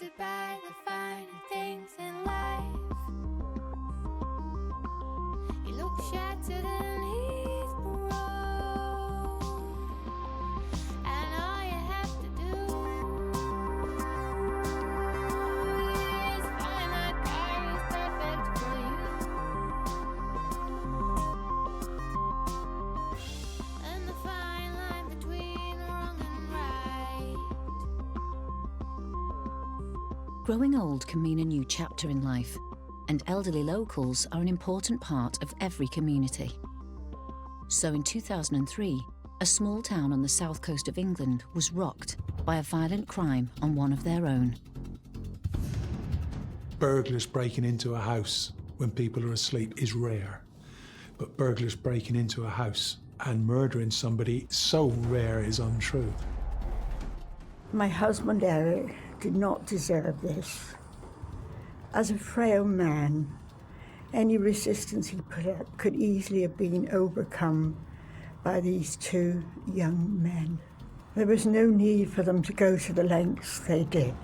distracted by the finer things in life. He looks shattered and he's broke, and all you have to do is find that guy who's perfect for you, and the fine line between wrong and right. Growing old can mean a new chapter in life, and elderly locals are an important part of every community. So in 2003, a small town on the south coast of England was rocked by a violent crime on one of their own. Burglars breaking into a house when people are asleep is rare, but burglars breaking into a house and murdering somebody so rare is untrue. My husband Eric did not deserve this. As a frail man, any resistance he put up could easily have been overcome by these two young men. There was no need for them to go to the lengths they did.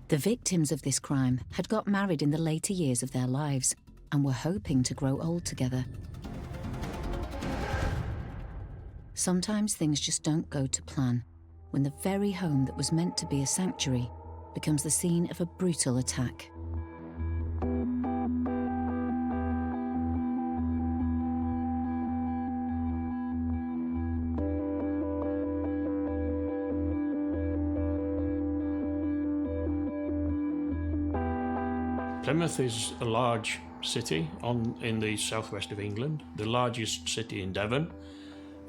The victims of this crime had got married in the later years of their lives and were hoping to grow old together. Sometimes things just don't go to plan when the very home that was meant to be a sanctuary becomes the scene of a brutal attack. Plymouth is a large city in the southwest of England, the largest city in Devon,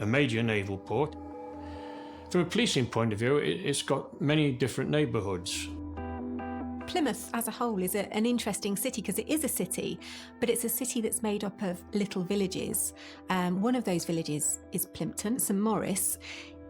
a major naval port. From a policing point of view, it's got many different neighbourhoods. Plymouth as a whole is an interesting city because it is a city, but it's a city that's made up of little villages. One of those villages is Plympton, St Maurice.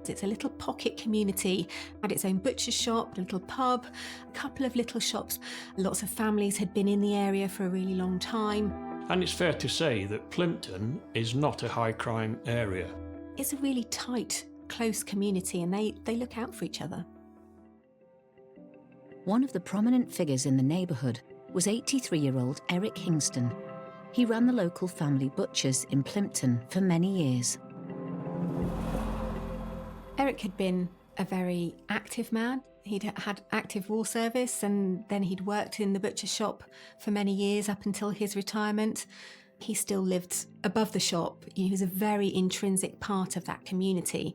It's a little pocket community, had its own butcher shop, a little pub, a couple of little shops. Lots of families had been in the area for a really long time. And it's fair to say that Plympton is not a high crime area. It's a really tight, close community, and they look out for each other. One of the prominent figures in the neighbourhood was 83-year-old Eric Hingston. He ran the local family butchers in Plympton for many years. Eric had been a very active man. He'd had active war service, and then he'd worked in the butcher shop for many years up until his retirement. He still lived above the shop. He was a very intrinsic part of that community.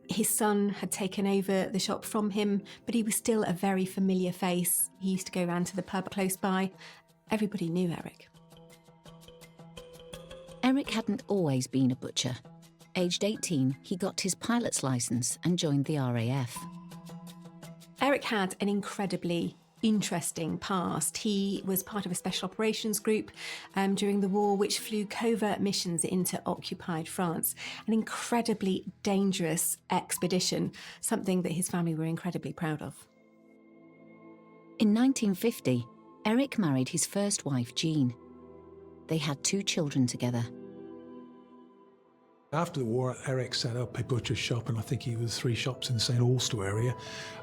His son had taken over the shop from him, but he was still a very familiar face. He used to go round to the pub close by. Everybody knew Eric. Eric hadn't always been a butcher. Aged 18, he got his pilot's licence and joined the RAF. Eric had an incredibly interesting past. He was part of a special operations group during the war, which flew covert missions into occupied France. An incredibly dangerous expedition, something that his family were incredibly proud of. In 1950, Eric married his first wife, Jean. They had 2 children together. After the war, Eric set up a butcher's shop, and I think he was 3 shops in the St Austell area.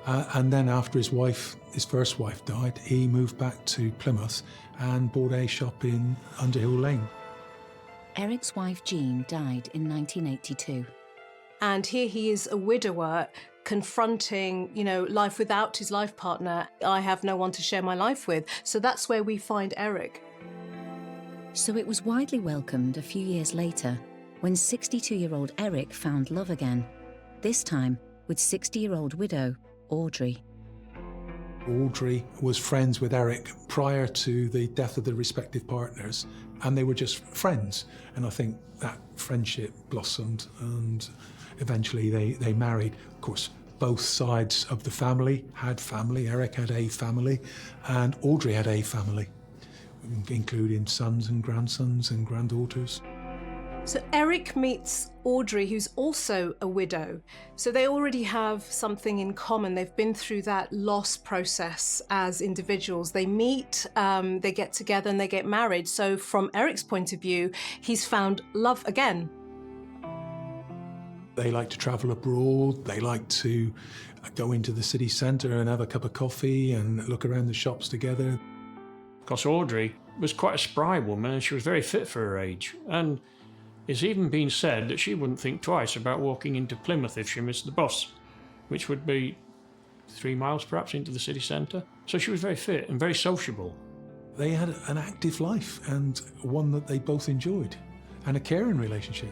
And then after his first wife died, he moved back to Plymouth and bought a shop in Underhill Lane. Eric's wife Jean died in 1982. And here he is, a widower, confronting, life without his life partner. I have no one to share my life with. So that's where we find Eric. So it was widely welcomed a few years later when 62-year-old Eric found love again, this time with 60-year-old widow Audrey. Audrey was friends with Eric prior to the death of the respective partners, and they were just friends. And I think that friendship blossomed, and eventually they married. Of course, both sides of the family had family. Eric had a family, and Audrey had a family, including sons and grandsons and granddaughters. So Eric meets Audrey, who's also a widow. So they already have something in common. They've been through that loss process as individuals. They meet, they get together, and they get married. So from Eric's point of view, he's found love again. They like to travel abroad. They like to go into the city centre and have a cup of coffee and look around the shops together. Because Audrey was quite a spry woman and she was very fit for her age. And it's even been said that she wouldn't think twice about walking into Plymouth if she missed the bus, which would be 3 miles perhaps into the city centre. So she was very fit and very sociable. They had an active life and one that they both enjoyed, and a caring relationship.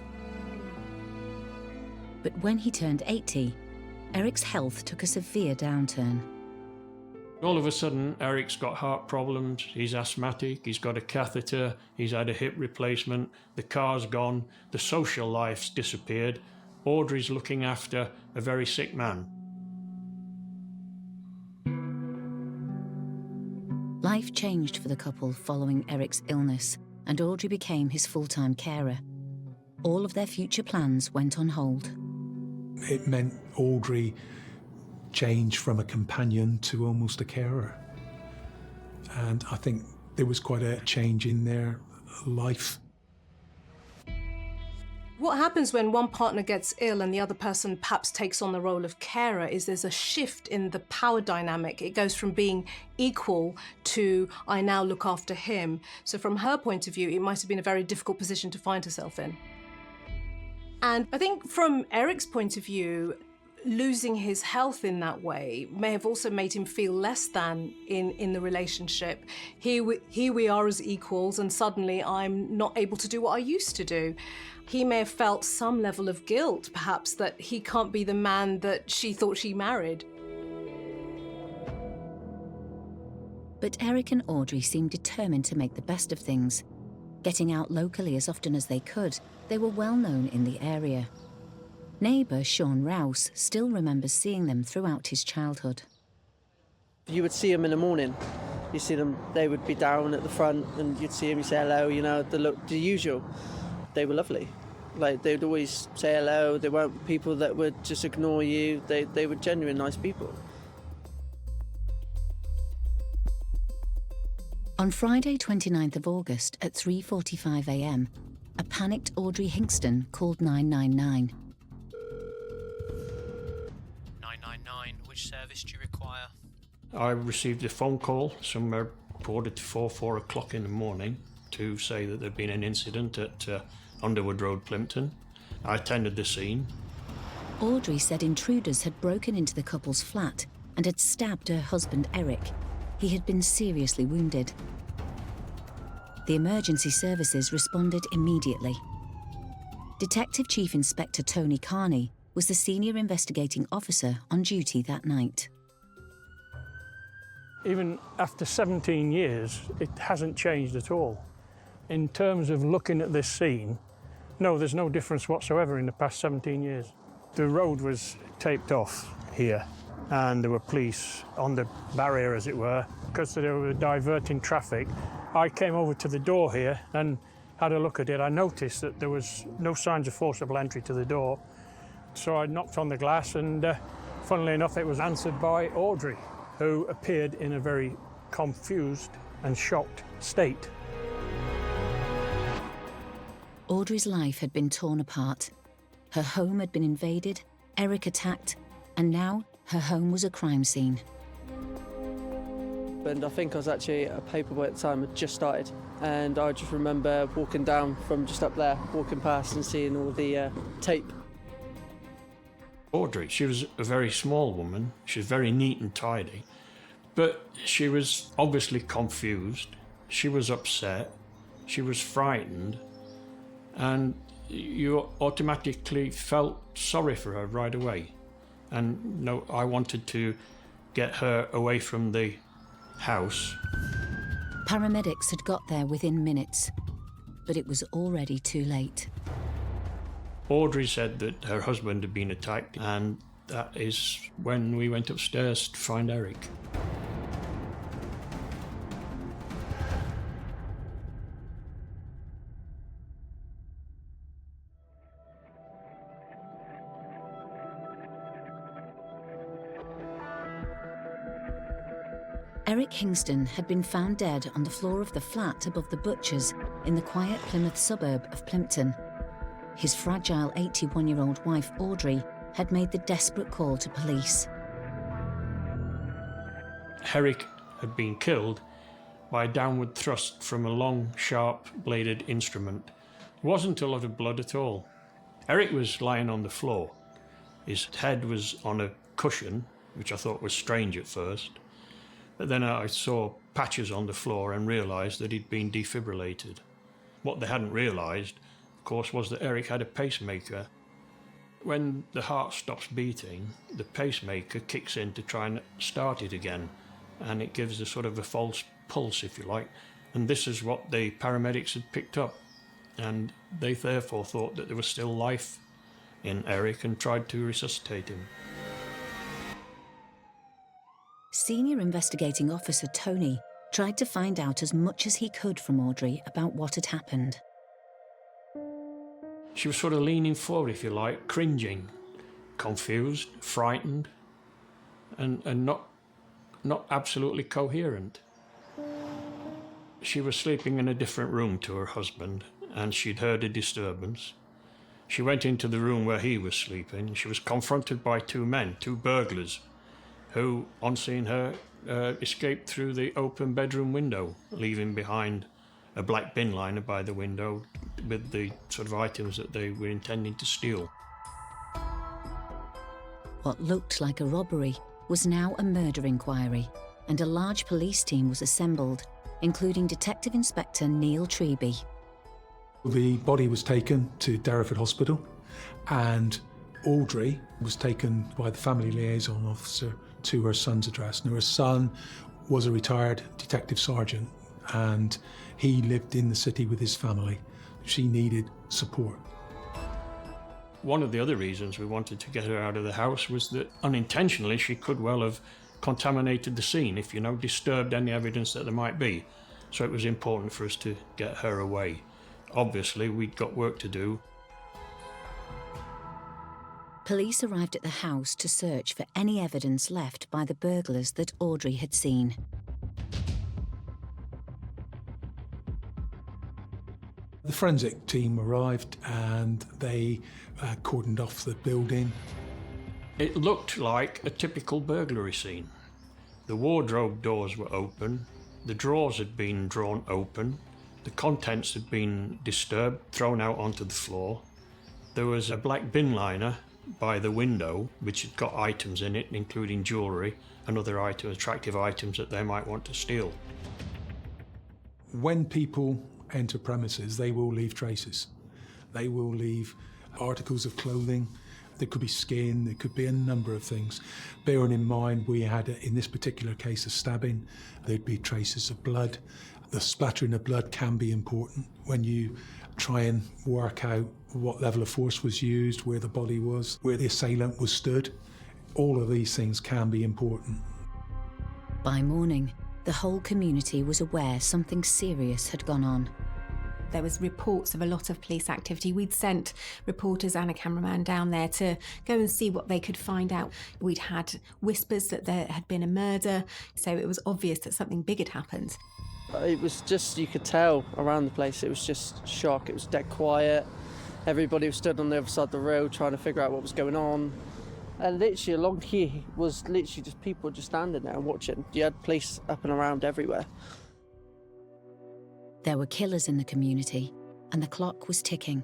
But when he turned 80, Eric's health took a severe downturn. All of a sudden, Eric's got heart problems, he's asthmatic, he's got a catheter, he's had a hip replacement, the car's gone, the social life's disappeared. Audrey's looking after a very sick man. Life changed for the couple following Eric's illness, and Audrey became his full-time carer. All of their future plans went on hold. It meant Audrey changed from a companion to almost a carer. And I think there was quite a change in their life. What happens when one partner gets ill and the other person perhaps takes on the role of carer is there's a shift in the power dynamic. It goes from being equal to I now look after him. So from her point of view, it might have been a very difficult position to find herself in. And I think from Eric's point of view, losing his health in that way may have also made him feel less than in the relationship. Here we are as equals, and suddenly I'm not able to do what I used to do. He may have felt some level of guilt, perhaps, that he can't be the man that she thought she married. But Eric and Audrey seemed determined to make the best of things. Getting out locally as often as they could, they were well known in the area. Neighbour Sean Rouse still remembers seeing them throughout his childhood. You would see them in the morning. You see them, they would be down at the front and you'd see them, you say hello, you know, the usual. They were lovely. Like, they would always say hello. They weren't people that would just ignore you. They were genuine nice people. On Friday 29th of August at 3:45 a.m, a panicked Audrey Hingston called 999. 999, which service do you require? I received a phone call somewhere 4 o'clock in the morning to say that there'd been an incident at Underwood Road, Plimpton. I attended the scene. Audrey said intruders had broken into the couple's flat and had stabbed her husband Eric. He had been seriously wounded. The emergency services responded immediately. Detective Chief Inspector Tony Carney was the senior investigating officer on duty that night. Even after 17 years, it hasn't changed at all. In terms of looking at this scene, no, there's no difference whatsoever in the past 17 years. The road was taped off here, and there were police on the barrier, as it were, because they were diverting traffic. I came over to the door here and had a look at it. I noticed that there was no signs of forcible entry to the door, so I knocked on the glass, and funnily enough, it was answered by Audrey, who appeared in a very confused and shocked state. Audrey's life had been torn apart. Her home had been invaded, Eric attacked, and now her home was a crime scene. And I think I was actually a paperboy at the time, had just started. And I just remember walking down from just up there, walking past and seeing all the tape. Audrey, she was a very small woman. She was very neat and tidy. But she was obviously confused. She was upset. She was frightened. And you automatically felt sorry for her right away. And no, I wanted to get her away from the house. Paramedics had got there within minutes, but it was already too late. Audrey said that her husband had been attacked, and that is when we went upstairs to find Eric. Eric Hingston had been found dead on the floor of the flat above the butcher's in the quiet Plymouth suburb of Plimpton. his fragile 81-year-old wife Audrey had made the desperate call to police. Eric had been killed by a downward thrust from a long, sharp-bladed instrument. There wasn't a lot of blood at all. Eric was lying on the floor. His head was on a cushion, which I thought was strange at first. But then I saw patches on the floor and realised that he'd been defibrillated. What they hadn't realised, of course, was that Eric had a pacemaker. When the heart stops beating, the pacemaker kicks in to try and start it again, and it gives a sort of a false pulse, if you like. And this is what the paramedics had picked up, and they therefore thought that there was still life in Eric and tried to resuscitate him. Senior investigating officer Tony tried to find out as much as he could from Audrey about what had happened. She was sort of leaning forward, if you like, cringing, confused, frightened, and not absolutely coherent. She was sleeping in a different room to her husband, and she'd heard a disturbance. She went into the room where he was sleeping. She was confronted by two men, two burglars, who, on seeing her, escaped through the open bedroom window, leaving behind a black bin liner by the window with the sort of items that they were intending to steal. What looked like a robbery was now a murder inquiry, and a large police team was assembled, including Detective Inspector Neil Treby. The body was taken to Derriford Hospital, and Audrey was taken by the family liaison officer to her son's address. Now, her son was a retired detective sergeant, and he lived in the city with his family. She needed support. One of the other reasons we wanted to get her out of the house was that unintentionally she could well have contaminated the scene, if disturbed any evidence that there might be. So it was important for us to get her away. Obviously, we'd got work to do. Police arrived at the house to search for any evidence left by the burglars that Audrey had seen. The forensic team arrived and they cordoned off the building. It looked like a typical burglary scene. The wardrobe doors were open, the drawers had been drawn open, the contents had been disturbed, thrown out onto the floor. There was a black bin liner by the window which had got items in it, including jewellery and other items, attractive items that they might want to steal. When people enter premises, they will leave traces. They will leave articles of clothing. There could be skin, there could be a number of things. Bearing in mind we had, in this particular case, a stabbing. There'd be traces of blood. The splattering of blood can be important when you try and work out what level of force was used, where the body was, where the assailant was stood. All of these things can be important. By morning, the whole community was aware something serious had gone on. There was reports of a lot of police activity. We'd sent reporters and a cameraman down there to go and see what they could find out. We'd had whispers that there had been a murder, so it was obvious that something big had happened. It was just, you could tell around the place, it was just shock. It was dead quiet. Everybody was stood on the other side of the road trying to figure out what was going on. And literally along here was literally just people just standing there and watching. You had police up and around everywhere. There were killers in the community, and the clock was ticking.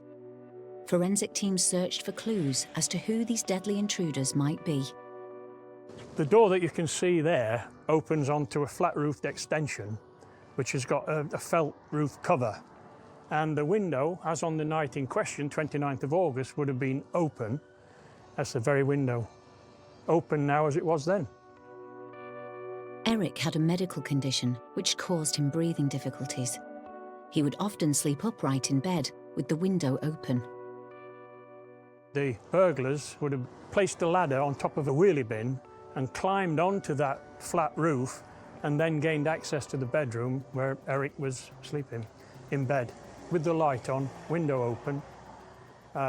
Forensic teams searched for clues as to who these deadly intruders might be. The door that you can see there opens onto a flat-roofed extension, which has got a felt roof cover. And the window, as on the night in question, 29th of August, would have been open. That's the very window. Open now as it was then. Eric had a medical condition which caused him breathing difficulties. He would often sleep upright in bed with the window open. The burglars would have placed a ladder on top of a wheelie bin and climbed onto that flat roof and then gained access to the bedroom where Eric was sleeping in bed with the light on, window open,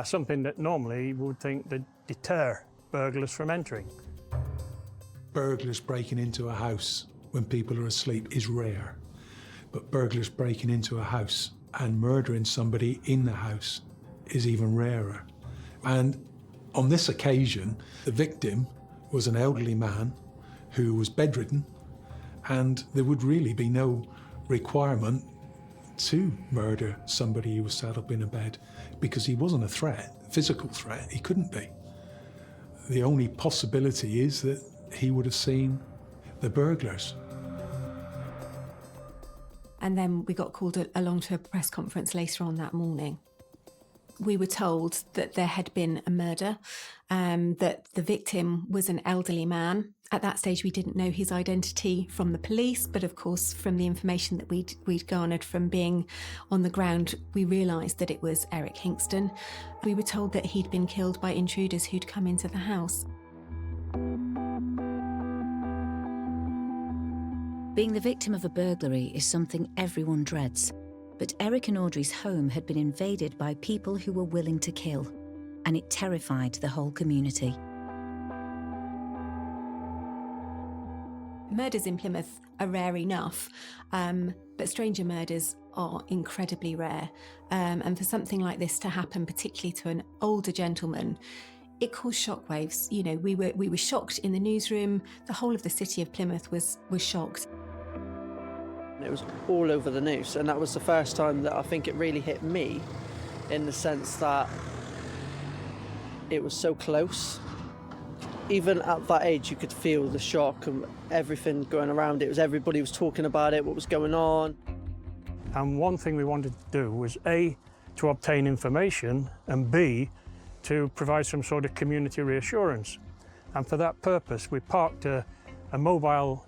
something that normally you would think would deter burglars from entering. Burglars breaking into a house when people are asleep is rare, but burglars breaking into a house and murdering somebody in the house is even rarer. And on this occasion, the victim was an elderly man who was bedridden, and there would really be no requirement to murder somebody who was sat up in a bed because he wasn't a threat, physical threat, he couldn't be. The only possibility is that he would have seen the burglars. And then we got called along to a press conference later on that morning. We were told that there had been a murder, that the victim was an elderly man. At that stage, we didn't know his identity from the police, but of course, from the information that we'd garnered from being on the ground, we realised that it was Eric Hinkston. We were told that he'd been killed by intruders who'd come into the house. Being the victim of a burglary is something everyone dreads. But Eric and Audrey's home had been invaded by people who were willing to kill, and it terrified the whole community. Murders in Plymouth are rare enough, but stranger murders are incredibly rare. And for something like this to happen, particularly to an older gentleman, it caused shockwaves. You know, we were shocked in the newsroom. The whole of the city of Plymouth was shocked. It was all over the news, and that was the first time that I think it really hit me, in the sense that it was so close. Even at that age, you could feel the shock and everything going around. Everybody was talking about it, what was going on. And one thing we wanted to do was A, to obtain information, and B, to provide some sort of community reassurance. And for that purpose, we parked a mobile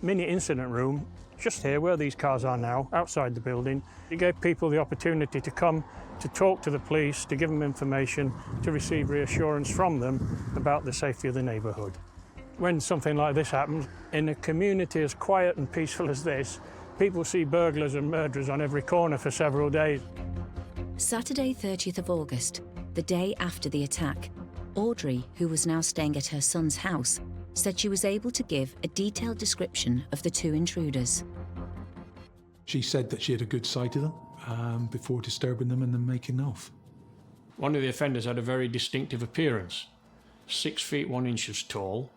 mini incident room just here where these cars are now, outside the building. It gave people the opportunity to come to talk to the police, to give them information, to receive reassurance from them about the safety of the neighbourhood. When something like this happens, in a community as quiet and peaceful as this, people see burglars and murderers on every corner for several days. Saturday, 30th of August, the day after the attack, Audrey, who was now staying at her son's house, said she was able to give a detailed description of the two intruders. She said that she had a good sight of them before disturbing them and then making off. One of the offenders had a very distinctive appearance, 6 feet 1 inches tall,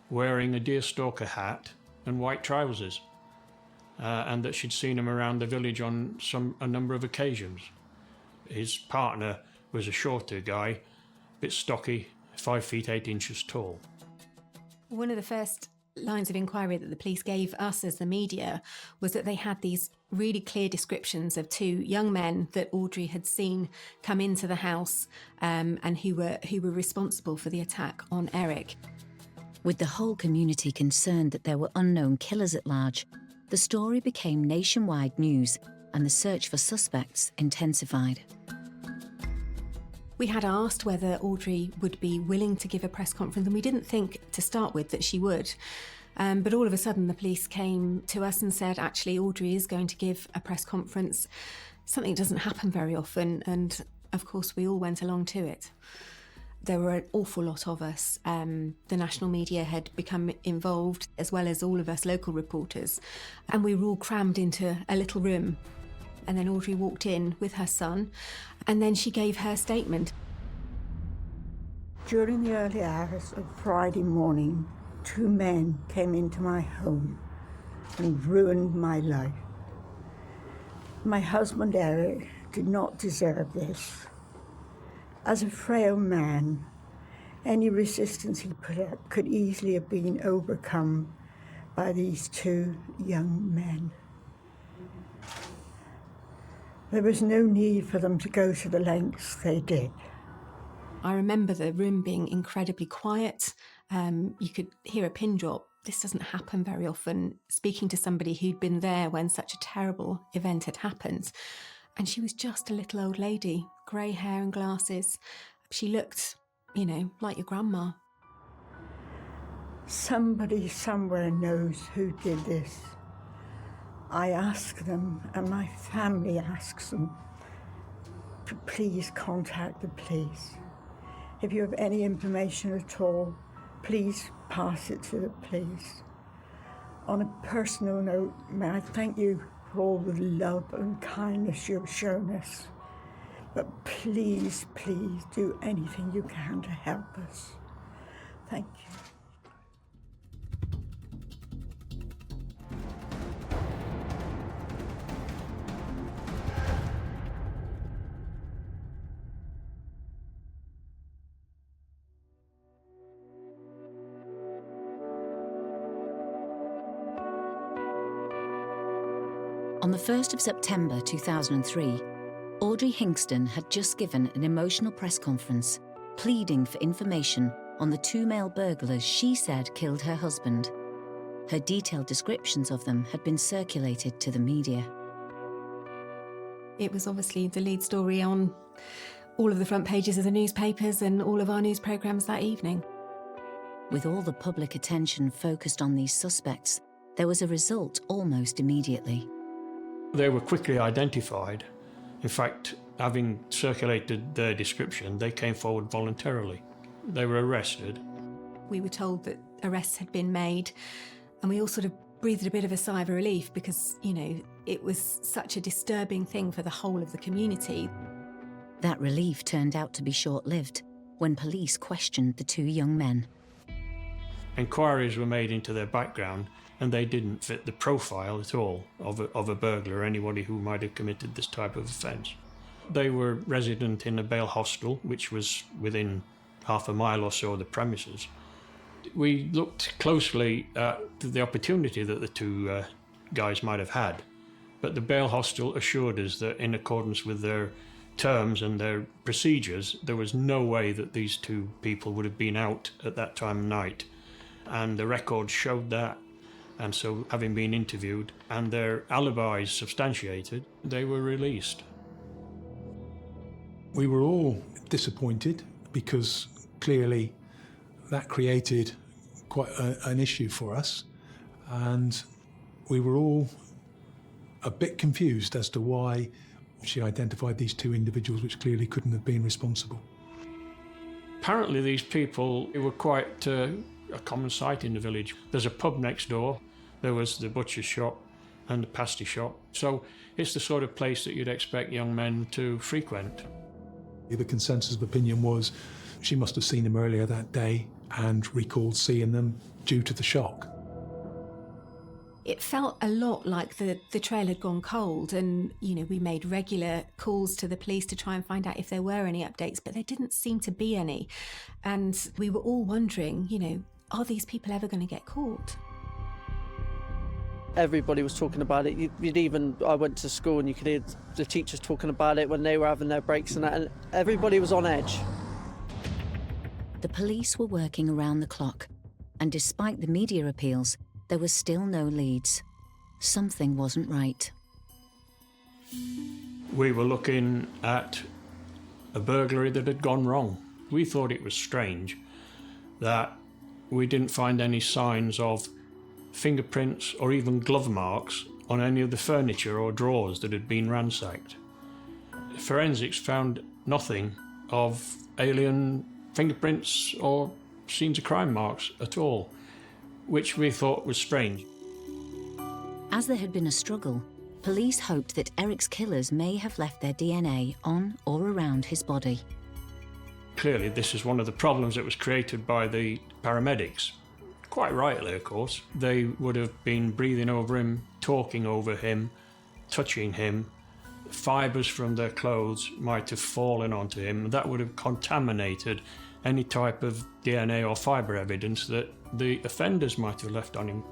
wearing a deerstalker hat and white trousers, and that she'd seen him around the village on a number of occasions. His partner was a shorter guy, a bit stocky, 5 feet 8 inches tall. One of the first lines of inquiry that the police gave us as the media was that they had these really clear descriptions of two young men that Audrey had seen come into the house and who were responsible for the attack on Eric. With the whole community concerned that there were unknown killers at large, the story became nationwide news and the search for suspects intensified. We had asked whether Audrey would be willing to give a press conference, and we didn't think to start with that she would. But all of a sudden the police came to us and said, actually, Audrey is going to give a press conference. Something that doesn't happen very often, and of course we all went along to it. There were an awful lot of us. The national media had become involved, as well as all of us local reporters, and we were all crammed into a little room. And then Audrey walked in with her son, and then she gave her statement. During the early hours of Friday morning, 2 men came into my home and ruined my life. My husband Eric did not deserve this. As a frail man, any resistance he put up could easily have been overcome by these 2 young men. There was no need for them to go to the lengths they did. I remember the room being incredibly quiet. You could hear a pin drop. This doesn't happen very often. Speaking to somebody who'd been there when such a terrible event had happened. And she was just a little old lady, grey hair and glasses. She looked, like your grandma. Somebody somewhere knows who did this. I ask them, and my family asks them, to please contact the police. If you have any information at all, please pass it to the police. On a personal note, may I thank you for all the love and kindness you've shown us. But please, please do anything you can to help us. Thank you. On the 1st of September 2003, Audrey Hingston had just given an emotional press conference pleading for information on the 2 male burglars she said killed her husband. Her detailed descriptions of them had been circulated to the media. It was obviously the lead story on all of the front pages of the newspapers and all of our news programmes that evening. With all the public attention focused on these suspects, there was a result almost immediately. They were quickly identified. In fact, having circulated their description, they came forward voluntarily. They were arrested. We were told that arrests had been made, and we all sort of breathed a bit of a sigh of relief because, you know, it was such a disturbing thing for the whole of the community. That relief turned out to be short-lived when police questioned the 2 young men. Inquiries were made into their background, and they didn't fit the profile at all of a burglar or anybody who might have committed this type of offence. They were resident in a bail hostel, which was within half a mile or so of the premises. We looked closely at the opportunity that the 2 guys might have had, but the bail hostel assured us that in accordance with their terms and their procedures, there was no way that these 2 people would have been out at that time of night. And the records showed that. And so, having been interviewed and their alibis substantiated, they were released. We were all disappointed because clearly that created quite an issue for us, and we were all a bit confused as to why she identified these 2 individuals which clearly couldn't have been responsible. Apparently these people were quite a common sight in the village. There's a pub next door, there was the butcher's shop and the pasty shop, so it's the sort of place that you'd expect young men to frequent. The consensus of opinion was she must have seen them earlier that day and recalled seeing them due to the shock. It felt a lot like the trail had gone cold, and, you know, we made regular calls to the police to try and find out if there were any updates, but there didn't seem to be any. And we were all wondering, you know, are these people ever going to get caught? Everybody was talking about it. I went to school and you could hear the teachers talking about it when they were having their breaks and that, and everybody was on edge. The police were working around the clock, and despite the media appeals, there was still no leads. Something wasn't right. We were looking at a burglary that had gone wrong. We thought it was strange that we didn't find any signs of fingerprints or even glove marks on any of the furniture or drawers that had been ransacked. Forensics found nothing of alien fingerprints or scenes of crime marks at all, which we thought was strange. As there had been a struggle, police hoped that Eric's killers may have left their DNA on or around his body. Clearly, this is one of the problems that was created by the paramedics. Quite rightly, of course. They would have been breathing over him, talking over him, touching him. Fibres from their clothes might have fallen onto him. That would have contaminated any type of DNA or fibre evidence that the offenders might have left on him.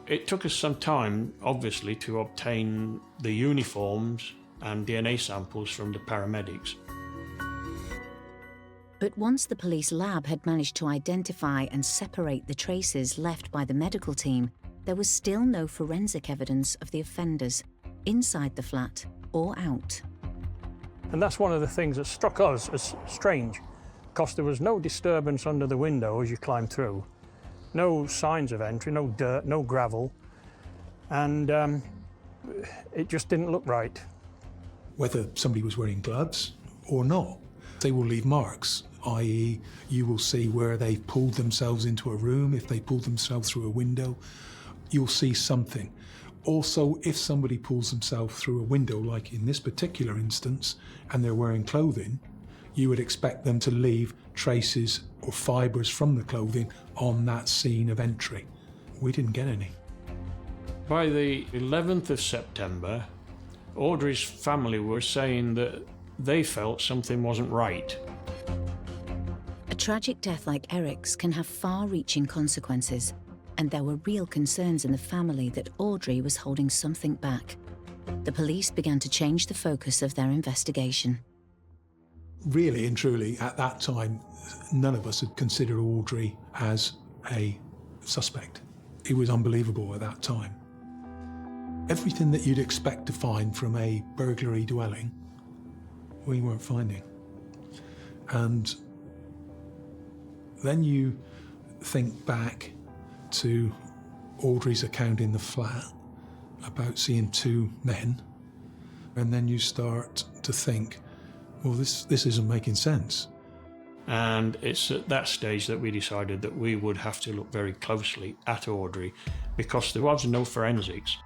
It took us some time, obviously, to obtain the uniforms and DNA samples from the paramedics. But once the police lab had managed to identify and separate the traces left by the medical team, there was still no forensic evidence of the offenders inside the flat or out. And that's one of the things that struck us as strange, because there was no disturbance under the window as you climbed through, no signs of entry, no dirt, no gravel, and it just didn't look right. Whether somebody was wearing gloves or not, they will leave marks, i.e. you will see where they've pulled themselves into a room, if they pulled themselves through a window, you'll see something. Also, if somebody pulls themselves through a window, like in this particular instance, and they're wearing clothing, you would expect them to leave traces or fibres from the clothing on that scene of entry. We didn't get any. By the 11th of September, Audrey's family were saying that they felt something wasn't right. A tragic death like Eric's can have far-reaching consequences, and there were real concerns in the family that Audrey was holding something back. The police began to change the focus of their investigation. Really and truly, at that time, none of us had considered Audrey as a suspect. It was unbelievable at that time. Everything that you'd expect to find from a burglary dwelling, we weren't finding. And then you think back to Audrey's account in the flat about seeing two men, and then you start to think, well, this isn't making sense. And it's at that stage that we decided that we would have to look very closely at Audrey, because there was no forensics.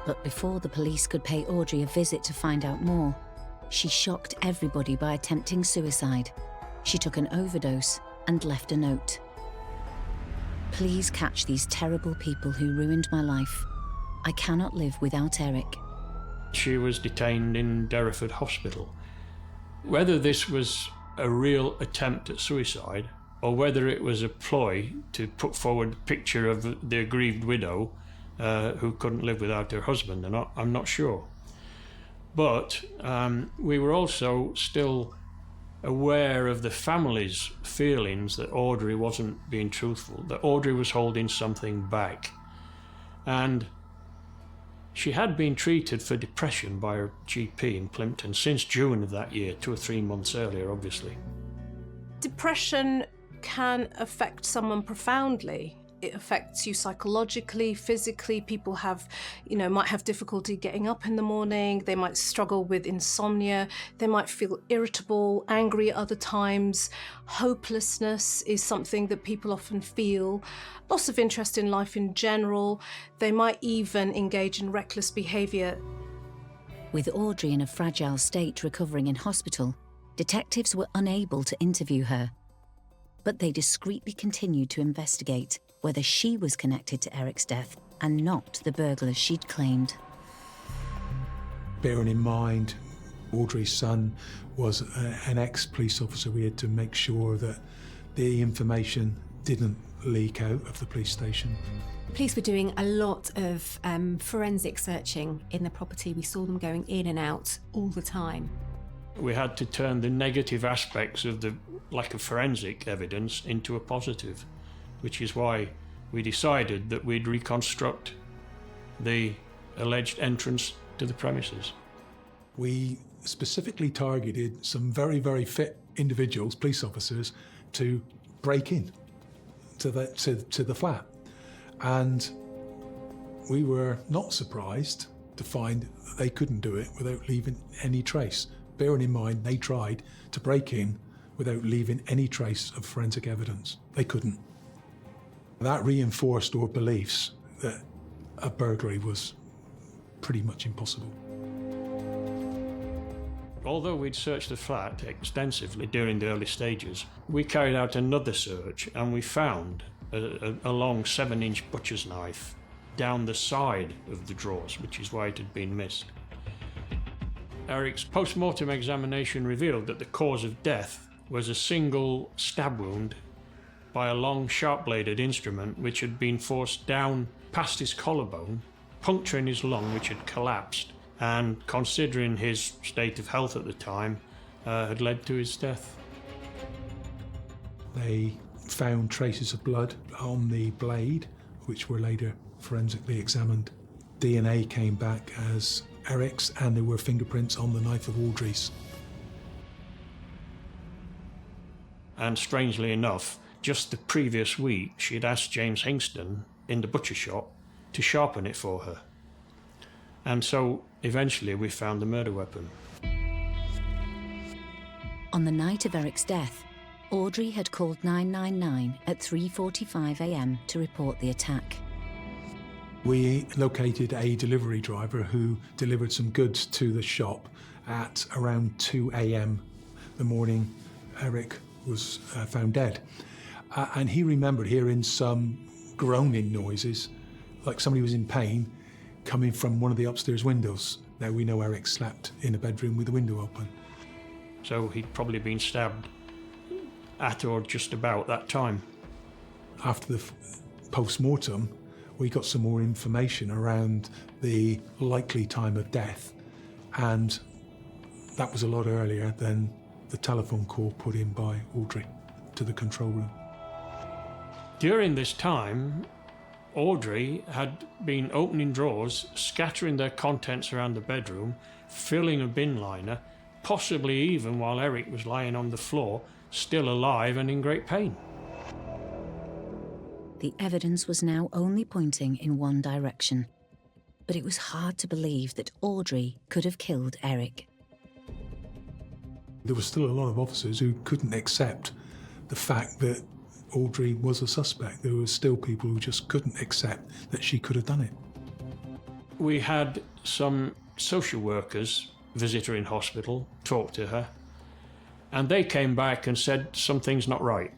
But before the police could pay Audrey a visit to find out more, she shocked everybody by attempting suicide. She took an overdose and left a note. Please catch these terrible people who ruined my life. I cannot live without Eric. She was detained in Derriford Hospital. Whether this was a real attempt at suicide or whether it was a ploy to put forward a picture of the aggrieved widow who couldn't live without her husband, I'm not sure. But we were also still aware of the family's feelings that Audrey wasn't being truthful, that Audrey was holding something back. And she had been treated for depression by her GP in Plimpton since June of that year, 2 or 3 months earlier, obviously. Depression can affect someone profoundly. It affects you psychologically, physically. People have, might have difficulty getting up in the morning. They might struggle with insomnia. They might feel irritable, angry at other times. Hopelessness is something that people often feel. Loss of interest in life in general. They might even engage in reckless behaviour. With Audrey in a fragile state recovering in hospital, detectives were unable to interview her. But they discreetly continued to investigate whether she was connected to Eric's death and not the burglars she'd claimed. Bearing in mind, Audrey's son was an ex-police officer. We had to make sure that the information didn't leak out of the police station. Police were doing a lot of forensic searching in the property. We saw them going in and out all the time. We had to turn the negative aspects of the lack of forensic evidence into a positive, which is why we decided that we'd reconstruct the alleged entrance to the premises. We specifically targeted some very, very fit individuals, police officers, to break in to the flat. And we were not surprised to find that they couldn't do it without leaving any trace. Bearing in mind, they tried to break in without leaving any trace of forensic evidence. They couldn't. That reinforced our beliefs that a burglary was pretty much impossible. Although we'd searched the flat extensively during the early stages, we carried out another search and we found a long 7-inch butcher's knife down the side of the drawers, which is why it had been missed. Eric's post-mortem examination revealed that the cause of death was a single stab wound by a long sharp-bladed instrument which had been forced down past his collarbone, puncturing his lung which had collapsed, and considering his state of health at the time, had led to his death. They found traces of blood on the blade, which were later forensically examined. DNA came back as Eric's, and there were fingerprints on the knife of Audrey's. And strangely enough, just the previous week, she had asked James Hingston in the butcher shop to sharpen it for her. And so, eventually, we found the murder weapon. On the night of Eric's death, Audrey had called 999 at 3:45 a.m. to report the attack. We located a delivery driver who delivered some goods to the shop at around 2 a.m. the morning Eric was found dead. And he remembered hearing some groaning noises, like somebody was in pain, coming from one of the upstairs windows. Now we know Eric slept in a bedroom with the window open. So he'd probably been stabbed at or just about that time. After the post-mortem, we got some more information around the likely time of death, and that was a lot earlier than the telephone call put in by Audrey to the control room. During this time, Audrey had been opening drawers, scattering their contents around the bedroom, filling a bin liner, possibly even while Eric was lying on the floor, still alive and in great pain. The evidence was now only pointing in one direction, but it was hard to believe that Audrey could have killed Eric. There was still a lot of officers who couldn't accept the fact that Audrey was a suspect. There were still people who just couldn't accept that she could have done it. We had some social workers visit her in hospital, talk to her, and they came back and said something's not right.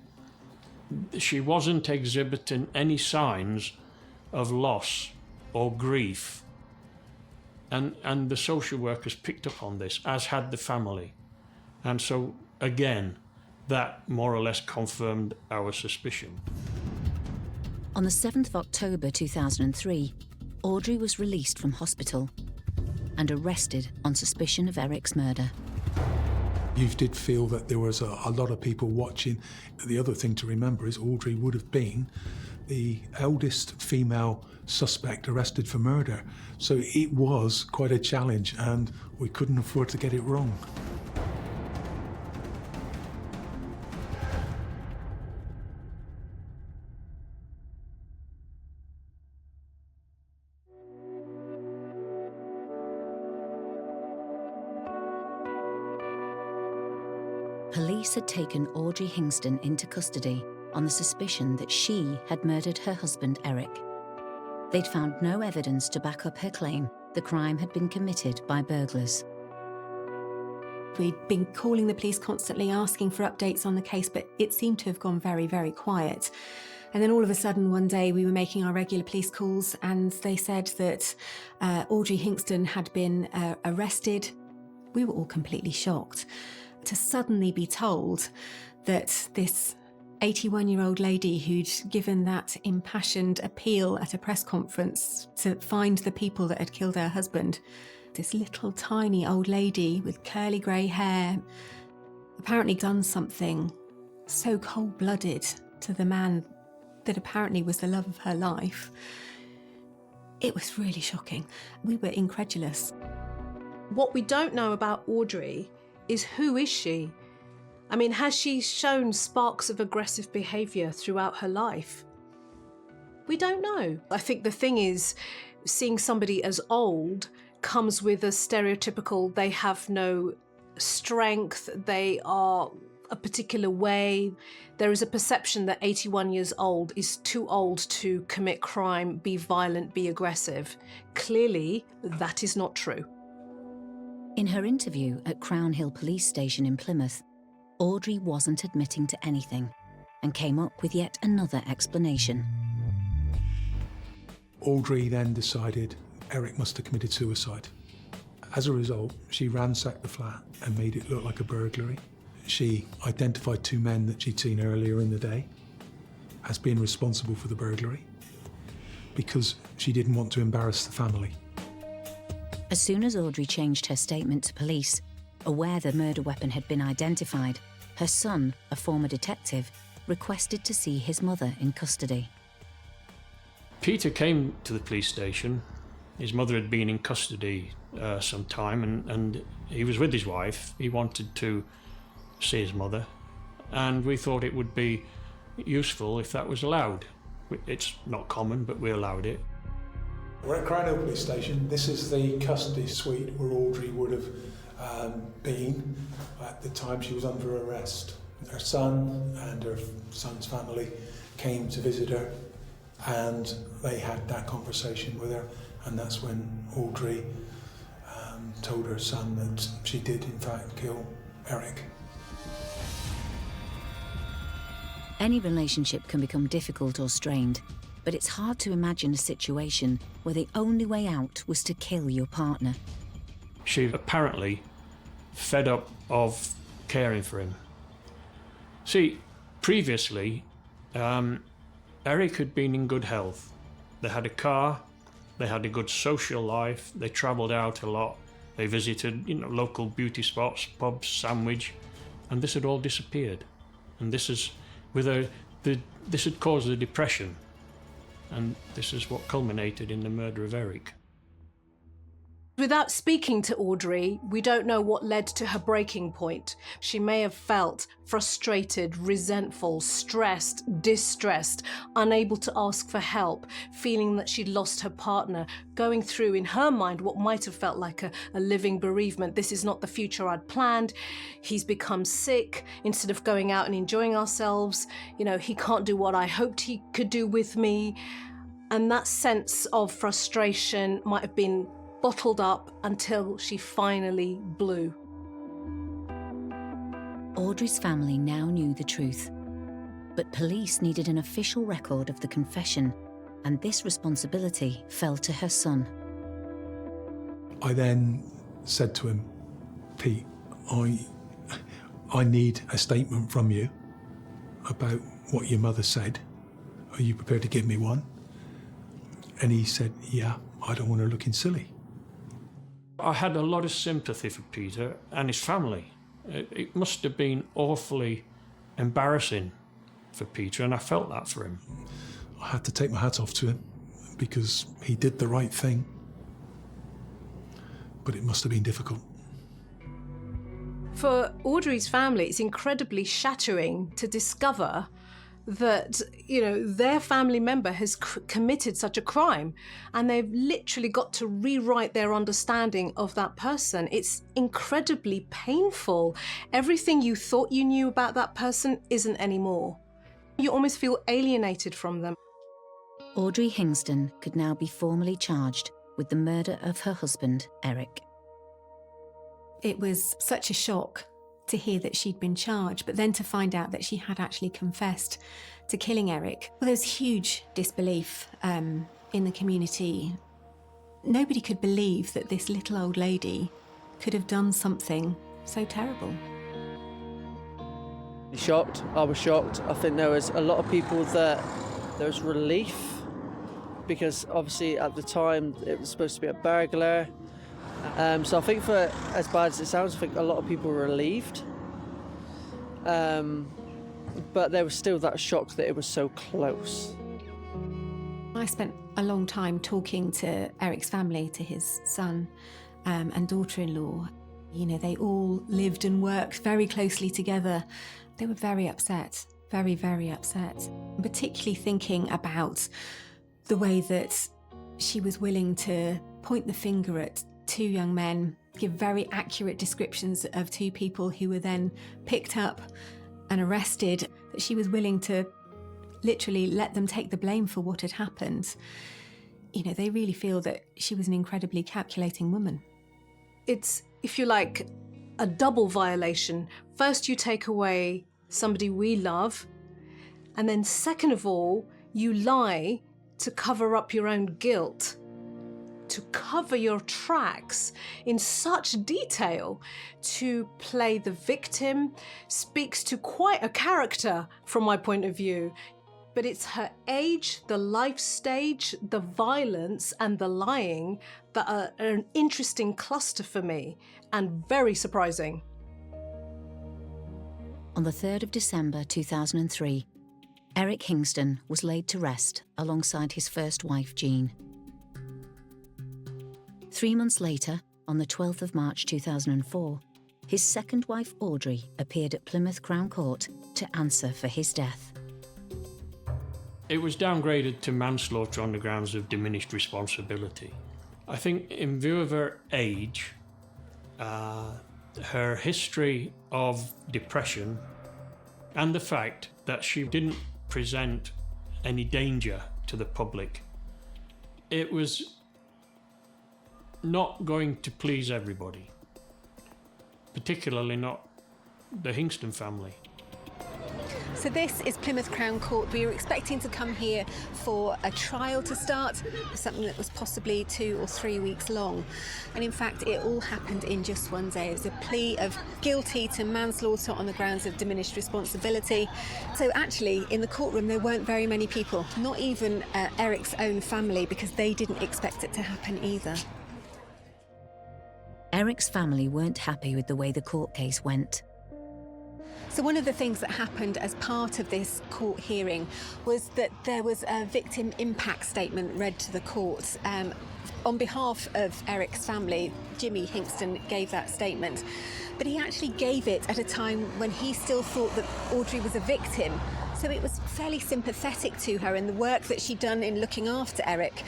She wasn't exhibiting any signs of loss or grief. And the social workers picked up on this, as had the family. And so, again, that more or less confirmed our suspicion. On the 7th of October 2003, Audrey was released from hospital and arrested on suspicion of Eric's murder. You did feel that there was a lot of people watching. The other thing to remember is Audrey would have been the eldest female suspect arrested for murder. So it was quite a challenge, and we couldn't afford to get it wrong. Police had taken Audrey Hingston into custody on the suspicion that she had murdered her husband, Eric. They'd found no evidence to back up her claim the crime had been committed by burglars. We'd been calling the police constantly, asking for updates on the case, but it seemed to have gone very, very quiet. And then all of a sudden, one day, we were making our regular police calls, and they said that Audrey Hingston had been arrested. We were all completely shocked to suddenly be told that this 81-year-old lady who'd given that impassioned appeal at a press conference to find the people that had killed her husband, this little tiny old lady with curly grey hair, apparently done something so cold-blooded to the man that apparently was the love of her life. It was really shocking. We were incredulous. What we don't know about Audrey is, who is she? I mean, has she shown sparks of aggressive behaviour throughout her life? We don't know. I think the thing is, seeing somebody as old comes with a stereotypical, they have no strength, they are a particular way. There is a perception that 81 years old is too old to commit crime, be violent, be aggressive. Clearly, that is not true. In her interview at Crown Hill Police Station in Plymouth, Audrey wasn't admitting to anything and came up with yet another explanation. Audrey then decided Eric must have committed suicide. As a result, she ransacked the flat and made it look like a burglary. She identified two men that she'd seen earlier in the day as being responsible for the burglary because she didn't want to embarrass the family. As soon as Audrey changed her statement to police, aware the murder weapon had been identified, her son, a former detective, requested to see his mother in custody. Peter came to the police station. His mother had been in custody some time, and he was with his wife. He wanted to see his mother, and we thought it would be useful if that was allowed. It's not common, but we allowed it. We're at Crown Hill Police Station. This is the custody suite where Audrey would have been at the time she was under arrest. Her son and her son's family came to visit her, And they had that conversation with her, and that's when Audrey told her son that she did in fact kill Eric. Any relationship can become difficult or strained, but it's hard to imagine a situation where the only way out was to kill your partner. She apparently fed up of caring for him. See, previously, Eric had been in good health. They had a car, they had a good social life, they travelled out a lot, they visited, local beauty spots, pubs, sandwich, and this had all disappeared. And this is this had caused a depression, and this is what culminated in the murder of Eric. Without speaking to Audrey, we don't know what led to her breaking point. She may have felt frustrated, resentful, stressed, distressed, unable to ask for help, feeling that she'd lost her partner, going through in her mind what might have felt like a living bereavement. This is not the future I'd planned. He's become sick. Instead of going out and enjoying ourselves, he can't do what I hoped he could do with me. And that sense of frustration might have been bottled up until she finally blew. Audrey's family now knew the truth, but police needed an official record of the confession, and this responsibility fell to her son. I then said to him, Pete, I need a statement from you about what your mother said. Are you prepared to give me one? And he said, yeah, I don't want her looking silly. I had a lot of sympathy for Peter and his family. It must have been awfully embarrassing for Peter, and I felt that for him. I had to take my hat off to him because he did the right thing. But it must have been difficult. For Audrey's family, it's incredibly shattering to discover that, their family member has committed such a crime, and they've literally got to rewrite their understanding of that person. It's incredibly painful. Everything you thought you knew about that person isn't anymore. You almost feel alienated from them. Audrey Hingston could now be formally charged with the murder of her husband, Eric. It was such a shock to hear that she'd been charged, but then to find out that she had actually confessed to killing Eric. Well, there was huge disbelief in the community. Nobody could believe that this little old lady could have done something so terrible. Shocked. I was shocked. I think there was a lot of people that there was relief, because obviously at the time it was supposed to be a burglar. So I think, for as bad as it sounds, I think a lot of people were relieved. But there was still that shock that it was so close. I spent a long time talking to Eric's family, to his son and daughter-in-law. They all lived and worked very closely together. They were very upset, very, very upset, particularly thinking about the way that she was willing to point the finger at two young men, give very accurate descriptions of two people who were then picked up and arrested, that she was willing to literally let them take the blame for what had happened. They really feel that she was an incredibly calculating woman. It's, if you like, a double violation. First, you take away somebody we love, and then second of all, you lie to cover up your own guilt, to cover your tracks in such detail, to play the victim, speaks to quite a character from my point of view. But it's her age, the life stage, the violence and the lying that are an interesting cluster for me, and very surprising. On the 3rd of December 2003, Eric Hingston was laid to rest alongside his first wife, Jean. 3 months later, on the 12th of March 2004, his second wife, Audrey, appeared at Plymouth Crown Court to answer for his death. It was downgraded to manslaughter on the grounds of diminished responsibility. I think in view of her age, her history of depression, and the fact that she didn't present any danger to the public. It was not going to please everybody, particularly not the Hingston family. So this is Plymouth Crown Court. We were expecting to come here for a trial to start, something that was possibly 2 or 3 weeks long. And in fact, it all happened in just one day. It was a plea of guilty to manslaughter on the grounds of diminished responsibility. So actually, in the courtroom, there weren't very many people, not even Eric's own family, because they didn't expect it to happen either. Eric's family weren't happy with the way the court case went. So one of the things that happened as part of this court hearing was that there was a victim impact statement read to the court. On behalf of Eric's family, Jimmy Hingston gave that statement, but he actually gave it at a time when he still thought that Audrey was a victim. So it was fairly sympathetic to her and the work that she'd done in looking after Eric.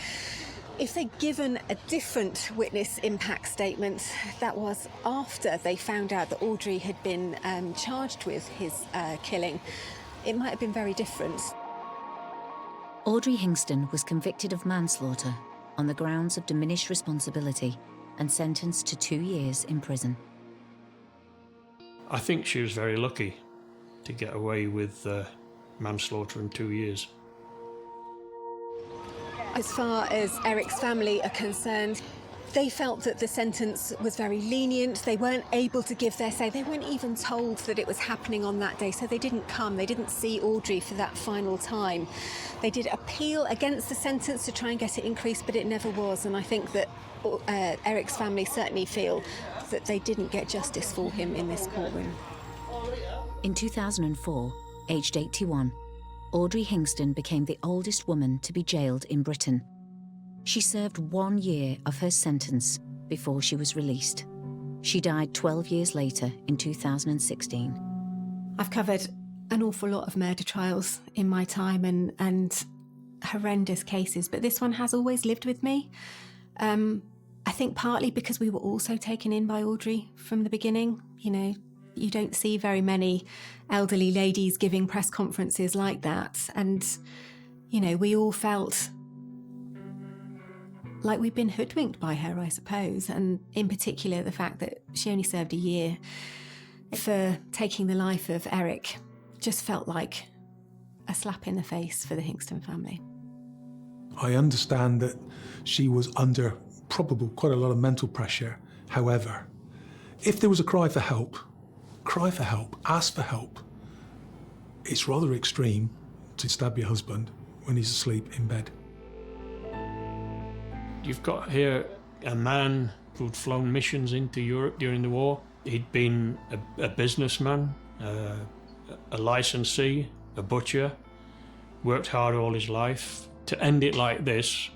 If they'd given a different witness impact statement, that was after they found out that Audrey had been charged with his killing, it might have been very different. Audrey Hingston was convicted of manslaughter on the grounds of diminished responsibility and sentenced to 2 years in prison. I think she was very lucky to get away with manslaughter in 2 years. As far as Eric's family are concerned, they felt that the sentence was very lenient. They weren't able to give their say. They weren't even told that it was happening on that day, so they didn't come. They didn't see Audrey for that final time. They did appeal against the sentence to try and get it increased, but it never was. And I think that Eric's family certainly feel that they didn't get justice for him in this courtroom. In 2004, aged 81, Audrey Hingston became the oldest woman to be jailed in Britain. She served 1 year of her sentence before she was released. She died 12 years later in 2016. I've covered an awful lot of murder trials in my time and horrendous cases, but this one has always lived with me. I think partly because we were also taken in by Audrey from the beginning. You know, you don't see very many elderly ladies giving press conferences like that. And, you know, we all felt like we'd been hoodwinked by her, I suppose. And in particular, the fact that she only served a year for taking the life of Eric just felt like a slap in the face for the Hingston family. I understand that she was under probably quite a lot of mental pressure. However, if there was a cry for help, ask for help. It's rather extreme to stab your husband when he's asleep in bed. You've got here a man who'd flown missions into Europe during the war. He'd been a businessman, a licensee, a butcher, worked hard all his life. To end it like this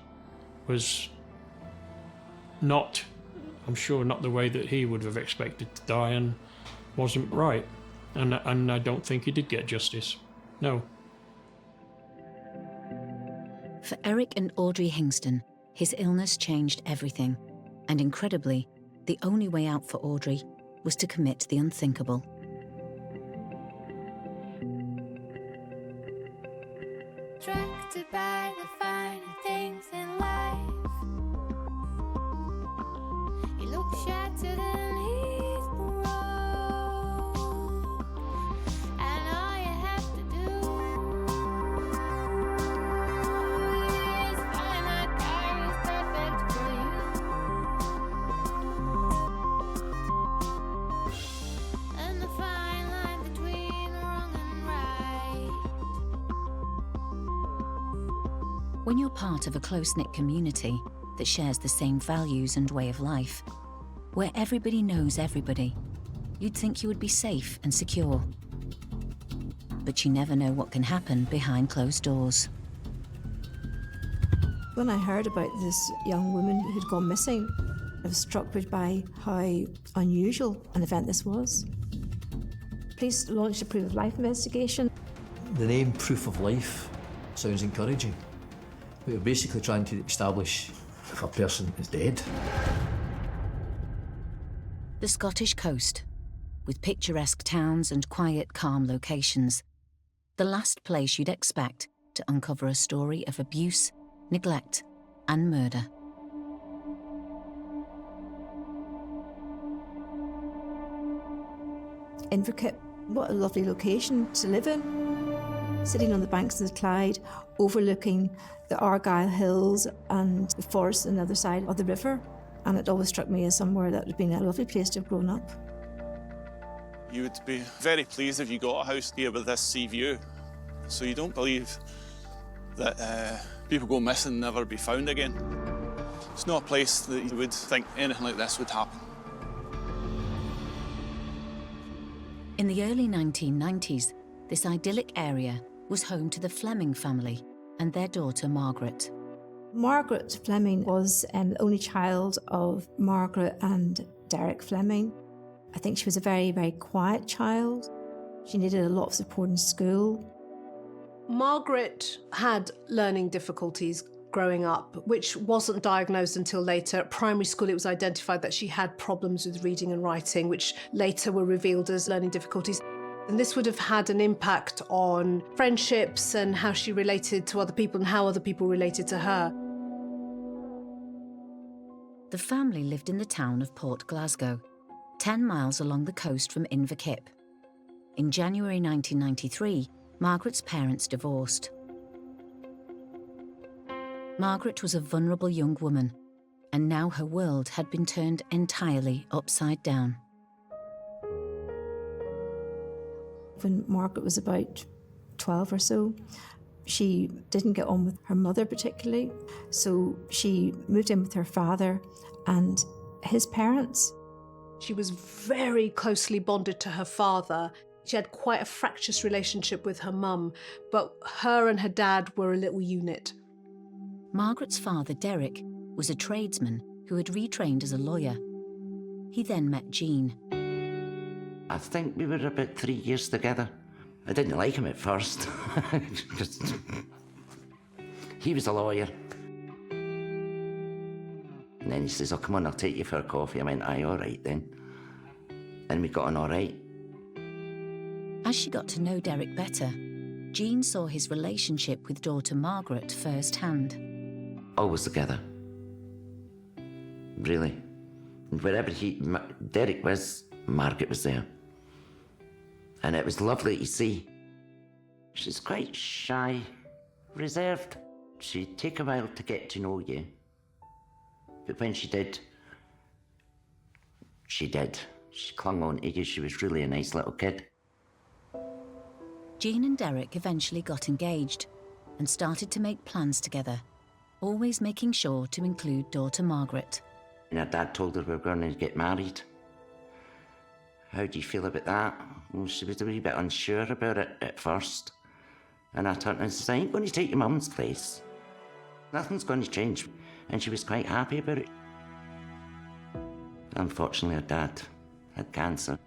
was not, I'm sure, not the way that he would have expected to die, and wasn't right. And I don't think he did get justice. No. For Eric and Audrey Hingston, his illness changed everything, and incredibly, the only way out for Audrey was to commit the unthinkable. Attracted by the finer things in life. He looks shattered and he's broke, and all you have to do is find that guy who's perfect for you, and the fine line between wrong and right. When you're part of a close-knit community that shares the same values and way of life, where everybody knows everybody, you'd think you would be safe and secure. But you never know what can happen behind closed doors. When I heard about this young woman who'd gone missing, I was struck by how unusual an event this was. Police launched a proof of life investigation. The name Proof of Life sounds encouraging. We're basically trying to establish if a person is dead. The Scottish coast, with picturesque towns and quiet, calm locations. The last place you'd expect to uncover a story of abuse, neglect, and murder. Inverkip, what a lovely location to live in. Sitting on the banks of the Clyde, overlooking the Argyll Hills and the forest on the other side of the river. And it always struck me as somewhere that would have been a lovely place to have grown up. You would be very pleased if you got a house here with this sea view. So you don't believe that people go missing and never be found again. It's not a place that you would think anything like this would happen. In the early 1990s, this idyllic area was home to the Fleming family and their daughter Margaret. Margaret Fleming was the only child of Margaret and Derek Fleming. I think she was a very, very quiet child. She needed a lot of support in school. Margaret had learning difficulties growing up, which wasn't diagnosed until later. At primary school, it was identified that she had problems with reading and writing, which later were revealed as learning difficulties. And this would have had an impact on friendships and how she related to other people and how other people related to her. The family lived in the town of Port Glasgow, 10 miles along the coast from Inverkip. In January 1993, Margaret's parents divorced. Margaret was a vulnerable young woman, and now her world had been turned entirely upside down. When Margaret was about 12 or so, she didn't get on with her mother particularly, so she moved in with her father and his parents. She was very closely bonded to her father. She had quite a fractious relationship with her mum, but her and her dad were a little unit. Margaret's father, Derek, was a tradesman who had retrained as a lawyer. He then met Jean. I think we were about 3 years together. I didn't like him at first. He was a lawyer. And then he says, "Oh, come on, I'll take you for a coffee." I went, "Aye, all right then." And we got on all right. As she got to know Derek better, Jean saw his relationship with daughter Margaret firsthand. Always together. Really. And wherever Derek was, Margaret was there. And it was lovely to see. She's quite shy, reserved. She'd take a while to get to know you. But when she did, she did. She clung on to you. She was really a nice little kid. Jean and Derek eventually got engaged and started to make plans together, always making sure to include daughter Margaret. And her dad told her we were going to get married. How do you feel about that? Well, she was a wee bit unsure about it at first. And I turned and said, "I ain't going to take your mum's place. Nothing's going to change." And she was quite happy about it. Unfortunately, her dad had cancer.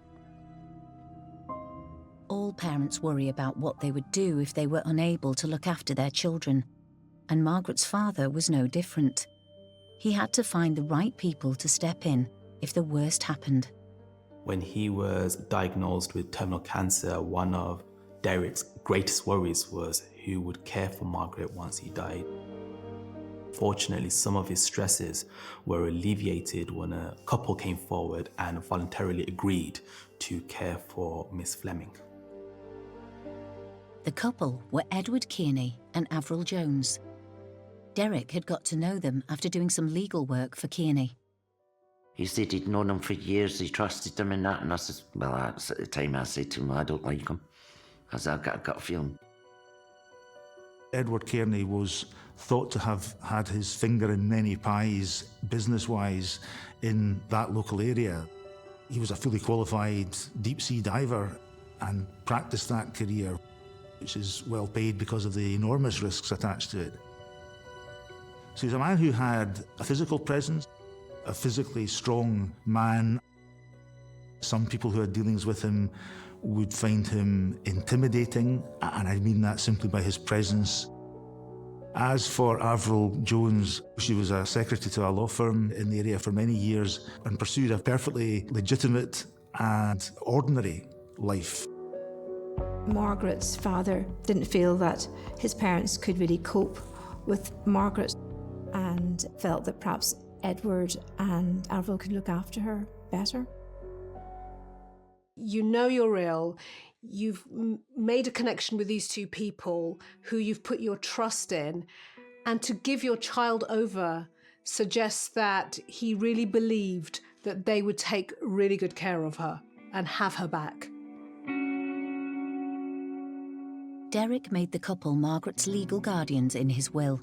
All parents worry about what they would do if they were unable to look after their children, and Margaret's father was no different. He had to find the right people to step in if the worst happened. When he was diagnosed with terminal cancer, one of Derek's greatest worries was who would care for Margaret once he died. Fortunately, some of his stresses were alleviated when a couple came forward and voluntarily agreed to care for Miss Fleming. The couple were Edward Kearney and Avril Jones. Derek had got to know them after doing some legal work for Kearney. He said he'd known him for years, he trusted him and that, and I said, well, at the time I said to him, I don't like him. I said, I've got a gut feeling. Edward Kearney was thought to have had his finger in many pies, business-wise, in that local area. He was a fully qualified deep-sea diver and practiced that career, which is well paid because of the enormous risks attached to it. So he's a man who had a physical presence, a physically strong man. Some people who had dealings with him would find him intimidating, and I mean that simply by his presence. As for Avril Jones, she was a secretary to a law firm in the area for many years and pursued a perfectly legitimate and ordinary life. Margaret's father didn't feel that his parents could really cope with Margaret and felt that perhaps Edward and Avril could look after her better. You know you're ill. You've made a connection with these two people who you've put your trust in, and to give your child over suggests that he really believed that they would take really good care of her and have her back. Derek made the couple Margaret's legal guardians in his will.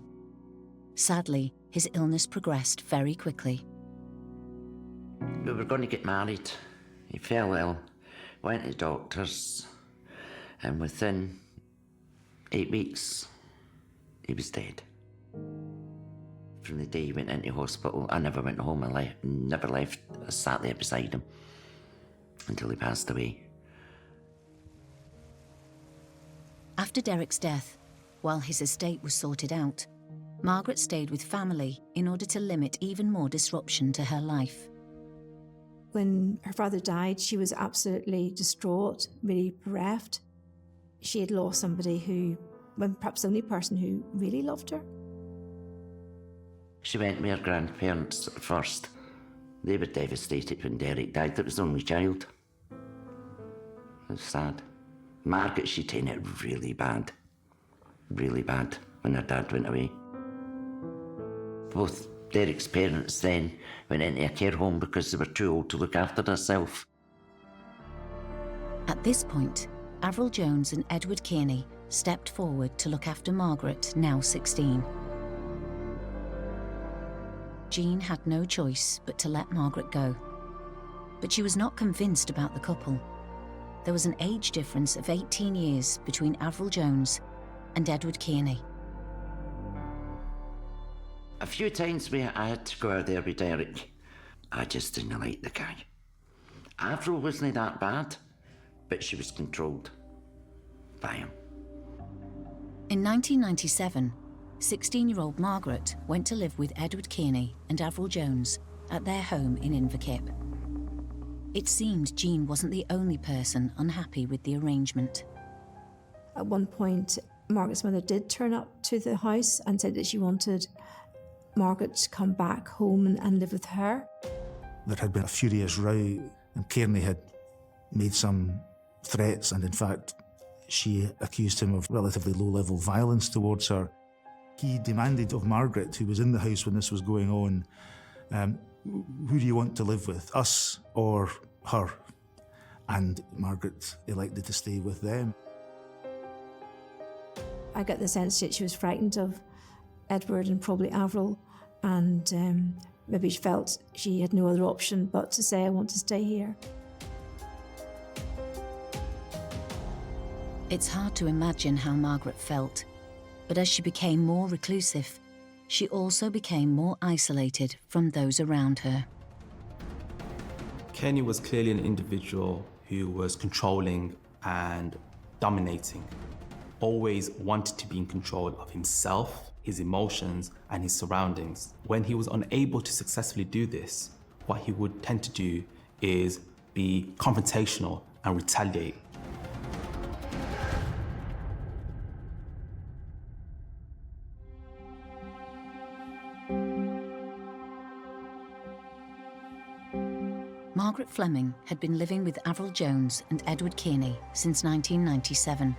Sadly, his illness progressed very quickly. We were going to get married. He fell ill, went to doctors, and within 8 weeks, he was dead. From the day he went into hospital, I never went home. I never left. I sat there beside him until he passed away. After Derek's death, while his estate was sorted out, Margaret stayed with family in order to limit even more disruption to her life. When her father died, she was absolutely distraught, really bereft. She had lost somebody who, well, perhaps the only person who really loved her. She went with her grandparents at first. They were devastated when Derek died. It was their only child. It was sad. Margaret, she'd taken it really bad when her dad went away. Both Derek's parents then went into a care home because they were too old to look after themselves. At this point, Avril Jones and Edward Kearney stepped forward to look after Margaret, now 16. Jean had no choice but to let Margaret go. But she was not convinced about the couple. There was an age difference of 18 years between Avril Jones and Edward Kearney. A few times I had to go out there with Derek. I just didn't like the guy. Avril wasn't that bad, but she was controlled by him. In 1997, 16-year-old Margaret went to live with Edward Kearney and Avril Jones at their home in Inverkip. It seemed Jean wasn't the only person unhappy with the arrangement. At one point, Margaret's mother did turn up to the house and said that she wanted Margaret to come back home and live with her. There had been a furious row, and Kearney had made some threats, and in fact, she accused him of relatively low-level violence towards her. He demanded of Margaret, who was in the house when this was going on, who do you want to live with, us or her? And Margaret elected to stay with them. I get the sense that she was frightened of Edward and probably Avril, and maybe she felt she had no other option but to say, I want to stay here. It's hard to imagine how Margaret felt, but as she became more reclusive, she also became more isolated from those around her. Kenny was clearly an individual who was controlling and dominating, always wanted to be in control of himself, his emotions, and his surroundings. When he was unable to successfully do this, what he would tend to do is be confrontational and retaliate. Margaret Fleming had been living with Avril Jones and Edward Kearney since 1997,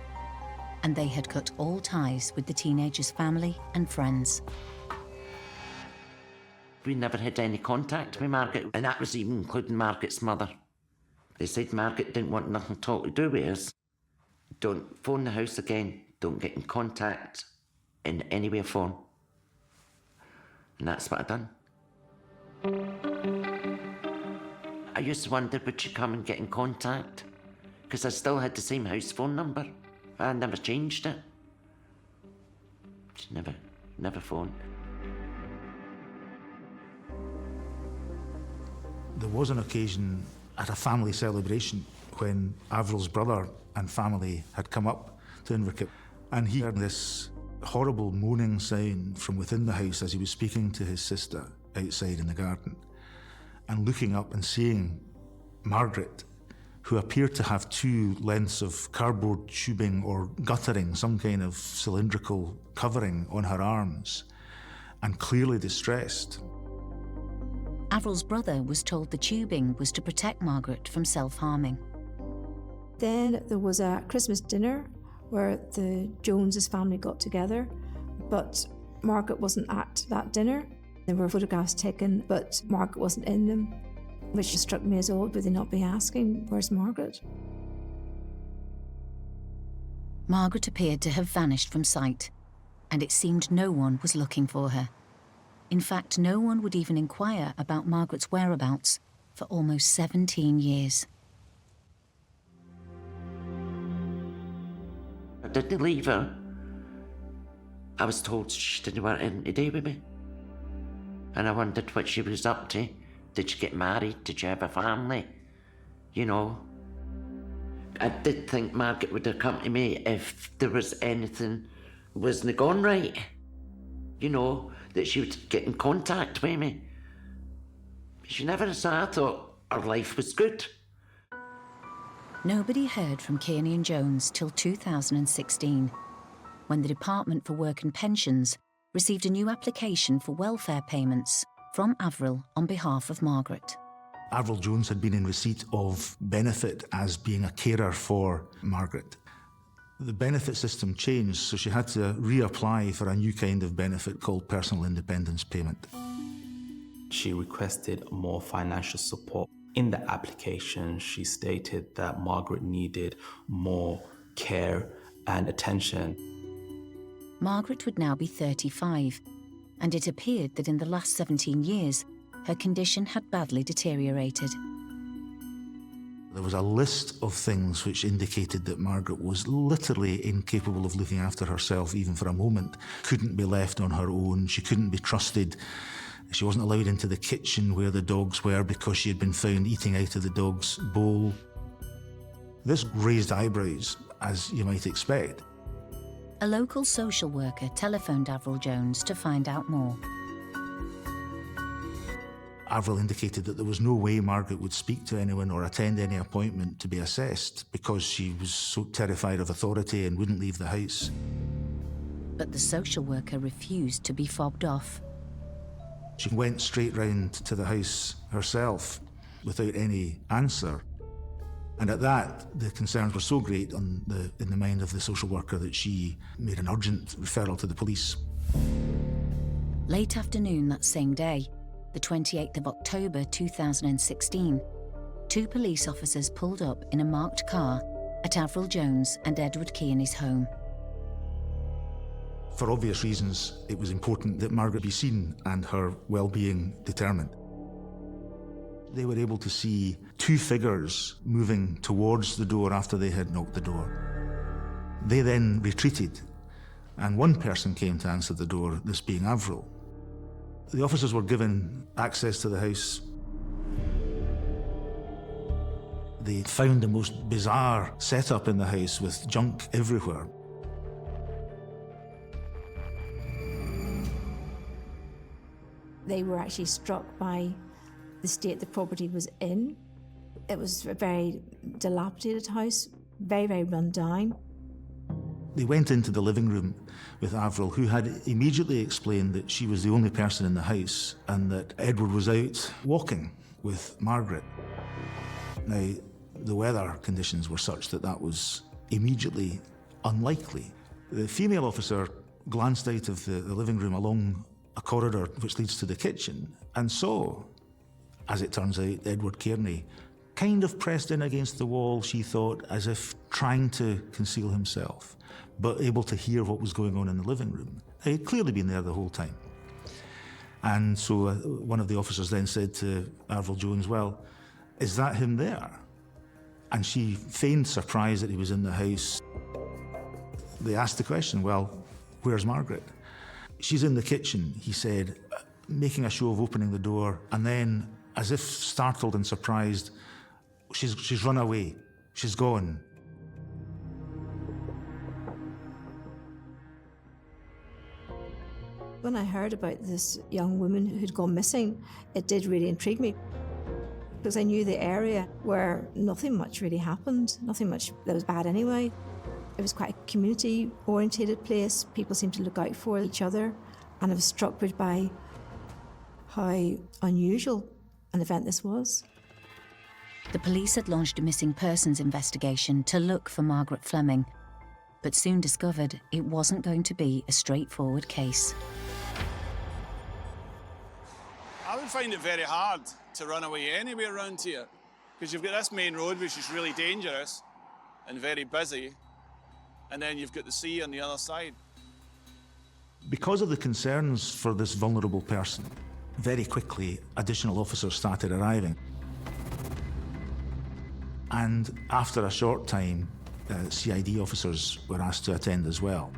and they had cut all ties with the teenagers' family and friends. We never had any contact with Margaret, and that was even including Margaret's mother. They said Margaret didn't want nothing at all to do with us. Don't phone the house again, don't get in contact in any way or form. And that's what I done. I used to wonder, would she come and get in contact? Because I still had the same house phone number. I never changed it. She never phoned. There was an occasion at a family celebration when Avril's brother and family had come up to Inverkip, and he heard this horrible moaning sound from within the house as he was speaking to his sister outside in the garden, and looking up and seeing Margaret, who appeared to have two lengths of cardboard tubing or guttering, some kind of cylindrical covering on her arms, and clearly distressed. Avril's brother was told the tubing was to protect Margaret from self-harming. Then there was a Christmas dinner where the Joneses family got together, but Margaret wasn't at that dinner. There were photographs taken, but Margaret wasn't in them, which struck me as odd. Would they not be asking, where's Margaret? Margaret appeared to have vanished from sight, and it seemed no one was looking for her. In fact, no one would even inquire about Margaret's whereabouts for almost 17 years. I didn't leave her. I was told she didn't want anything to do with me. And I wondered what she was up to. Did she get married? Did she have a family? You know. I did think Margaret would have come to me if there was anything wasn't gone right. You know, that she would get in contact with me. She never saw. I thought her life was good. Nobody heard from Kearney and Jones till 2016, when the Department for Work and Pensions received a new application for welfare payments from Avril on behalf of Margaret. Avril Jones had been in receipt of benefit as being a carer for Margaret. The benefit system changed, so she had to reapply for a new kind of benefit called personal independence payment. She requested more financial support. In the application, she stated that Margaret needed more care and attention. Margaret would now be 35, and it appeared that in the last 17 years, her condition had badly deteriorated. There was a list of things which indicated that Margaret was literally incapable of looking after herself even for a moment, couldn't be left on her own, she couldn't be trusted. She wasn't allowed into the kitchen where the dogs were because she had been found eating out of the dog's bowl. This raised eyebrows, as you might expect. A local social worker telephoned Avril Jones to find out more. Avril indicated that there was no way Margaret would speak to anyone or attend any appointment to be assessed because she was so terrified of authority and wouldn't leave the house. But the social worker refused to be fobbed off. She went straight round to the house herself without any answer. And at that, the concerns were so great in the mind of the social worker that she made an urgent referral to the police. Late afternoon that same day, the 28th of October 2016, two police officers pulled up in a marked car at Avril Jones and Edward Kearney's home. For obvious reasons, it was important that Margaret be seen and her well-being determined. They were able to see two figures moving towards the door after they had knocked the door. They then retreated, and one person came to answer the door, this being Avril. The officers were given access to the house. They found the most bizarre setup in the house with junk everywhere. They were actually struck by the state the property was in. It was a very dilapidated house, very, very run down. They went into the living room with Avril, who had immediately explained that she was the only person in the house and that Edward was out walking with Margaret. Now, the weather conditions were such that that was immediately unlikely. The female officer glanced out of the living room along a corridor which leads to the kitchen and saw, as it turns out, Edward Kearney kind of pressed in against the wall, she thought, as if trying to conceal himself, but able to hear what was going on in the living room. He'd clearly been there the whole time. And so one of the officers then said to Avril Jones, well, is that him there? And she feigned surprise that he was in the house. They asked the question, well, where's Margaret? She's in the kitchen, he said, making a show of opening the door, and then, as if startled and surprised, she's run away. She's gone. When I heard about this young woman who'd gone missing, it did really intrigue me. because I knew the area where nothing much really happened, nothing much that was bad anyway. It was quite a community-orientated place. People seemed to look out for each other, and I was struck by how unusual an event this was. The police had launched a missing persons investigation to look for Margaret Fleming, but soon discovered it wasn't going to be a straightforward case. I would find it very hard to run away anywhere around here, because you've got this main road, which is really dangerous and very busy, and then you've got the sea on the other side. Because of the concerns for this vulnerable person, very quickly additional officers started arriving. And after a short time, CID officers were asked to attend as well.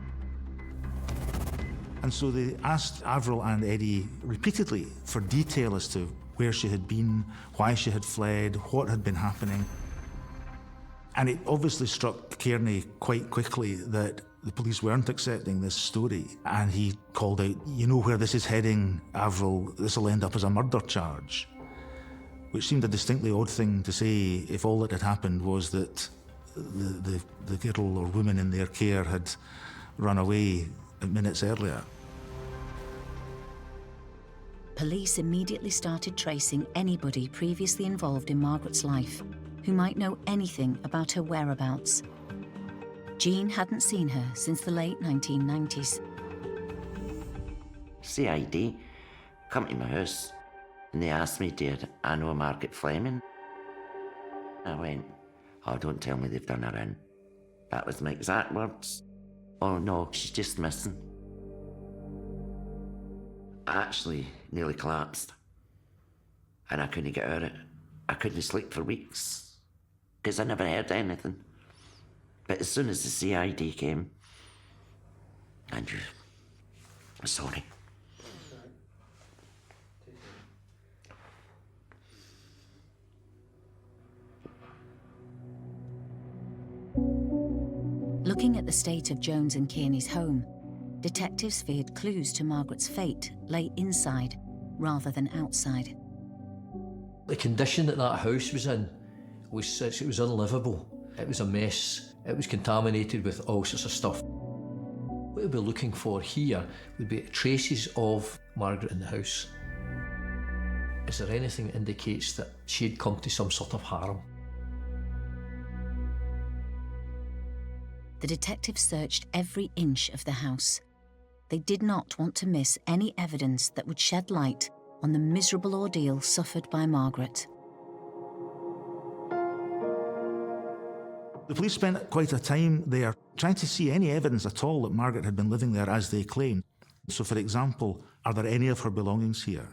And so they asked Avril and Eddie repeatedly for detail as to where she had been, why she had fled, what had been happening. And it obviously struck Kearney quite quickly that the police weren't accepting this story. And he called out, "You know where this is heading, Avril, this will end up as a murder charge." Which seemed a distinctly odd thing to say if all that had happened was that the girl or woman in their care had run away minutes earlier. Police immediately started tracing anybody previously involved in Margaret's life who might know anything about her whereabouts. Jean hadn't seen her since the late 1990s. CID come to my house and they asked me, did I know Margaret Fleming? I went, "Oh, don't tell me they've done her in." That was my exact words. "Oh no, she's just missing." I actually nearly collapsed. And I couldn't get out of it. I couldn't sleep for weeks, because I never heard anything. But as soon as the CID came, Andrew, I'm sorry. Looking at the state of Jones and Kearney's home, detectives feared clues to Margaret's fate lay inside rather than outside. The condition that that house was in was such, it was unlivable. It was a mess. It was contaminated with all sorts of stuff. What we'd be looking for here would be traces of Margaret in the house. Is there anything that indicates that she'd come to some sort of harm? The detectives searched every inch of the house. They did not want to miss any evidence that would shed light on the miserable ordeal suffered by Margaret. The police spent quite a time there trying to see any evidence at all that Margaret had been living there as they claimed. So, for example, are there any of her belongings here?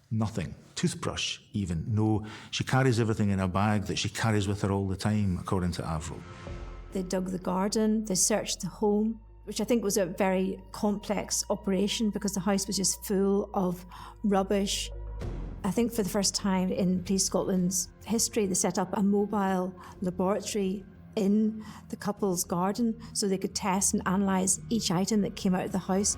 Nothing. Toothbrush, even. No, she carries everything in a bag that she carries with her all the time, according to Avril. They dug the garden, they searched the home, which I think was a very complex operation because the house was just full of rubbish. I think for the first time in Police Scotland's history, they set up a mobile laboratory in the couple's garden so they could test and analyse each item that came out of the house.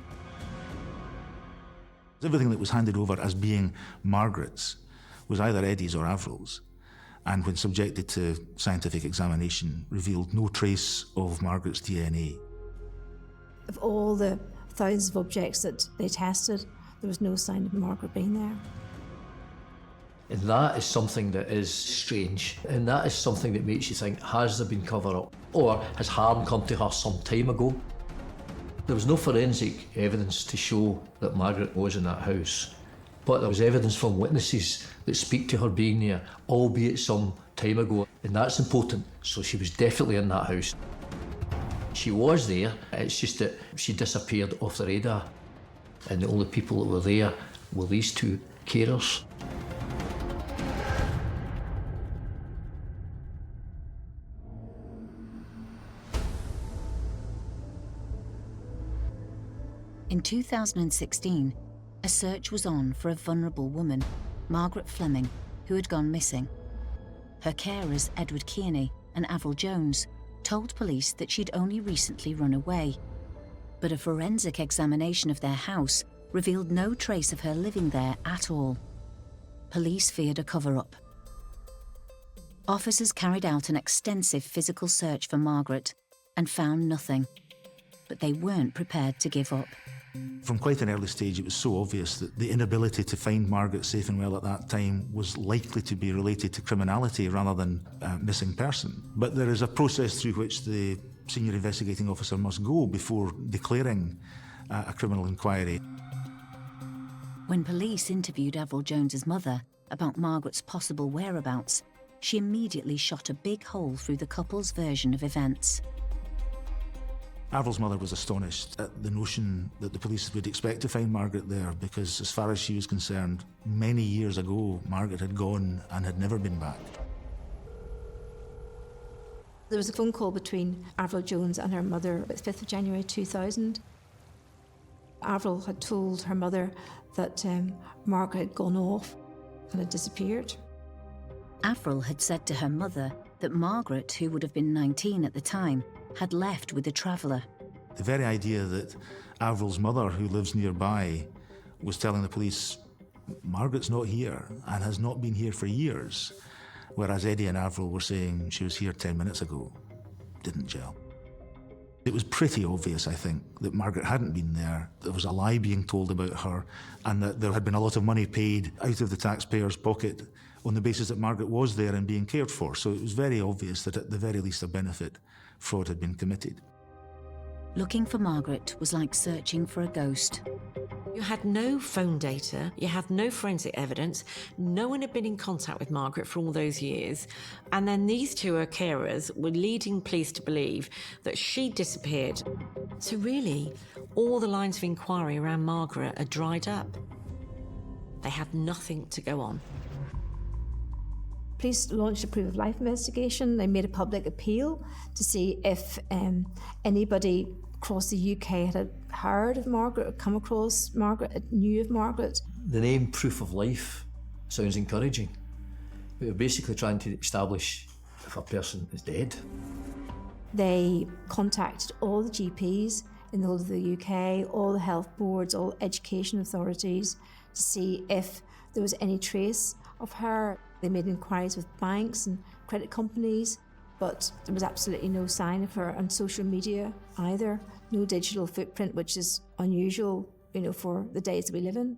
Everything that was handed over as being Margaret's was either Eddie's or Avril's, and when subjected to scientific examination, revealed no trace of Margaret's DNA. Of all the thousands of objects that they tested, there was no sign of Margaret being there. And that is something that is strange, and that is something that makes you think, has there been cover-up? Or has harm come to her some time ago? There was no forensic evidence to show that Margaret was in that house, but there was evidence from witnesses that speak to her being there, albeit some time ago, and that's important. So she was definitely in that house. She was there, it's just that she disappeared off the radar, and the only people that were there were these two carers. In 2016, a search was on for a vulnerable woman, Margaret Fleming, who had gone missing. Her carers, Edward Kearney and Avril Jones, told police that she'd only recently run away. But a forensic examination of their house revealed no trace of her living there at all. Police feared a cover-up. Officers carried out an extensive physical search for Margaret and found nothing, but they weren't prepared to give up. From quite an early stage, it was so obvious that the inability to find Margaret safe and well at that time was likely to be related to criminality rather than missing person. But there is a process through which the senior investigating officer must go before declaring a criminal inquiry. When police interviewed Avril Jones's mother about Margaret's possible whereabouts, she immediately shot a big hole through the couple's version of events. Avril's mother was astonished at the notion that the police would expect to find Margaret there because, as far as she was concerned, many years ago, Margaret had gone and had never been back. There was a phone call between Avril Jones and her mother about 5th of January 2000. Avril had told her mother that Margaret had gone off and had disappeared. Avril had said to her mother that Margaret, who would have been 19 at the time, had left with a traveller. The very idea that Avril's mother, who lives nearby, was telling the police, Margaret's not here and has not been here for years, whereas Eddie and Avril were saying she was here 10 minutes ago, didn't gel. It was pretty obvious, I think, that Margaret hadn't been there. There was a lie being told about her and that there had been a lot of money paid out of the taxpayer's pocket on the basis that Margaret was there and being cared for. So it was very obvious that at the very least a benefit fraud had been committed. Looking for Margaret was like searching for a ghost. You had no phone data, you had no forensic evidence, no one had been in contact with Margaret for all those years, and then these two, her carers, were leading police to believe that she disappeared. So really, all the lines of inquiry around Margaret had dried up. They had nothing to go on. Police launched a proof of life investigation. They made a public appeal to see if anybody across the UK had heard of Margaret, or come across Margaret, knew of Margaret. The name Proof of Life sounds encouraging. But we're basically trying to establish if a person is dead. They contacted all the GPs in the whole of the UK, all the health boards, all education authorities, to see if there was any trace of her. They made inquiries with banks and credit companies, but there was absolutely no sign of her on social media either. No digital footprint, which is unusual, for the days that we live in.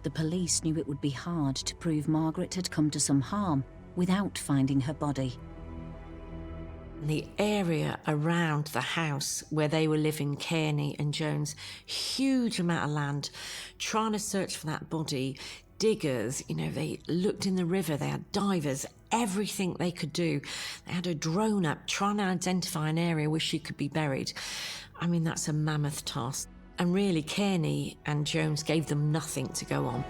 The police knew it would be hard to prove Margaret had come to some harm without finding her body. The area around the house where they were living, Kearney and Jones, huge amount of land, trying to search for that body. Diggers, they looked in the river, they had divers, everything they could do. They had a drone up trying to identify an area where she could be buried. I mean, that's a mammoth task. And really, Kearney and Jones gave them nothing to go on.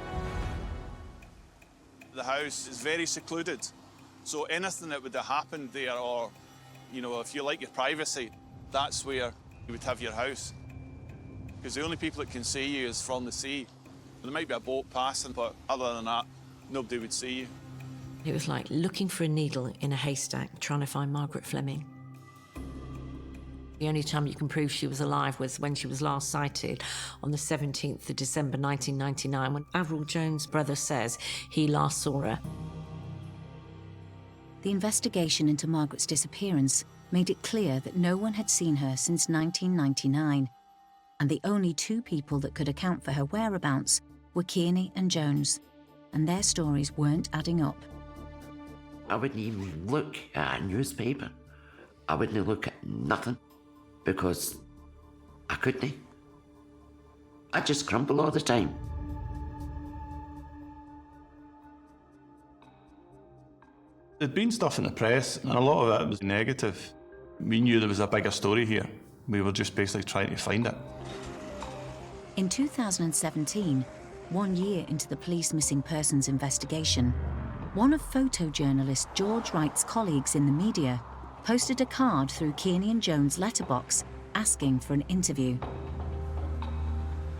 The house is very secluded, so anything that would have happened there, or, if you like your privacy, that's where you would have your house. Because the only people that can see you is from the sea. There might be a boat passing, but other than that, nobody would see you. It was like looking for a needle in a haystack, trying to find Margaret Fleming. The only time you can prove she was alive was when she was last sighted on the 17th of December 1999, when Avril Jones' brother says he last saw her. The investigation into Margaret's disappearance made it clear that no one had seen her since 1999, and the only two people that could account for her whereabouts were Kearney and Jones, and their stories weren't adding up. I wouldn't even look at a newspaper. I wouldn't look at nothing because I couldn't. I'd just crumble all the time. There'd been stuff in the press, and a lot of it was negative. We knew there was a bigger story here. We were just basically trying to find it. In 2017, 1 year into the police missing persons investigation, one of photojournalist George Wright's colleagues in the media posted a card through Kearney and Jones' letterbox asking for an interview.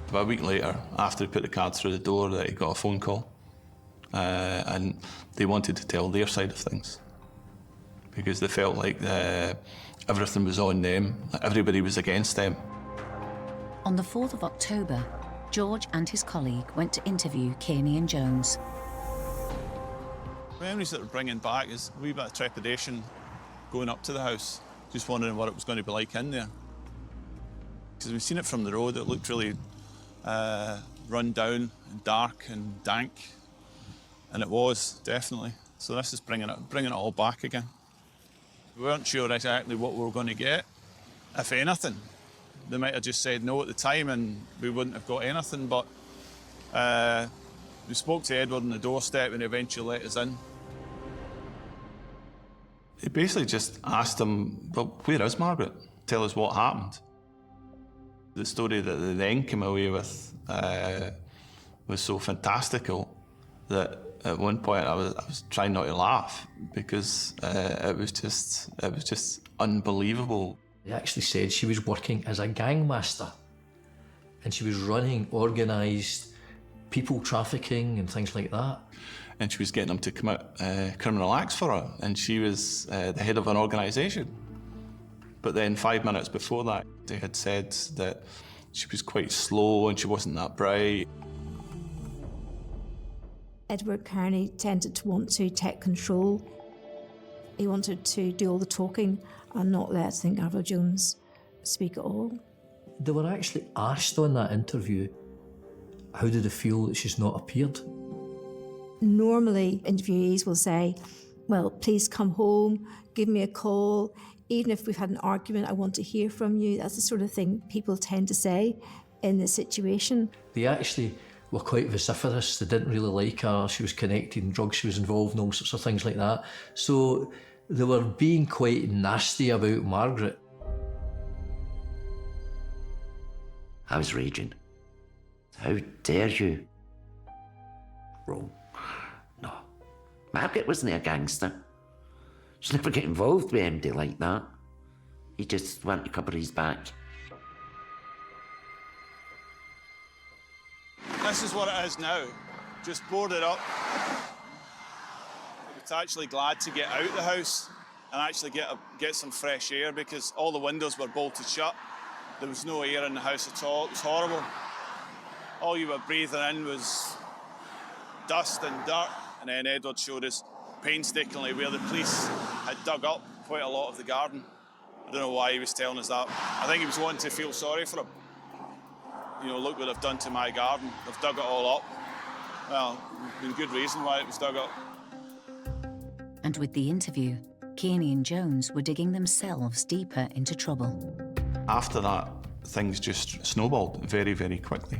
About a week later, after he put the card through the door, that he got a phone call. And they wanted to tell their side of things because they felt like everything was on them, everybody was against them. On the 4th of October, George and his colleague went to interview Kearney and Jones. Memories that are bringing back is a wee bit of trepidation going up to the house, just wondering what it was going to be like in there. Because we've seen it from the road, it looked really run down and dark and dank, and it was, definitely. So this is bringing it all back again. We weren't sure exactly what we were going to get, if anything. They might have just said no at the time and we wouldn't have got anything, but we spoke to Edward on the doorstep and he eventually let us in. He basically just asked him, well, where is Margaret? Tell us what happened. The story that they then came away with was so fantastical that at one point I was trying not to laugh because it was just unbelievable. They actually said she was working as a gangmaster and she was running organised people trafficking and things like that. And she was getting them to commit criminal acts for her, and she was the head of an organisation. But then 5 minutes before that, they had said that she was quite slow and she wasn't that bright. Edward Kearney tended to want to take control. He wanted to do all the talking and not let, I think, Avril Jones speak at all. They were actually asked on that interview, how did they feel that she's not appeared? Normally, interviewees will say, well, please come home, give me a call. Even if we've had an argument, I want to hear from you. That's the sort of thing people tend to say in this situation. They actually were quite vociferous. They didn't really like her. She was connected in drugs, she was involved in all sorts of things like that. So they were being quite nasty about Margaret. I was raging. How dare you? Wrong. No. Margaret wasn't a gangster. She'd never get involved with MD like that. He just went to cover his back. This is what it is now. Just boarded up. I was actually glad to get out the house and actually get some fresh air because all the windows were bolted shut. There was no air in the house at all. It was horrible. All you were breathing in was dust and dirt. And then Edward showed us painstakingly where the police had dug up quite a lot of the garden. I don't know why he was telling us that. I think he was wanting to feel sorry for him. You know, look what they've done to my garden. They've dug it all up. Well, there's been good reason why it was dug up. And with the interview, Kearney and Jones were digging themselves deeper into trouble. After that, things just snowballed very, very quickly.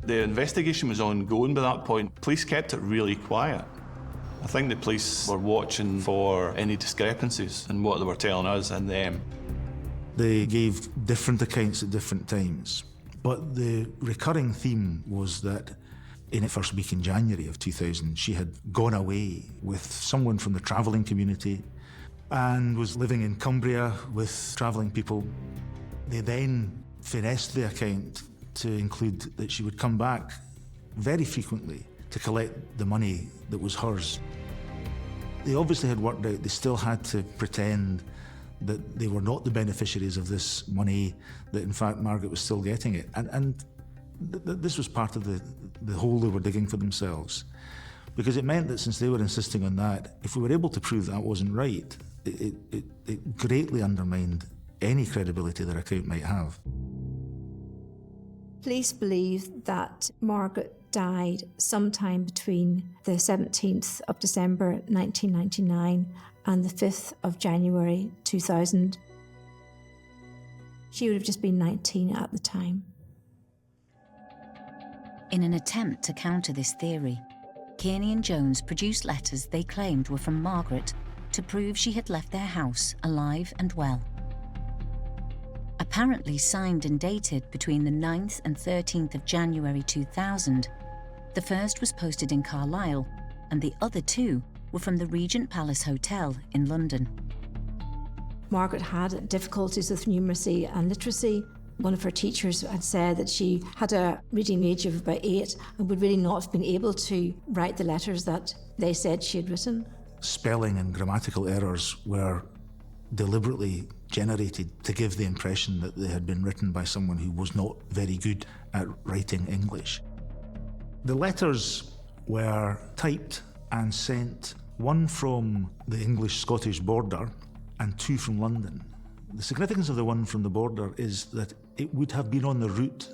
The investigation was ongoing by that point. Police kept it really quiet. I think the police were watching for any discrepancies in what they were telling us and them. They gave different accounts at different times, but the recurring theme was that in the first week in January of 2000, she had gone away with someone from the travelling community and was living in Cumbria with travelling people. They then finessed the account to include that she would come back very frequently to collect the money that was hers. They obviously had worked out they still had to pretend that they were not the beneficiaries of this money, that in fact Margaret was still getting it. And this was part of the hole they were digging for themselves. Because it meant that since they were insisting on that, if we were able to prove that wasn't right, it greatly undermined any credibility their account might have. Police believe that Margaret died sometime between the 17th of December 1999 and the 5th of January 2000. She would have just been 19 at the time. In an attempt to counter this theory, Kearney and Jones produced letters they claimed were from Margaret to prove she had left their house alive and well. Apparently signed and dated between the 9th and 13th of January 2000, the first was posted in Carlisle and the other two were from the Regent Palace Hotel in London. Margaret had difficulties with numeracy and literacy. One of her teachers had said that she had a reading age of about 8 and would really not have been able to write the letters that they said she had written. Spelling and grammatical errors were deliberately generated to give the impression that they had been written by someone who was not very good at writing English. The letters were typed and sent one from the English-Scottish border and 2 from London. The significance of the one from the border is that it would have been on the route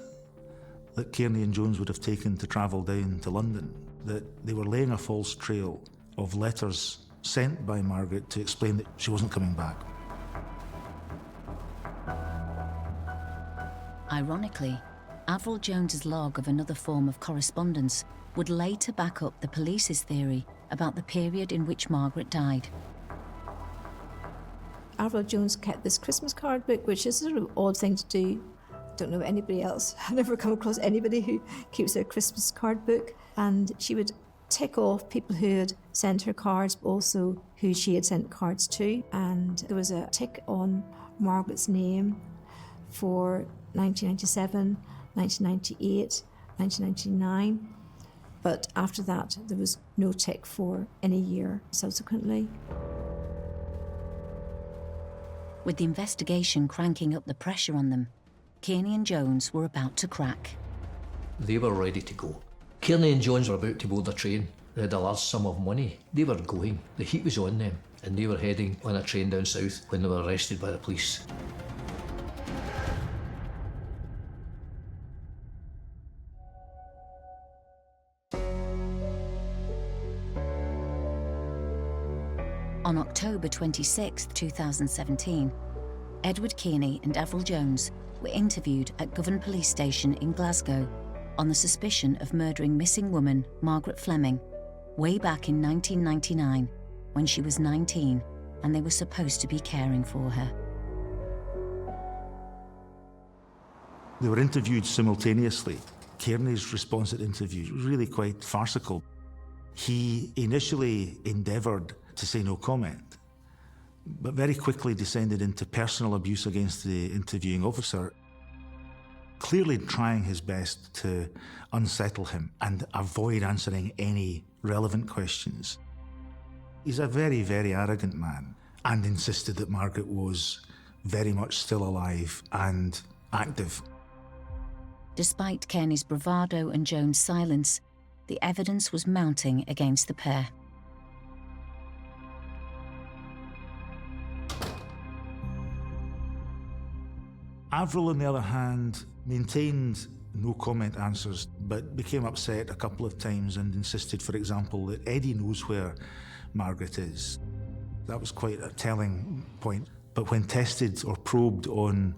that Kearney and Jones would have taken to travel down to London, that they were laying a false trail of letters sent by Margaret to explain that she wasn't coming back. Ironically, Avril Jones's log of another form of correspondence would later back up the police's theory about the period in which Margaret died. Avril Jones kept this Christmas card book, which is a sort of odd thing to do. Don't know anybody else. I've never come across anybody who keeps their Christmas card book. And she would tick off people who had sent her cards, but also who she had sent cards to. And there was a tick on Margaret's name for 1997, 1998, 1999. But after that, there was no tick for any year subsequently. With the investigation cranking up the pressure on them, Kearney and Jones were about to crack. They were ready to go. Kearney and Jones were about to board a train. They had a large sum of money. They were going. The heat was on them, and they were heading on a train down south when they were arrested by the police. On October 26, 2017, Edward Kearney and Avril Jones were interviewed at Govan Police Station in Glasgow on the suspicion of murdering missing woman Margaret Fleming way back in 1999 when she was 19 and they were supposed to be caring for her. They were interviewed simultaneously. Kearney's response at interview was really quite farcical. He initially endeavoured to say no comment, but very quickly descended into personal abuse against the interviewing officer, clearly trying his best to unsettle him and avoid answering any relevant questions. He's a very, very arrogant man and insisted that Margaret was very much still alive and active. Despite Kearney's bravado and Jones' silence, the evidence was mounting against the pair. Avril, on the other hand, maintained no comment answers, but became upset a couple of times and insisted, for example, that Eddie knows where Margaret is. That was quite a telling point. But when tested or probed on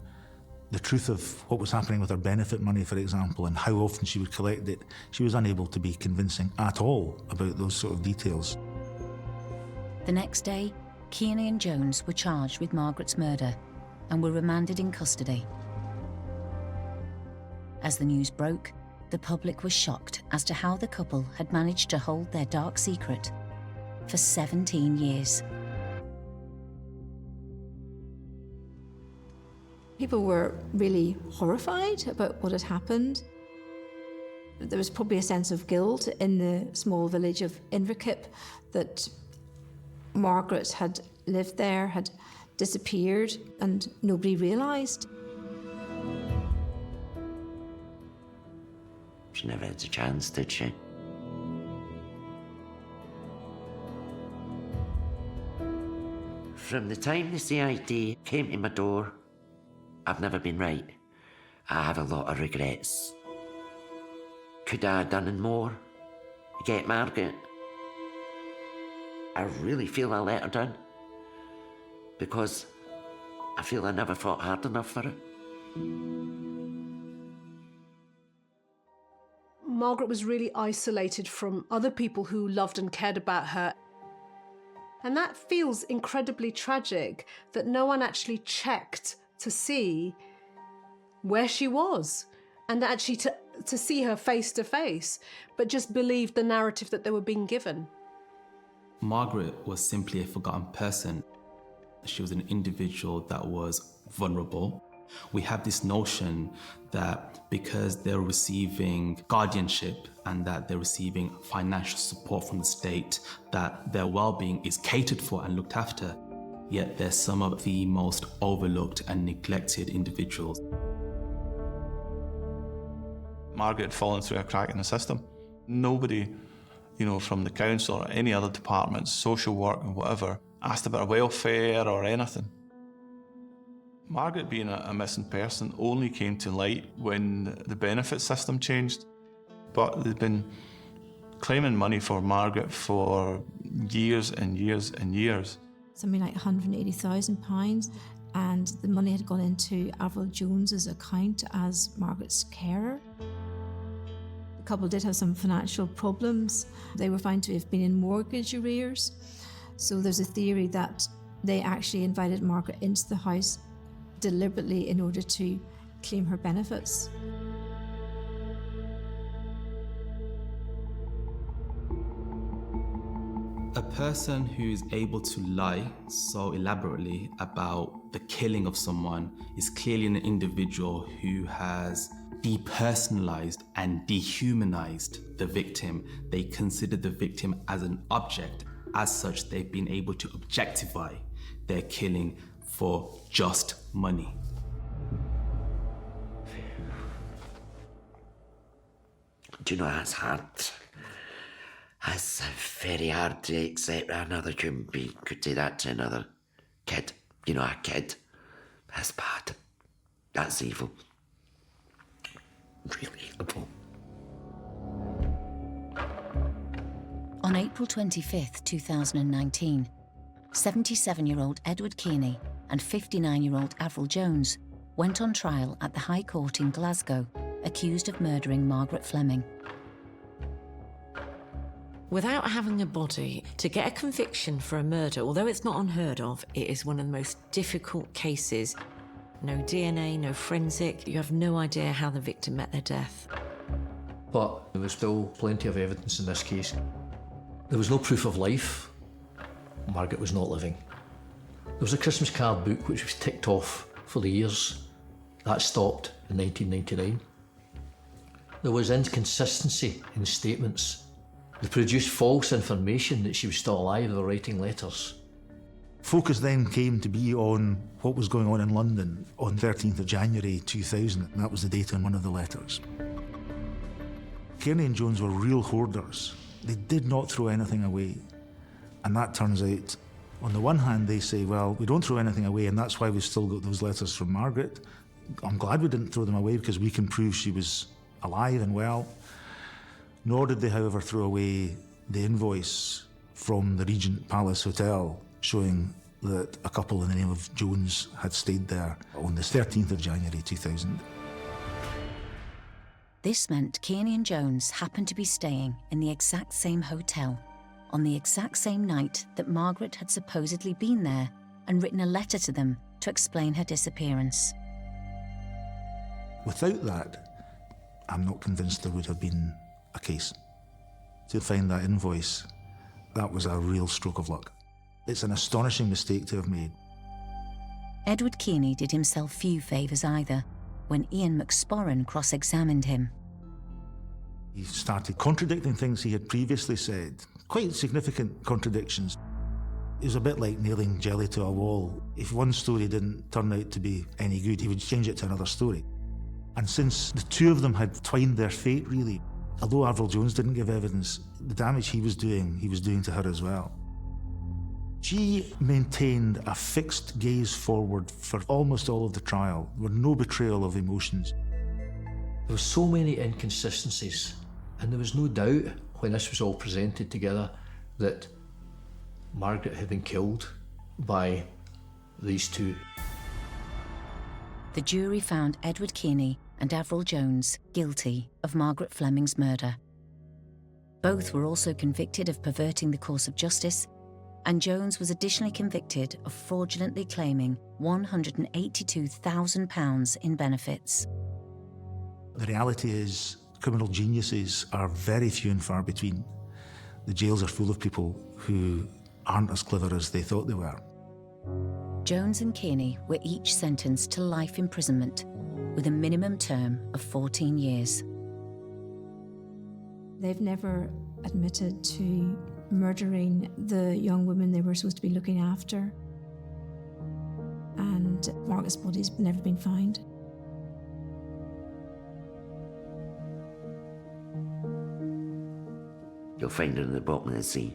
the truth of what was happening with her benefit money, for example, and how often she would collect it, she was unable to be convincing at all about those sort of details. The next day, Kearney and Jones were charged with Margaret's murder and were remanded in custody. As the news broke, the public was shocked as to how the couple had managed to hold their dark secret for 17 years. People were really horrified about what had happened. There was probably a sense of guilt in the small village of Inverkip that Margaret had lived there, had disappeared, and nobody realised. She never had a chance, did she? From the time the CID came to my door, I've never been right. I have a lot of regrets. Could I have done more to get Margaret? I really feel I let her down, because I feel I never fought hard enough for it. Margaret was really isolated from other people who loved and cared about her. And that feels incredibly tragic, that no one actually checked to see where she was and actually to see her face to face, but just believed the narrative that they were being given. Margaret was simply a forgotten person. She was an individual that was vulnerable. We have this notion that because they're receiving guardianship and that they're receiving financial support from the state, that their well-being is catered for and looked after. Yet they're some of the most overlooked and neglected individuals. Margaret had fallen through a crack in the system. Nobody you know, from the council or any other departments, social work and whatever, asked about her welfare or anything. Margaret being a missing person only came to light when the benefit system changed. But they've been claiming money for Margaret for years and years and years. Something like £180,000, and the money had gone into Avril Jones's account as Margaret's carer. The couple did have some financial problems. They were found to have been in mortgage arrears. So there's a theory that they actually invited Margaret into the house deliberately in order to claim her benefits. A person who's able to lie so elaborately about the killing of someone is clearly an individual who has depersonalized and dehumanized the victim. They consider the victim as an object. As such, they've been able to objectify their killing for just money. Do you know that's hard? That's very hard to accept that another human being could do that to another kid. You know, a kid. That's bad. That's evil. Really evil. On April 25th, 2019, 77-year-old Edward Kearney and 59-year-old Avril Jones went on trial at the High Court in Glasgow, accused of murdering Margaret Fleming. Without having a body, to get a conviction for a murder, although it's not unheard of, it is one of the most difficult cases. No DNA, no forensic, you have no idea how the victim met their death. But there was still plenty of evidence in this case. There was no proof of life. Margaret was not living. There was a Christmas card book which was ticked off for the years. That stopped in 1999. There was inconsistency in statements. They produced false information that she was still alive. They were writing letters. Focus then came to be on what was going on in London on 13th of January 2000, and that was the date on one of the letters. Kearney and Jones were real hoarders. They did not throw anything away. And that turns out, on the one hand, they say, well, we don't throw anything away, and that's why we've still got those letters from Margaret. I'm glad we didn't throw them away because we can prove she was alive and well. Nor did they, however, throw away the invoice from the Regent Palace Hotel showing that a couple in the name of Jones had stayed there on the 13th of January 2000. This meant Kearney and Jones happened to be staying in the exact same hotel on the exact same night that Margaret had supposedly been there and written a letter to them to explain her disappearance. Without that, I'm not convinced there would have been a case. To find that invoice, that was a real stroke of luck. It's an astonishing mistake to have made. Edward Kearney did himself few favours either when Ian McSporran cross-examined him. He started contradicting things he had previously said, quite significant contradictions. It was a bit like nailing jelly to a wall. If one story didn't turn out to be any good, he would change it to another story. And since the two of them had twined their fate, really, although Avril Jones didn't give evidence, the damage he was doing to her as well. She maintained a fixed gaze forward for almost all of the trial. There were no betrayal of emotions. There were so many inconsistencies, and there was no doubt when this was all presented together that Margaret had been killed by these two. The jury found Edward Kearney and Avril Jones guilty of Margaret Fleming's murder. Both were also convicted of perverting the course of justice, and Jones was additionally convicted of fraudulently claiming £182,000 in benefits. The reality is, criminal geniuses are very few and far between. The jails are full of people who aren't as clever as they thought they were. Jones and Kearney were each sentenced to life imprisonment with a minimum term of 14 years. They've never admitted to murdering the young women they were supposed to be looking after. And Margaret's body's never been found. you'll find her in the bottom of the sea.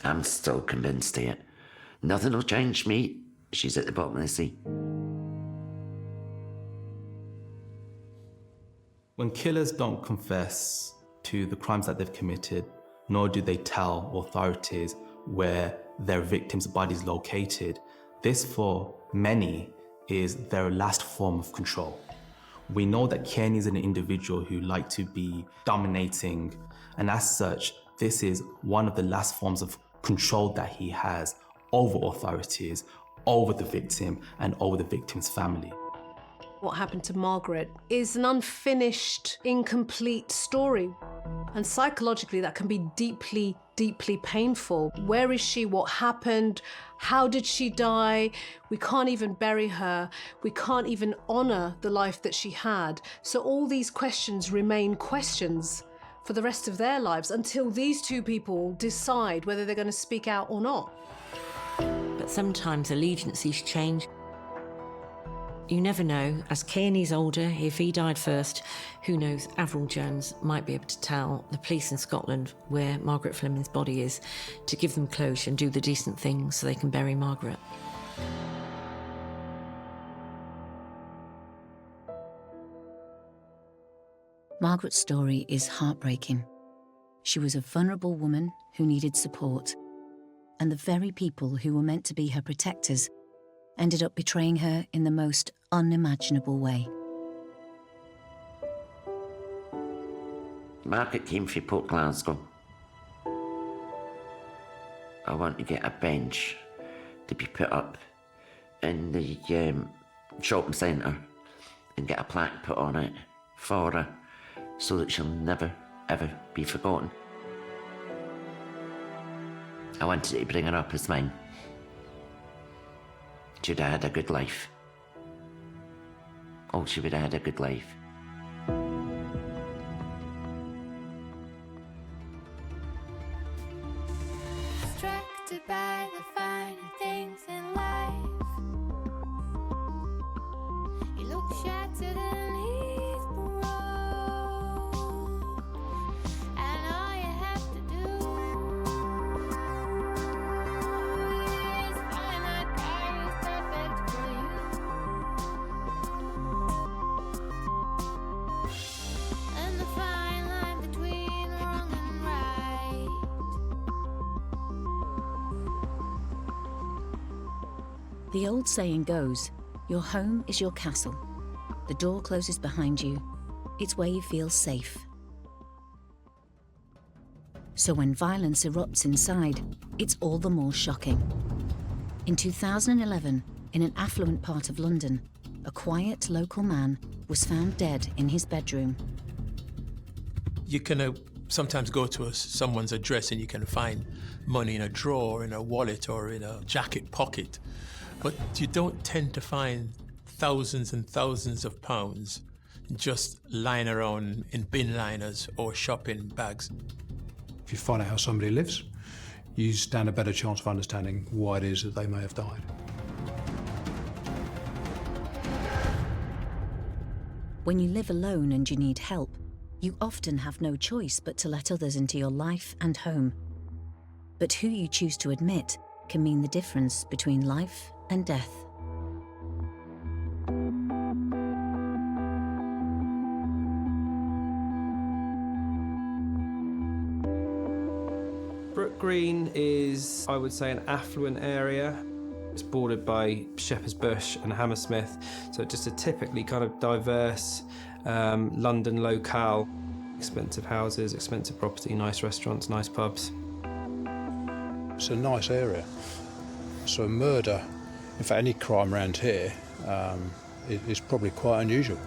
I'm still convinced of it. Nothing will change me. She's at the bottom of the sea. When killers don't confess to the crimes that they've committed, nor do they tell authorities where their victims' body is located, this for many is their last form of control. We know that Kearney is an individual who liked to be dominating, and as such, this is one of the last forms of control that he has over authorities, over the victim, and over the victim's family. What happened to Margaret is an unfinished, incomplete story. And psychologically, that can be deeply, deeply painful. Where is she? What happened? How did she die? We can't even bury her. We can't even honour the life that she had. So all these questions remain questions for the rest of their lives until these two people decide whether they're going to speak out or not. But sometimes allegiances change. You never know. As Kearney's older, if he died first, who knows, Avril Jones might be able to tell the police in Scotland where Margaret Fleming's body is, to give them closure and do the decent things so they can bury Margaret. Margaret's story is heartbreaking. She was a vulnerable woman who needed support, and the very people who were meant to be her protectors ended up betraying her in the most unimaginable way. Margaret came from Port Glasgow. I want to get a bench to be put up in the shopping centre and get a plaque put on it for her so that she'll never, ever be forgotten. I wanted to bring her up as mine. She'd have had a good life. Oh, she would have had a good life. Distracted by the finer things in life. He looks shattered and he's broke. And all you have to do is find that guy who's perfect for you. And the fine line between wrong and right. The old saying goes, your home is your castle. The door closes behind you. It's where you feel safe. So when violence erupts inside, it's all the more shocking. In 2011, in an affluent part of London, a quiet local man was found dead in his bedroom. You can sometimes go to someone's address and you can find money in a drawer, in a wallet, or in a jacket pocket. But you don't tend to find thousands and thousands of pounds just lying around in bin liners or shopping bags. If you find out how somebody lives, you stand a better chance of understanding why it is that they may have died. When you live alone and you need help, you often have no choice but to let others into your life and home. But who you choose to admit can mean the difference between life and death. Brook Green is, I would say, an affluent area. It's bordered by Shepherd's Bush and Hammersmith, so just a typically kind of diverse London locale. Expensive houses, expensive property, nice restaurants, nice pubs. It's a nice area. So murder, in fact any crime around here, is probably quite unusual.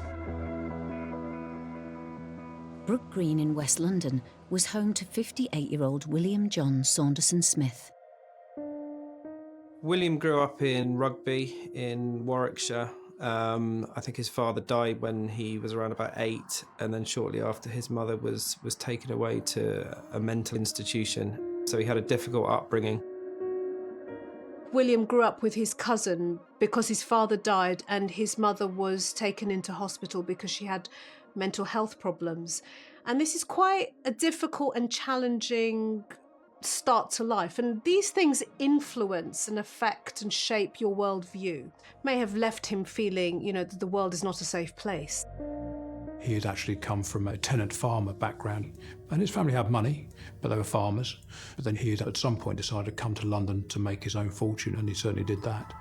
Brook Green in West London was home to 58-year-old William John Saunderson Smith. William grew up in Rugby in Warwickshire. I think his father died when he was around about 8, and then shortly after his mother was taken away to a mental institution. So he had a difficult upbringing. William grew up with his cousin because his father died and his mother was taken into hospital because she had mental health problems. And this is quite a difficult and challenging start to life. And these things influence and affect and shape your worldview. May have left him feeling, that the world is not a safe place. He had actually come from a tenant farmer background, and his family had money, but they were farmers. But then he had at some point decided to come to London to make his own fortune, and he certainly did that.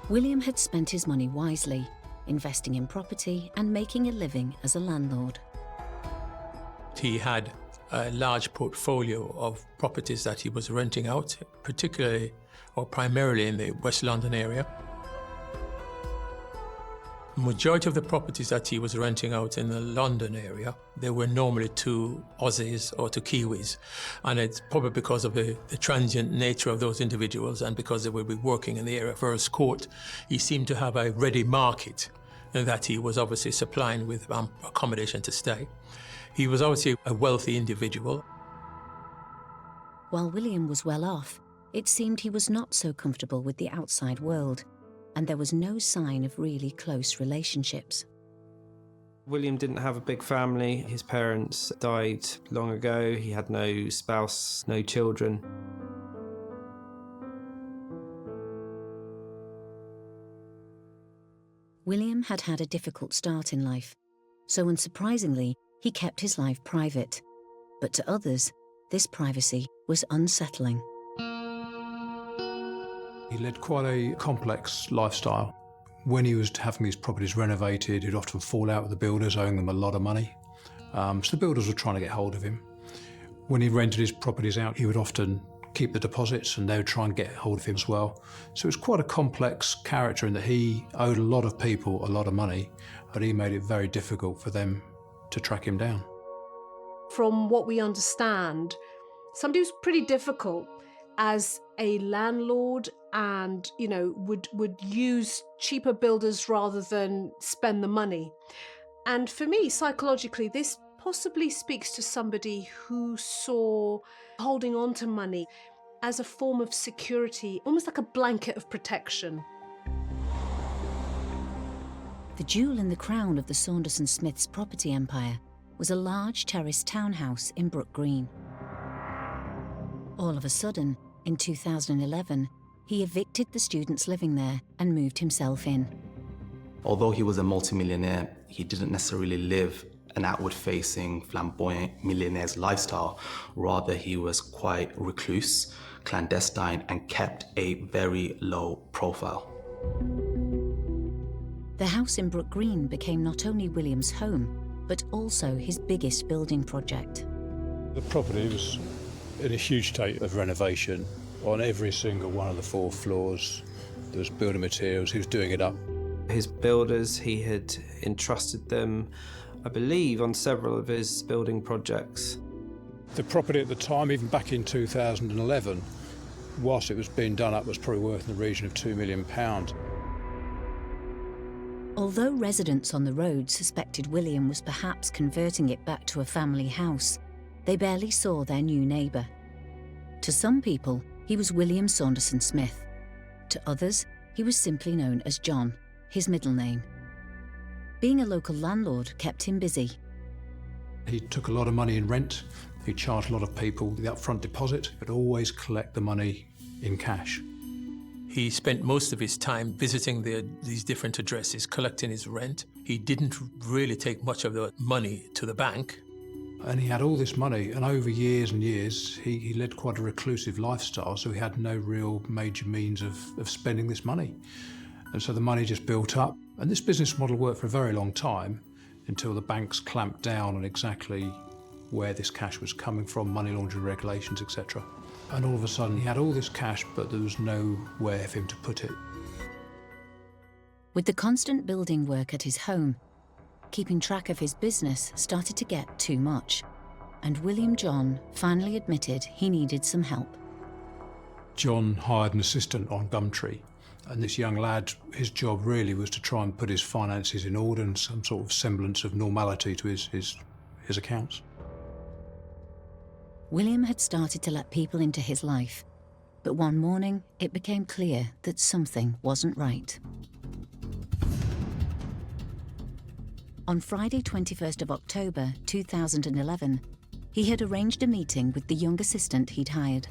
William had spent his money wisely, investing in property and making a living as a landlord. He had a large portfolio of properties that he was renting out, particularly or primarily in the West London area. Majority of the properties that he was renting out in the London area, they were normally to Aussies or to Kiwis. And it's probably because of the transient nature of those individuals and because they would be working in the area of Earl's Court, he seemed to have a ready market that he was obviously supplying with accommodation to stay. He was obviously a wealthy individual. While William was well off, it seemed he was not so comfortable with the outside world, and there was no sign of really close relationships. William didn't have a big family. His parents died long ago. He had no spouse, no children. William had had a difficult start in life, so unsurprisingly, he kept his life private. But to others, this privacy was unsettling. He led quite a complex lifestyle. When he was having these properties renovated, he'd often fall out with the builders, owing them a lot of money. So the builders were trying to get hold of him. When he rented his properties out, he would often keep the deposits and they would try and get hold of him as well. So it was quite a complex character in that he owed a lot of people a lot of money, but he made it very difficult for them to track him down. From what we understand, somebody who's pretty difficult as a landlord and, would use cheaper builders rather than spend the money. And for me, psychologically, this possibly speaks to somebody who saw holding on to money as a form of security, almost like a blanket of protection. The jewel in the crown of the Saunderson Smiths' property empire was a large terraced townhouse in Brook Green. All of a sudden, in 2011, he evicted the students living there and moved himself in. Although he was a multimillionaire, he didn't necessarily live an outward-facing, flamboyant millionaire's lifestyle. Rather, he was quite recluse, clandestine, and kept a very low profile. The house in Brook Green became not only William's home, but also his biggest building project. The property was in a huge state of renovation. On every single one of the 4 floors, there was building materials. He was doing it up. His builders, he had entrusted them, I believe, on several of his building projects. The property at the time, even back in 2011, whilst it was being done up, was probably worth in the region of £2 million. Although residents on the road suspected William was perhaps converting it back to a family house, they barely saw their new neighbour. To some people, he was William Saunderson Smith. To others, he was simply known as John, his middle name. Being a local landlord kept him busy. He took a lot of money in rent. He charged a lot of people the upfront deposit, but always collect the money in cash. He spent most of his time visiting these different addresses, collecting his rent. He didn't really take much of the money to the bank. And he had all this money, and over years and years, he led quite a reclusive lifestyle, so he had no real major means of spending this money. And so the money just built up. And this business model worked for a very long time until the banks clamped down on exactly where this cash was coming from, money laundering regulations, etc. And all of a sudden, he had all this cash, but there was nowhere for him to put it. With the constant building work at his home, keeping track of his business started to get too much, and William John finally admitted he needed some help. John hired an assistant on Gumtree, and this young lad, his job really was to try and put his finances in order and some sort of semblance of normality to his accounts. William had started to let people into his life, but one morning it became clear that something wasn't right. On Friday 21st of October 2011, he had arranged a meeting with the young assistant he'd hired.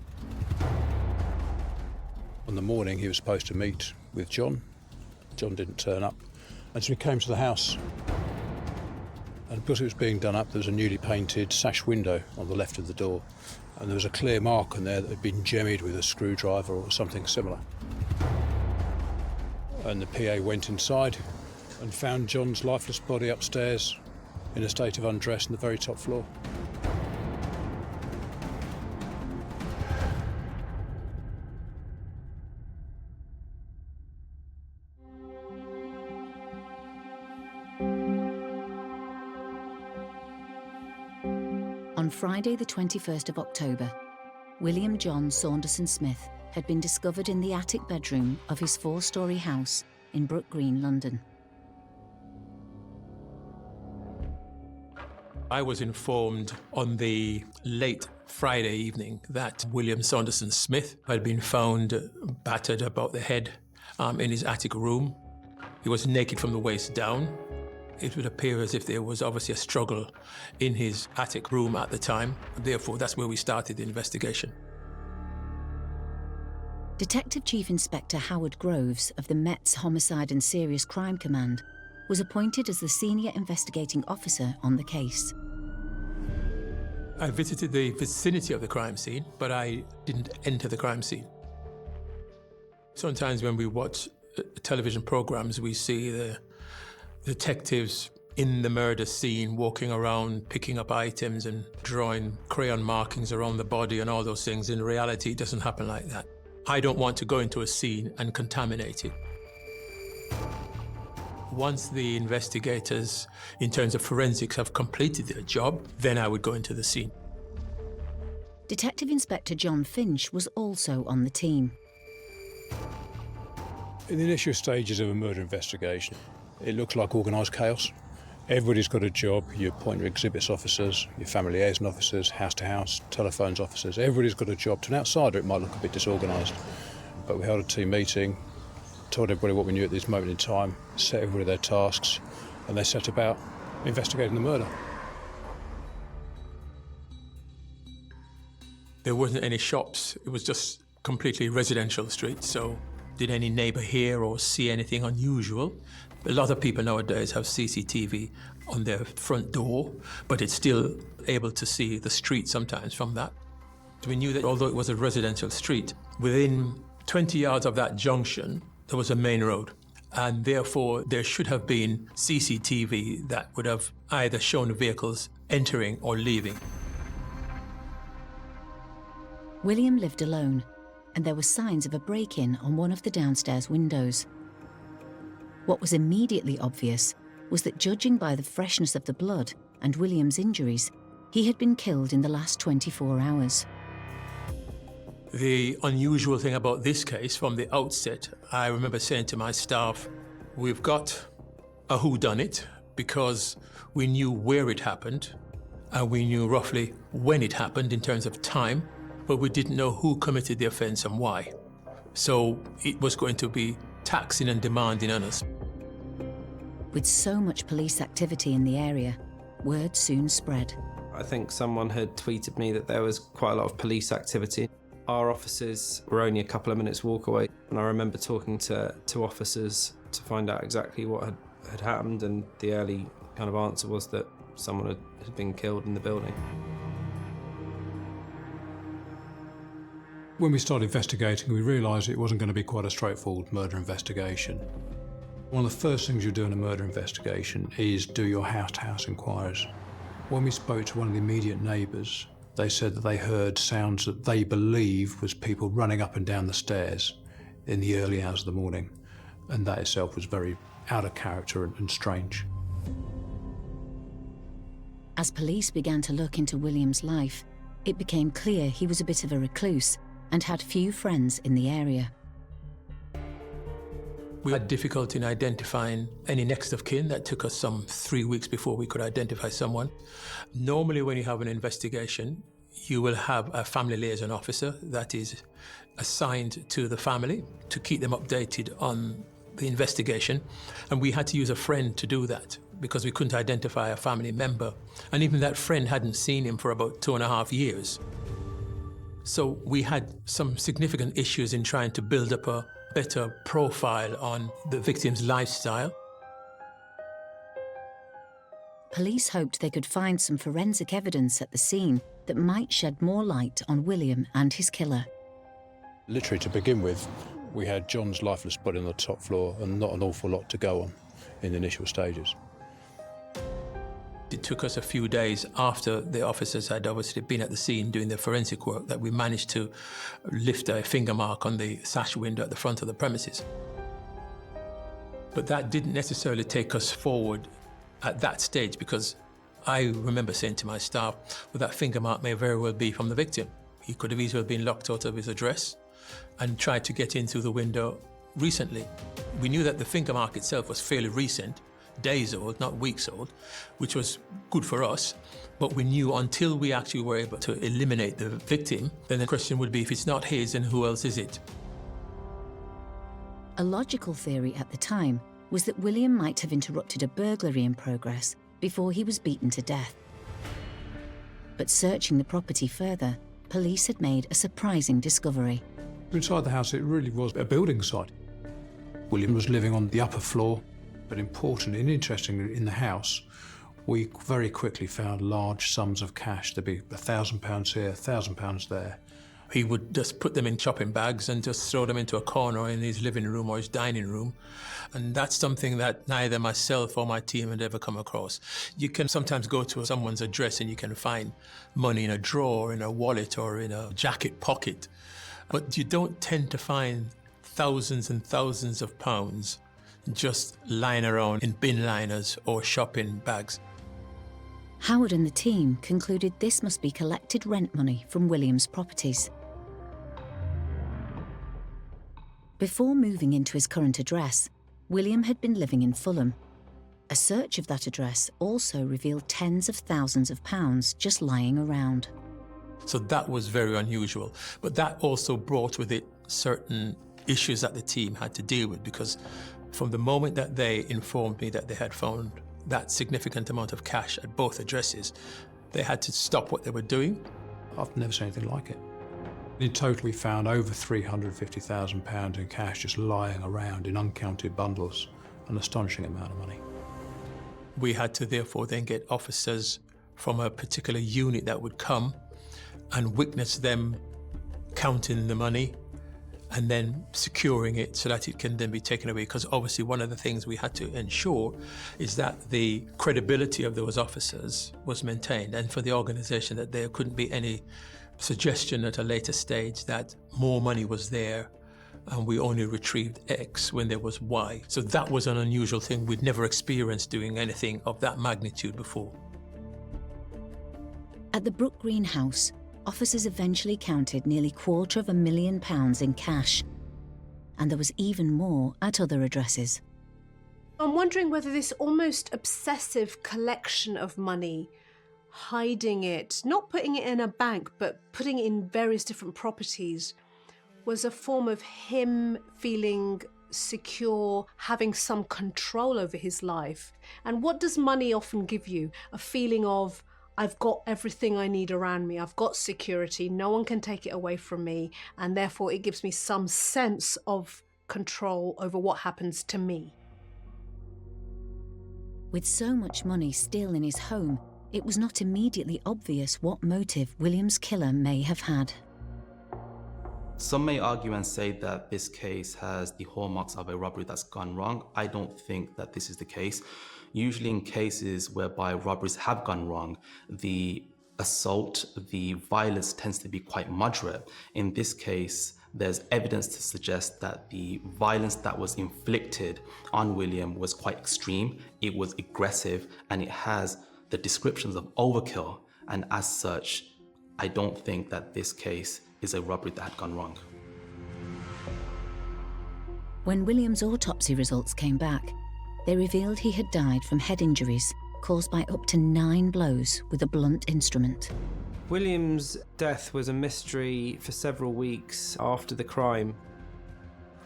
On the morning he was supposed to meet with John. John didn't turn up. And so we came to the house. And because it was being done up, there was a newly painted sash window on the left of the door. And there was a clear mark on there that had been jemmied with a screwdriver or something similar. And the PA went inside and found John's lifeless body upstairs in a state of undress on the very top floor. On Friday the 21st of October, William John Saunderson Smith had been discovered in the attic bedroom of his 4-storey house in Brook Green, London. I was informed on the late Friday evening that William Saunderson Smith had been found battered about the head in his attic room. He was naked from the waist down. It would appear as if there was obviously a struggle in his attic room at the time. Therefore, that's where we started the investigation. Detective Chief Inspector Howard Groves of the Met's Homicide and Serious Crime Command was appointed as the senior investigating officer on the case. I visited the vicinity of the crime scene, but I didn't enter the crime scene. Sometimes when we watch television programs, we see the detectives in the murder scene walking around, picking up items and drawing crayon markings around the body and all those things. In reality, it doesn't happen like that. I don't want to go into a scene and contaminate it. Once the investigators, in terms of forensics, have completed their job, then I would go into the scene. Detective Inspector John Finch was also on the team. In the initial stages of a murder investigation, it looks like organised chaos. Everybody's got a job. You appoint your exhibits officers, your family liaison officers, house-to-house, telephones officers. Everybody's got a job. To an outsider, it might look a bit disorganised. But we held a team meeting, told everybody what we knew at this moment in time, set everybody their tasks, and they set about investigating the murder. There wasn't any shops. It was just completely residential street. So did any neighbour hear or see anything unusual? A lot of people nowadays have CCTV on their front door, but it's still able to see the street sometimes from that. We knew that although it was a residential street, within 20 yards of that junction, there was a main road. And therefore, there should have been CCTV that would have either shown vehicles entering or leaving. William lived alone, and there were signs of a break-in on one of the downstairs windows. What was immediately obvious was that, judging by the freshness of the blood and William's injuries, he had been killed in the last 24 hours. The unusual thing about this case from the outset, I remember saying to my staff, we've got a whodunit because we knew where it happened and we knew roughly when it happened in terms of time, but we didn't know who committed the offence and why. So it was going to be taxing and demanding on us. With so much police activity in the area, word soon spread. I think someone had tweeted me that there was quite a lot of police activity. Our offices were only a couple of minutes walk away, and I remember talking to officers to find out exactly what had happened, and the early kind of answer was that someone had been killed in the building. When we started investigating, we realised it wasn't going to be quite a straightforward murder investigation. One of the first things you do in a murder investigation is do your house-to-house inquiries. When we spoke to one of the immediate neighbours, they said that they heard sounds that they believe was people running up and down the stairs in the early hours of the morning, and that itself was very out of character and strange. As police began to look into William's life, it became clear he was a bit of a recluse and had few friends in the area. We had difficulty in identifying any next of kin. That took us some 3 weeks before we could identify someone. Normally, when you have an investigation, you will have a family liaison officer that is assigned to the family to keep them updated on the investigation. And we had to use a friend to do that because we couldn't identify a family member. And even that friend hadn't seen him for about 2.5 years. So we had some significant issues in trying to build up a better profile on the victim's lifestyle. Police hoped they could find some forensic evidence at the scene that might shed more light on William and his killer. Literally, to begin with, we had John's lifeless body on the top floor and not an awful lot to go on in the initial stages. It took us a few days after the officers had obviously been at the scene doing their forensic work that we managed to lift a finger mark on the sash window at the front of the premises. But that didn't necessarily take us forward at that stage, because I remember saying to my staff, well, that finger mark may very well be from the victim. He could have easily been locked out of his address and tried to get into the window recently. We knew that the finger mark itself was fairly recent, days old, not weeks old, which was good for us. But we knew until we actually were able to eliminate the victim, then the question would be, if it's not his, then who else is it? A logical theory at the time was that William might have interrupted a burglary in progress before he was beaten to death. But searching the property further, police had made a surprising discovery. Inside the house, it really was a building site. William was living on the upper floor, but importantly and interestingly, in the house, we very quickly found large sums of cash. There'd be £1,000 here, £1,000 there. He would just put them in shopping bags and just throw them into a corner in his living room or his dining room. And that's something that neither myself or my team had ever come across. You can sometimes go to someone's address and you can find money in a drawer, in a wallet, or in a jacket pocket. But you don't tend to find thousands and thousands of pounds just lying around in bin liners or shopping bags. Howard and the team concluded this must be collected rent money from William's properties. Before moving into his current address, William had been living in Fulham. A search of that address also revealed tens of thousands of pounds just lying around. So that was very unusual. But that also brought with it certain issues that the team had to deal with, because from the moment that they informed me that they had found that significant amount of cash at both addresses, they had to stop what they were doing. I've never seen anything like it. In total, we found over £350,000 in cash just lying around in uncounted bundles, an astonishing amount of money. We had to therefore then get officers from a particular unit that would come and witness them counting the money and then securing it so that it can then be taken away. Because obviously one of the things we had to ensure is that the credibility of those officers was maintained, and for the organisation that there couldn't be any suggestion at a later stage that more money was there and we only retrieved X when there was Y. So that was an unusual thing. We'd never experienced doing anything of that magnitude before. At the Brook Green house, officers eventually counted nearly £250,000 in cash, and there was even more at other addresses. I'm wondering whether this almost obsessive collection of money, hiding it, not putting it in a bank, but putting it in various different properties, was a form of him feeling secure, having some control over his life. And what does money often give you? A feeling of, I've got everything I need around me. I've got security. No one can take it away from me. And therefore it gives me some sense of control over what happens to me. With so much money still in his home, it was not immediately obvious what motive William's killer may have had. Some may argue and say that this case has the hallmarks of a robbery that's gone wrong. I don't think that this is the case. Usually in cases whereby robberies have gone wrong, the assault, the violence tends to be quite moderate. In this case, there's evidence to suggest that the violence that was inflicted on William was quite extreme, it was aggressive, and it has the descriptions of overkill. And as such, I don't think that this case is a robbery that had gone wrong. When William's autopsy results came back, they revealed he had died from head injuries caused by up to 9 blows with a blunt instrument. William's death was a mystery for several weeks after the crime.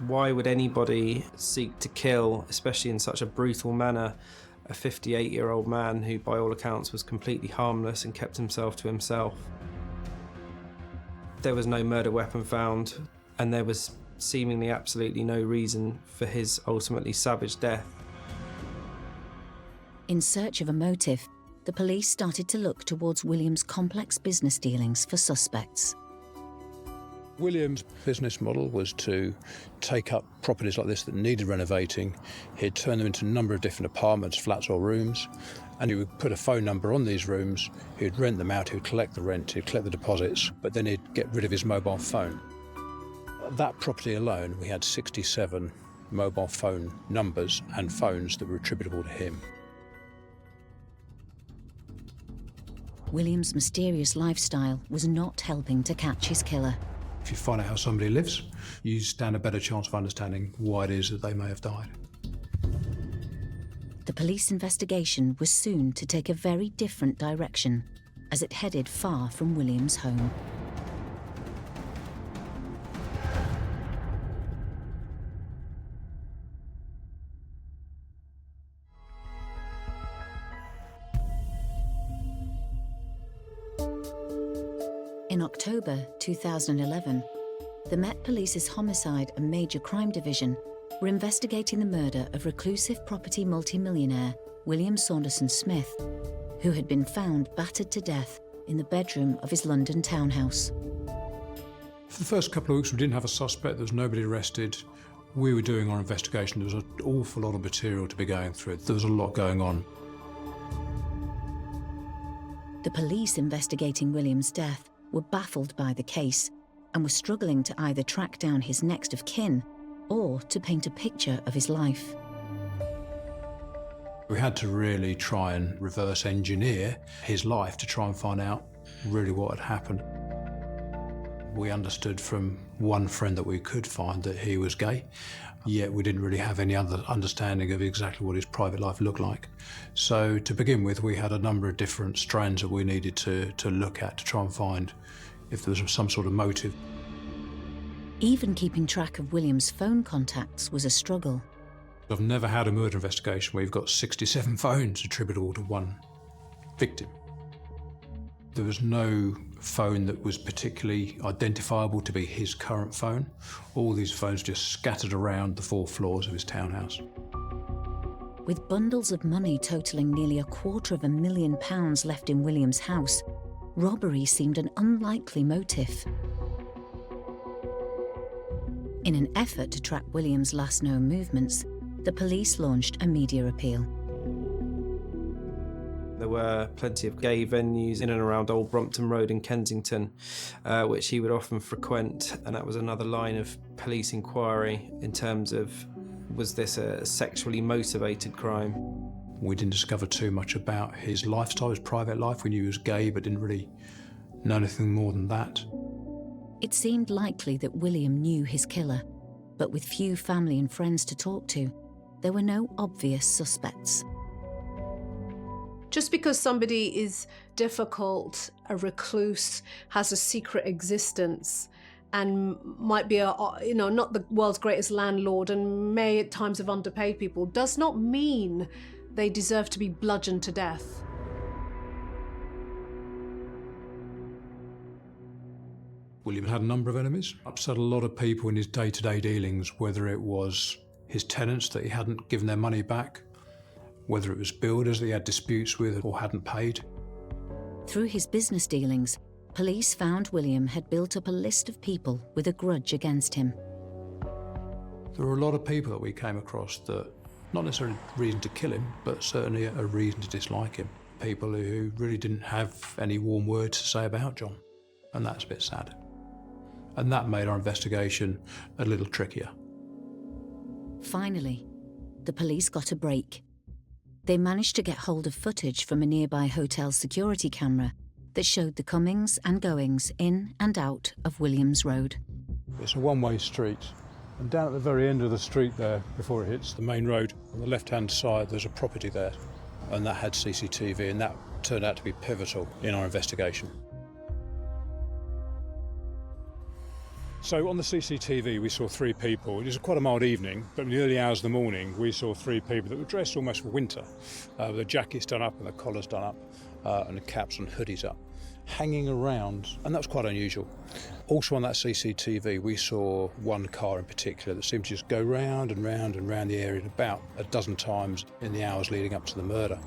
Why would anybody seek to kill, especially in such a brutal manner, a 58-year-old man who, by all accounts, was completely harmless and kept himself to himself. There was no murder weapon found, and there was seemingly absolutely no reason for his ultimately savage death. In search of a motive, the police started to look towards William's complex business dealings for suspects. William's business model was to take up properties like this that needed renovating. He'd turn them into a number of different apartments, flats or rooms, and he would put a phone number on these rooms. He'd rent them out, he'd collect the rent, he'd collect the deposits, but then he'd get rid of his mobile phone. That property alone, we had 67 mobile phone numbers and phones that were attributable to him. William's mysterious lifestyle was not helping to catch his killer. If you find out how somebody lives, you stand a better chance of understanding why it is that they may have died. The police investigation was soon to take a very different direction, as it headed far from William's home. In October 2011, the Met Police's Homicide and Major Crime Division were investigating the murder of reclusive property multimillionaire William Saunderson Smith, who had been found battered to death in the bedroom of his London townhouse. For the first couple of weeks, we didn't have a suspect, there was nobody arrested. We were doing our investigation, there was an awful lot of material to be going through. There was a lot going on. The police investigating William's death were baffled by the case and were struggling to either track down his next of kin or to paint a picture of his life. We had to really try and reverse engineer his life to try and find out really what had happened. We understood from one friend that we could find that he was gay, yet we didn't really have any other understanding of exactly what his private life looked like. So to begin with, we had a number of different strands that we needed to look at to try and find if there was some sort of motive. Even keeping track of William's phone contacts was a struggle. I've never had a murder investigation where you've got 67 phones attributable to one victim. There was no phone that was particularly identifiable to be his current phone. All these phones just scattered around the 4 floors of his townhouse. With bundles of money totalling nearly £250,000 left in William's house, robbery seemed an unlikely motive. In an effort to track William's last known movements, the police launched a media appeal. There were plenty of gay venues in and around Old Brompton Road in Kensington, which he would often frequent, and that was another line of police inquiry in terms of, was this a sexually motivated crime? We didn't discover too much about his lifestyle, his private life. We knew he was gay, but didn't really know anything more than that. It seemed likely that William knew his killer, but with few family and friends to talk to, there were no obvious suspects. Just because somebody is difficult, a recluse, has a secret existence, and might be not the world's greatest landlord and may at times have underpaid people, does not mean they deserve to be bludgeoned to death. William had a number of enemies, upset a lot of people in his day-to-day dealings, whether it was his tenants that he hadn't given their money back, whether it was builders that he had disputes with or hadn't paid. Through his business dealings, police found William had built up a list of people with a grudge against him. There were a lot of people that we came across that, not necessarily a reason to kill him, but certainly a reason to dislike him. People who really didn't have any warm words to say about John, and that's a bit sad. And that made our investigation a little trickier. Finally, the police got a break. They managed to get hold of footage from a nearby hotel security camera that showed the comings and goings in and out of Williams Road. It's a one-way street, and down at the very end of the street there, before it hits the main road, on the left-hand side there's a property there, and that had CCTV, and that turned out to be pivotal in our investigation. So on the CCTV, we saw 3 people. It was quite a mild evening, but in the early hours of the morning, we saw 3 people that were dressed almost for winter, with their jackets done up and their collars done up, and the caps and hoodies up, hanging around, and that was quite unusual. Also on that CCTV, we saw one car in particular that seemed to just go round and round and round the area about a dozen times in the hours leading up to the murder.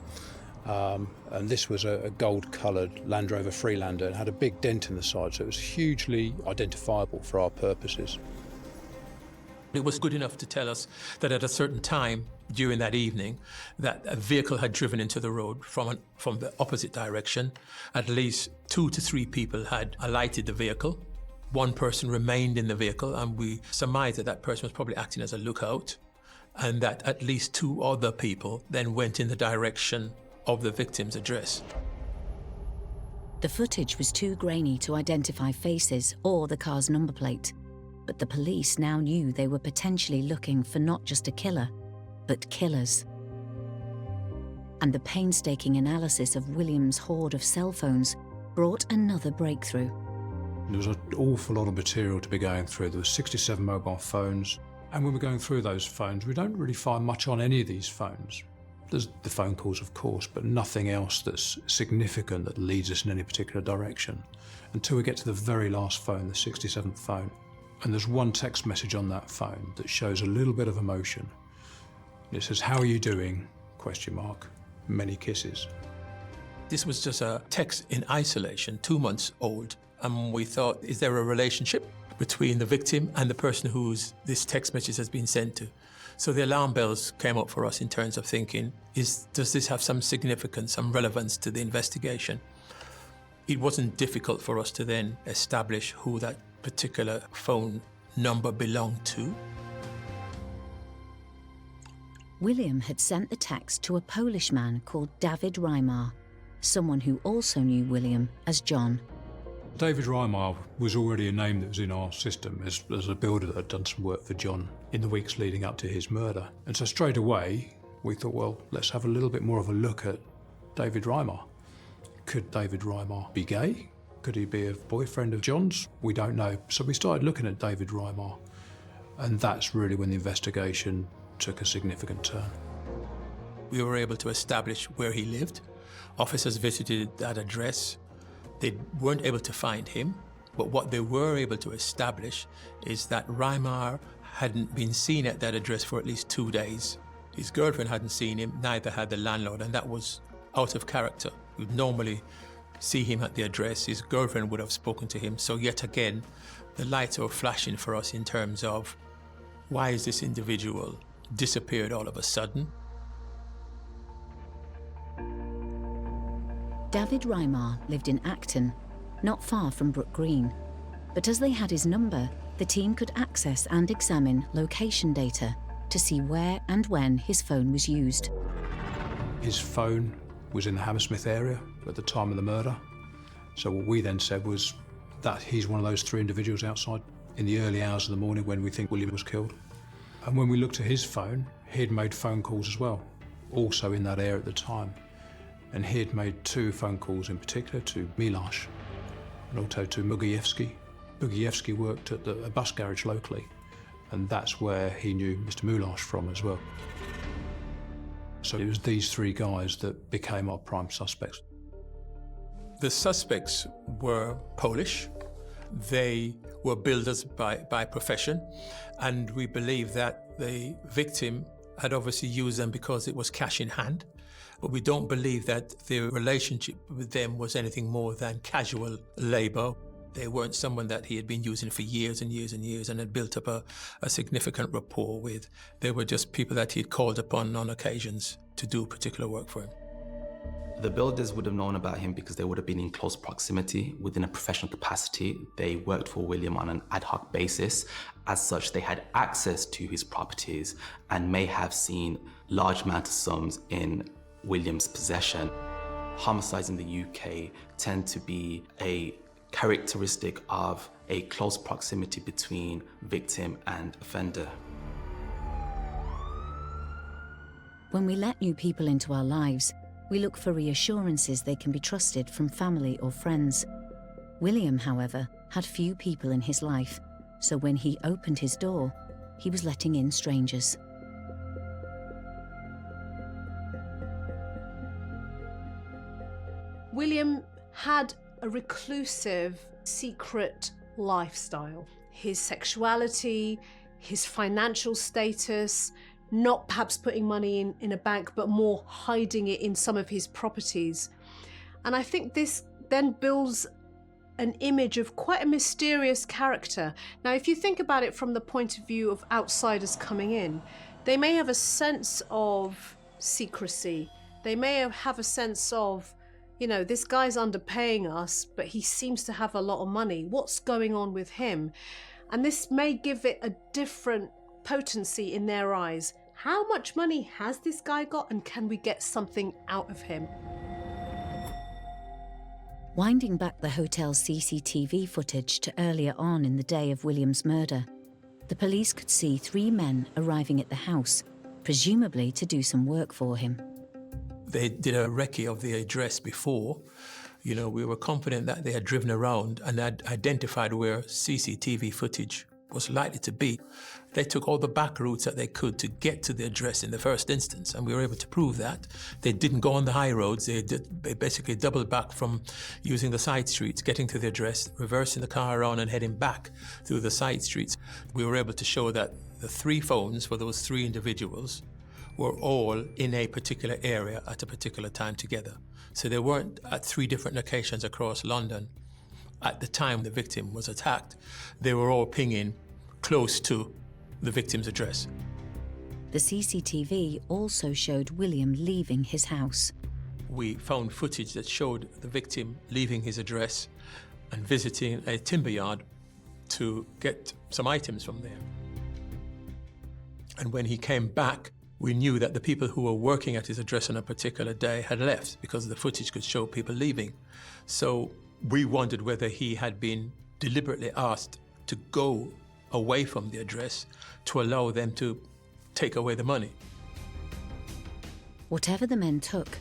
And this was a gold-coloured Land Rover Freelander and had a big dent in the side, so it was hugely identifiable for our purposes. It was good enough to tell us that at a certain time during that evening that a vehicle had driven into the road from the opposite direction. At least 2 to 3 people had alighted the vehicle. 1 person remained in the vehicle, and we surmised that that person was probably acting as a lookout, and that at least 2 other people then went in the direction of the victim's address. The footage was too grainy to identify faces or the car's number plate, but the police now knew they were potentially looking for not just a killer, but killers. And the painstaking analysis of William's hoard of cell phones brought another breakthrough. There was an awful lot of material to be going through. There were 67 mobile phones, and when we're going through those phones, we don't really find much on any of these phones. There's the phone calls, of course, but nothing else that's significant that leads us in any particular direction until we get to the very last phone, the 67th phone. And there's one text message on that phone that shows a little bit of emotion. It says, "How are you doing? ? Many kisses." This was just a text in isolation, 2 months old, and we thought, is there a relationship between the victim and the person whose this text message has been sent to? So the alarm bells came up for us in terms of thinking, does this have some significance, some relevance to the investigation? It wasn't difficult for us to then establish who that particular phone number belonged to. William had sent the text to a Polish man called David Reimar, someone who also knew William as John. David Reimar was already a name that was in our system as a builder that had done some work for John in the weeks leading up to his murder. And so straight away, we thought, well, let's have a little bit more of a look at David Reimar. Could David Reimar be gay? Could he be a boyfriend of John's? We don't know. So we started looking at David Reimar, and that's really when the investigation took a significant turn. We were able to establish where he lived. Officers visited that address. They weren't able to find him, but what they were able to establish is that Reimar hadn't been seen at that address for at least 2 days. His girlfriend hadn't seen him, neither had the landlord, and that was out of character. We'd normally see him at the address. His girlfriend would have spoken to him. So yet again, the lights are flashing for us in terms of why is this individual disappeared all of a sudden? David Reimar lived in Acton, not far from Brook Green. But as they had his number, the team could access and examine location data to see where and when his phone was used. His phone was in the Hammersmith area at the time of the murder. So what we then said was that he's one of those 3 individuals outside in the early hours of the morning when we think William was killed. And when we looked at his phone, he'd made phone calls as well, also in that area at the time. And he'd made 2 phone calls in particular to Milosz and also to Mugiewski. Mugiewski worked at a bus garage locally, and that's where he knew Mr. Milosz from as well. So it was these 3 guys that became our prime suspects. The suspects were Polish. They were builders by profession, and we believe that the victim had obviously used them because it was cash in hand. But we don't believe that the relationship with them was anything more than casual labor. They weren't someone that he had been using for years and years and years and had built up a significant rapport with. They were just people that he had called upon on occasions to do particular work for him. The builders would have known about him because they would have been in close proximity within a professional capacity. They worked for William on an ad hoc basis. As such, they had access to his properties and may have seen large amounts of sums in William's possession. Homicides in the UK tend to be a characteristic of a close proximity between victim and offender. When we let new people into our lives, we look for reassurances they can be trusted from family or friends. William, however, had few people in his life, so when he opened his door, he was letting in strangers. William had a reclusive, secret lifestyle. His sexuality, his financial status, not perhaps putting money in a bank, but more hiding it in some of his properties. And I think this then builds an image of quite a mysterious character. Now, if you think about it from the point of view of outsiders coming in, they may have a sense of secrecy. They may have a sense of, you know, this guy's underpaying us, but he seems to have a lot of money. What's going on with him? And this may give it a different potency in their eyes. How much money has this guy got, and can we get something out of him? Winding back the hotel's CCTV footage to earlier on in the day of William's murder, the police could see 3 men arriving at the house, presumably to do some work for him. They did a recce of the address before. You know, we were confident that they had driven around and had identified where CCTV footage was likely to be. They took all the back routes that they could to get to the address in the first instance, and we were able to prove that. They didn't go on the high roads. They basically doubled back from using the side streets, getting to the address, reversing the car around and heading back through the side streets. We were able to show that the 3 phones for those 3 individuals were all in a particular area at a particular time together. So they weren't at 3 different locations across London at the time the victim was attacked. They were all pinging close to the victim's address. The CCTV also showed William leaving his house. We found footage that showed the victim leaving his address and visiting a timber yard to get some items from there. And when he came back, we knew that the people who were working at his address on a particular day had left because the footage could show people leaving. So we wondered whether he had been deliberately asked to go away from the address to allow them to take away the money. Whatever the men took,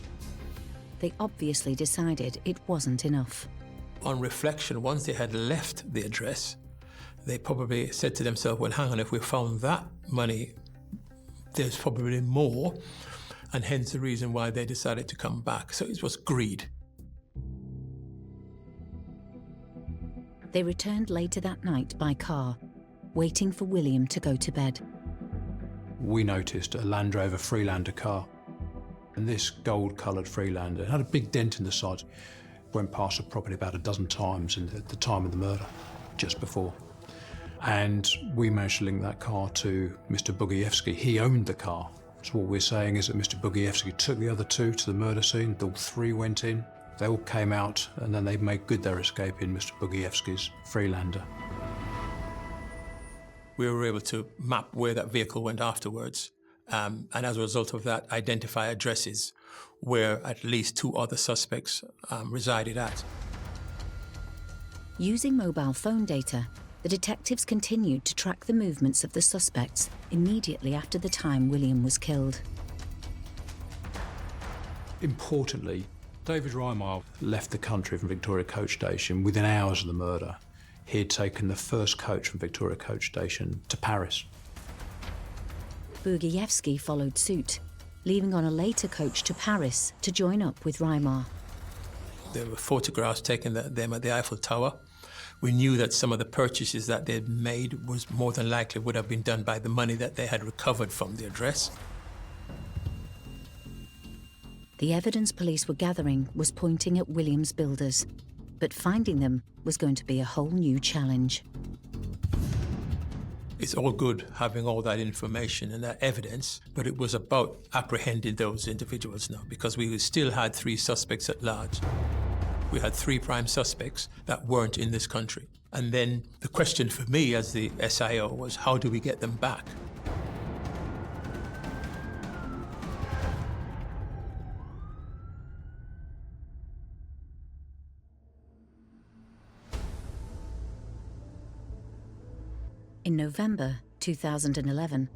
they obviously decided it wasn't enough. On reflection, once they had left the address, they probably said to themselves, well, hang on, if we found that money, there's probably more, and hence the reason why they decided to come back. So it was greed. They returned later that night by car, waiting for William to go to bed. We noticed a Land Rover Freelander car, and this gold-coloured Freelander had a big dent in the side. Went past the property about a dozen times at the time of the murder, just before. And we managed to link that car to Mr. Bugievsky. He owned the car. So what we're saying is that Mr. Bugievsky took the other 2 to the murder scene. All 3 went in. They all came out, and then they made good their escape in Mr. Bugievsky's Freelander. We were able to map where that vehicle went afterwards, and as a result of that, identify addresses where at least 2 other suspects resided at. Using mobile phone data, the detectives continued to track the movements of the suspects immediately after the time William was killed. Importantly, David Reimar left the country from Victoria Coach Station within hours of the murder. He had taken the first coach from Victoria Coach Station to Paris. Bugievsky followed suit, leaving on a later coach to Paris to join up with Reimar. There were photographs taken of them at the Eiffel Tower. We knew that some of the purchases that they'd made was more than likely would have been done by the money that they had recovered from the address. The evidence police were gathering was pointing at William's builders, but finding them was going to be a whole new challenge. It's all good having all that information and that evidence, but it was about apprehending those individuals now, because we still had 3 suspects at large. We had 3 prime suspects that weren't in this country. And then the question for me as the SIO was, how do we get them back? In November 2011,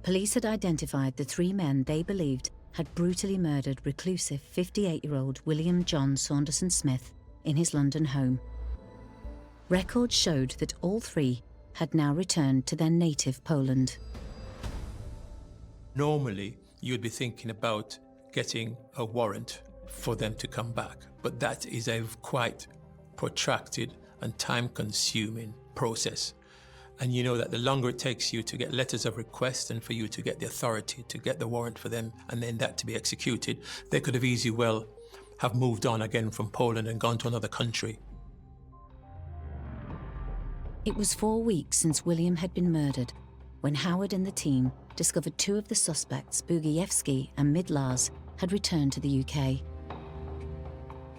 police had identified the 3 men they believed had brutally murdered reclusive 58-year-old William John Saunderson Smith in his London home. Records showed that all 3 had now returned to their native Poland. Normally, you'd be thinking about getting a warrant for them to come back, but that is a quite protracted and time-consuming process. And you know that the longer it takes you to get letters of request and for you to get the authority to get the warrant for them and then that to be executed, they could have easily well have moved on again from Poland and gone to another country. It was 4 weeks since William had been murdered when Howard and the team discovered two of the suspects, Bugiewski and Midlars, had returned to the UK.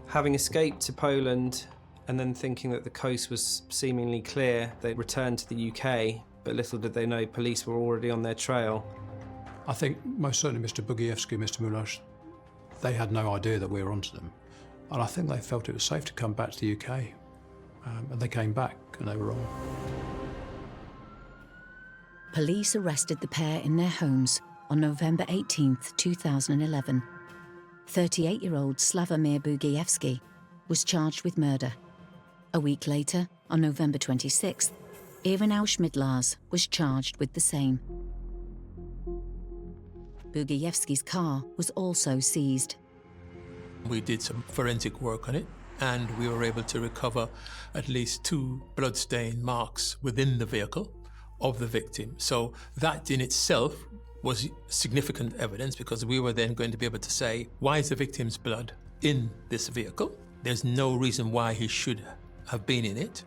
Having escaped to Poland and then thinking that the coast was seemingly clear, they returned to the UK, but little did they know police were already on their trail. I think most certainly Mr. Bugiewski and Mr. Mulaj, they had no idea that we were onto them. And I think they felt it was safe to come back to the UK. And they came back and they were wrong. Police arrested the pair in their homes on November 18th, 2011. 38-year-old Slavomir Bugiewski was charged with murder. A week later, on November 26th, Ireneusz Midlars was charged with the same. Bugiewski's car was also seized. We did some forensic work on it, and we were able to recover at least 2 bloodstain marks within the vehicle of the victim. So that in itself was significant evidence, because we were then going to be able to say, why is the victim's blood in this vehicle? There's no reason why he should have been in it.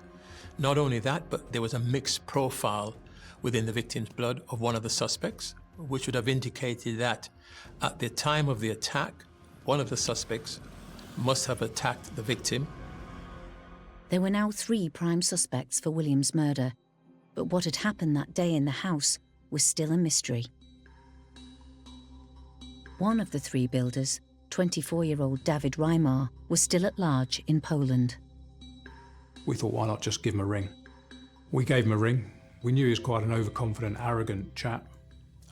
Not only that, but there was a mixed profile within the victim's blood of one of the suspects, which would have indicated that at the time of the attack, one of the suspects must have attacked the victim. There were now 3 prime suspects for William's murder, but what had happened that day in the house was still a mystery. One of the 3 builders, 24-year-old David Reimar, was still at large in Poland. We thought, why not just give him a ring? We gave him a ring. We knew he was quite an overconfident, arrogant chap.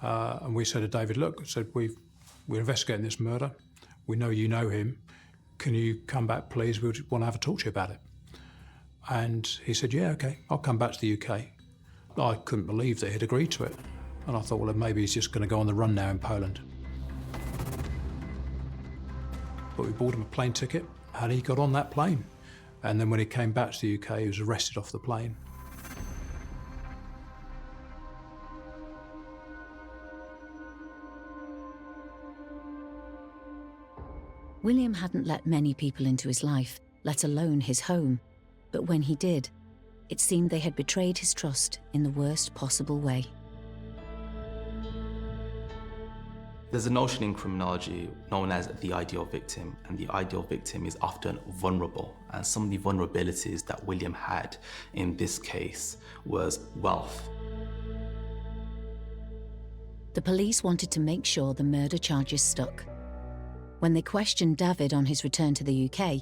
And we said to David, look, we're investigating this murder. We know you know him. Can you come back, please? We want to have a talk to you about it. And he said, yeah, okay, I'll come back to the UK. I couldn't believe that he'd agreed to it. And I thought, well, maybe he's just going to go on the run now in Poland. But we bought him a plane ticket, and he got on that plane. And then when he came back to the UK, he was arrested off the plane. William hadn't let many people into his life, let alone his home. But when he did, it seemed they had betrayed his trust in the worst possible way. There's a notion in criminology known as the ideal victim, and the ideal victim is often vulnerable. And some of the vulnerabilities that William had in this case was wealth. The police wanted to make sure the murder charges stuck. When they questioned David on his return to the UK,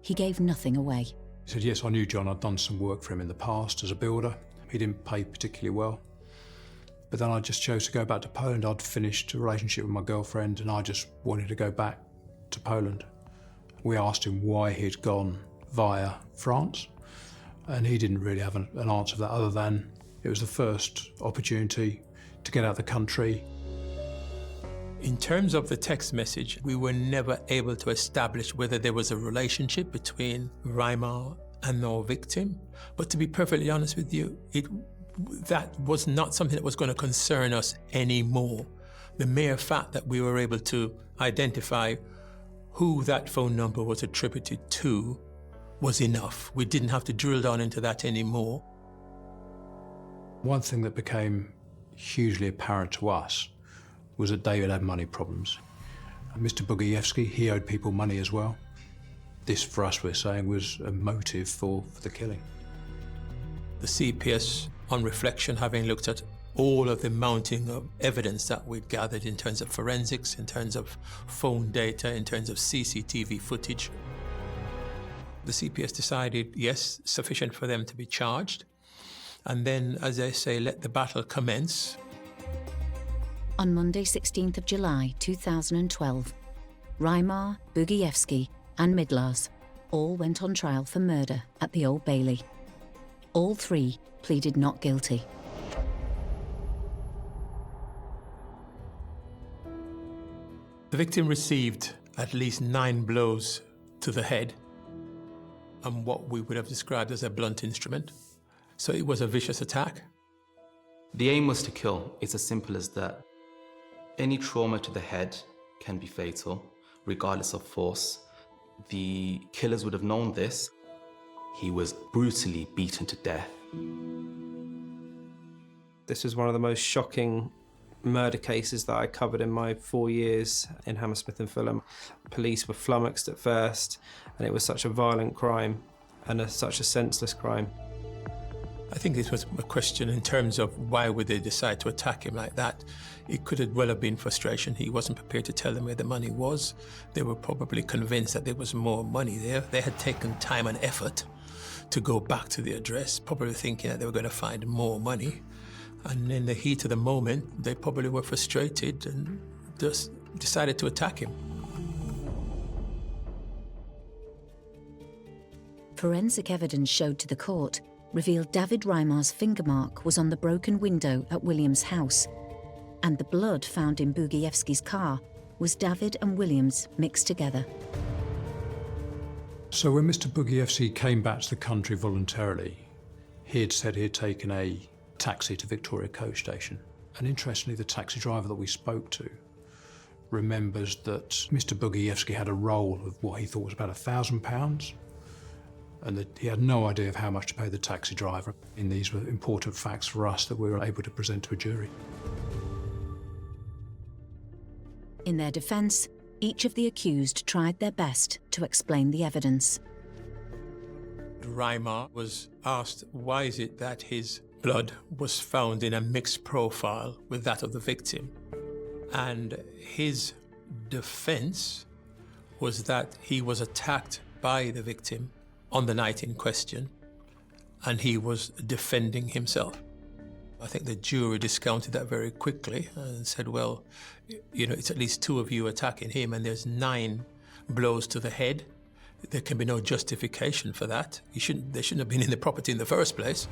he gave nothing away. He said, yes, I knew John. I'd done some work for him in the past as a builder. He didn't pay particularly well. But then I just chose to go back to Poland. I'd finished a relationship with my girlfriend and I just wanted to go back to Poland. We asked him why he'd gone via France, and he didn't really have an answer for that other than it was the first opportunity to get out of the country. In terms of the text message, we were never able to establish whether there was a relationship between Reimar and our victim. But to be perfectly honest with you, that was not something that was going to concern us anymore. The mere fact that we were able to identify who that phone number was attributed to was enough. We didn't have to drill down into that anymore. One thing that became hugely apparent to us was that David had money problems. And Mr. Bugiewski, he owed people money as well. This, for us, we're saying, was a motive for the killing. The CPS, on reflection, having looked at all of the mounting of evidence that we'd gathered in terms of forensics, in terms of phone data, in terms of CCTV footage, the CPS decided, yes, sufficient for them to be charged. And then, as they say, let the battle commence. On Monday, 16th of July 2012, Reimar, Bugiewski and Midlars all went on trial for murder at the Old Bailey. All three pleaded not guilty. The victim received at least 9 blows to the head and what we would have described as a blunt instrument. So it was a vicious attack. The aim was to kill. It's as simple as that. Any trauma to the head can be fatal, regardless of force. The killers would have known this. He was brutally beaten to death. This was one of the most shocking murder cases that I covered in my 4 years in Hammersmith and Fulham. Police were flummoxed at first, and it was such a violent crime and such a senseless crime. I think this was a question in terms of why would they decide to attack him like that. It could have well have been frustration. He wasn't prepared to tell them where the money was. They were probably convinced that there was more money there. They had taken time and effort to go back to the address, probably thinking that they were going to find more money. And in the heat of the moment, they probably were frustrated and just decided to attack him. Forensic evidence showed to the court revealed David Reimar's finger mark was on the broken window at William's house, and the blood found in Bugievski's car was David and William's mixed together. So when Mr. Bugievski came back to the country voluntarily, he had said he had taken a taxi to Victoria Coach Station. And interestingly, the taxi driver that we spoke to remembers that Mr. Bugievski had a roll of what he thought was about £1,000, and that he had no idea of how much to pay the taxi driver. And these were important facts for us that we were able to present to a jury. In their defence, each of the accused tried their best to explain the evidence. Reimar was asked why is it that his blood was found in a mixed profile with that of the victim. And his defense was that he was attacked by the victim on the night in question, and he was defending himself. I think the jury discounted that very quickly and said, well, you know, it's at least 2 of you attacking him and there's 9 blows to the head. There can be no justification for that. They shouldn't have been in the property in the first place.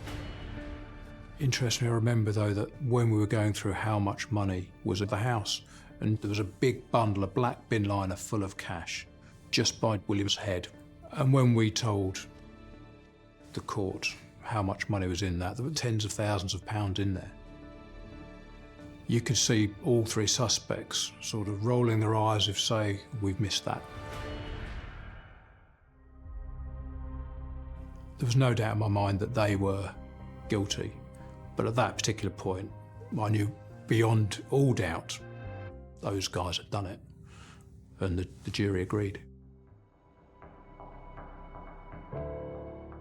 Interestingly, I remember, though, that when we were going through how much money was at the house, and there was a big bundle, a black bin liner full of cash, just by William's head. And when we told the court how much money was in that, there were tens of thousands of pounds in there. You could see all 3 suspects sort of rolling their eyes if, say, we've missed that. There was no doubt in my mind that they were guilty. But at that particular point, I knew beyond all doubt those guys had done it, and the jury agreed.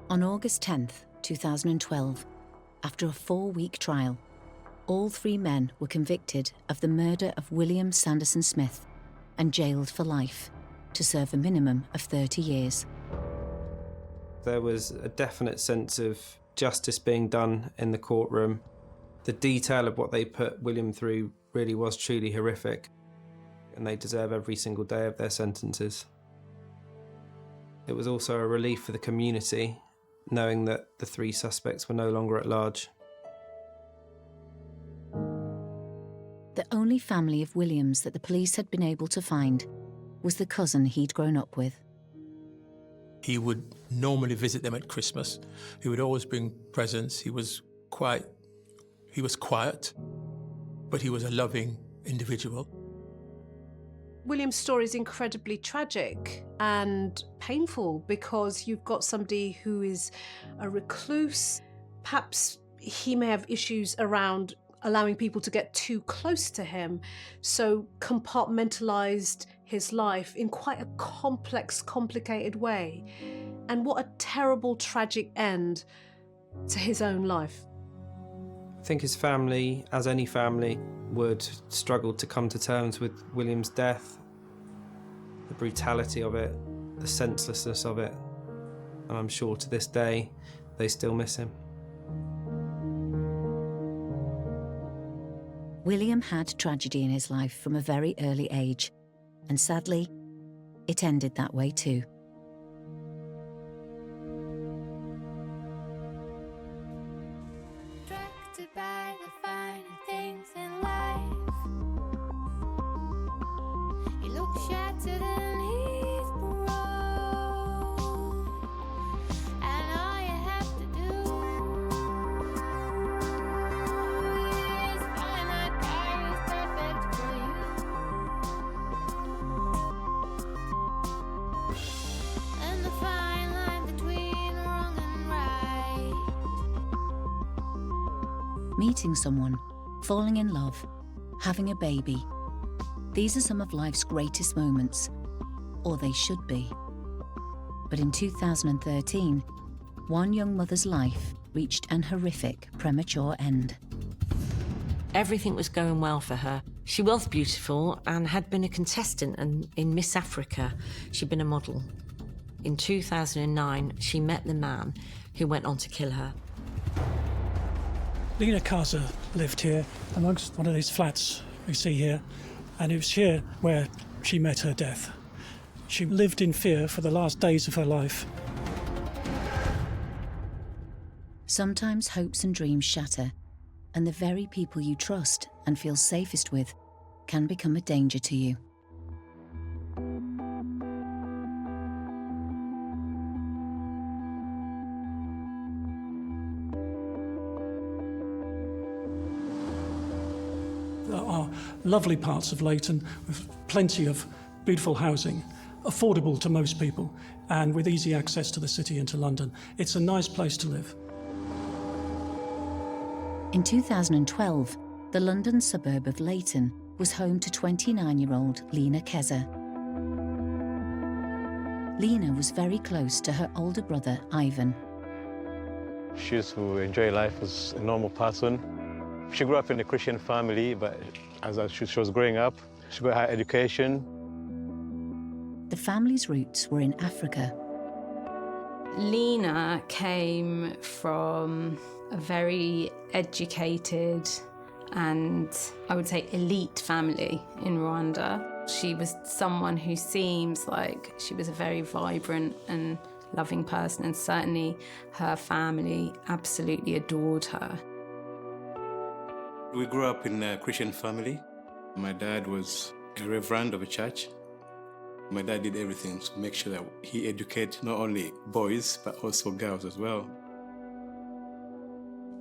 On August 10th, 2012, after a 4-week trial, all 3 men were convicted of the murder of William Sanderson Smith and jailed for life to serve a minimum of 30 years. There was a definite sense of justice being done in the courtroom. The detail of what they put William through really was truly horrific, and they deserve every single day of their sentences. It was also a relief for the community, knowing that the 3 suspects were no longer at large. The only family of Williams that the police had been able to find was the cousin he'd grown up with. He would normally visit them at Christmas. He would always bring presents. He was quiet, but he was a loving individual. William's story is incredibly tragic and painful because you've got somebody who is a recluse. Perhaps he may have issues around allowing people to get too close to him, so compartmentalised his life in quite a complex, complicated way. And what a terrible, tragic end to his own life. I think his family, as any family, would struggle to come to terms with William's death, the brutality of it, the senselessness of it, and I'm sure to this day they still miss him. William had tragedy in his life from a very early age, and sadly, it ended that way too. And the fine line between wrong and right. Meeting someone, falling in love, having a baby. These are some of life's greatest moments, or they should be. But in 2013, one young mother's life reached an horrific premature end. Everything was going well for her. She was beautiful and had been a contestant in Miss Africa. She'd been a model. In 2009, she met the man who went on to kill her. Lena Kaza lived here amongst one of these flats we see here, and it was here where she met her death. She lived in fear for the last days of her life. Sometimes hopes and dreams shatter, and the very people you trust and feel safest with can become a danger to you. There are lovely parts of Leighton with plenty of beautiful housing, affordable to most people, and with easy access to the city and to London. It's a nice place to live. In 2012, the London suburb of Leighton was home to 29-year-old Lena Keza. Lena was very close to her older brother, Ivan. She used to enjoy life as a normal person. She grew up in a Christian family, but as she was growing up, she got her education. The family's roots were in Africa. Lena came from a very educated and, I would say, elite family in Rwanda. She was someone who seems like she was a very vibrant and loving person, and certainly her family absolutely adored her. We grew up in a Christian family. My dad was a reverend of a church. My dad did everything to make sure that he educated not only boys, but also girls as well.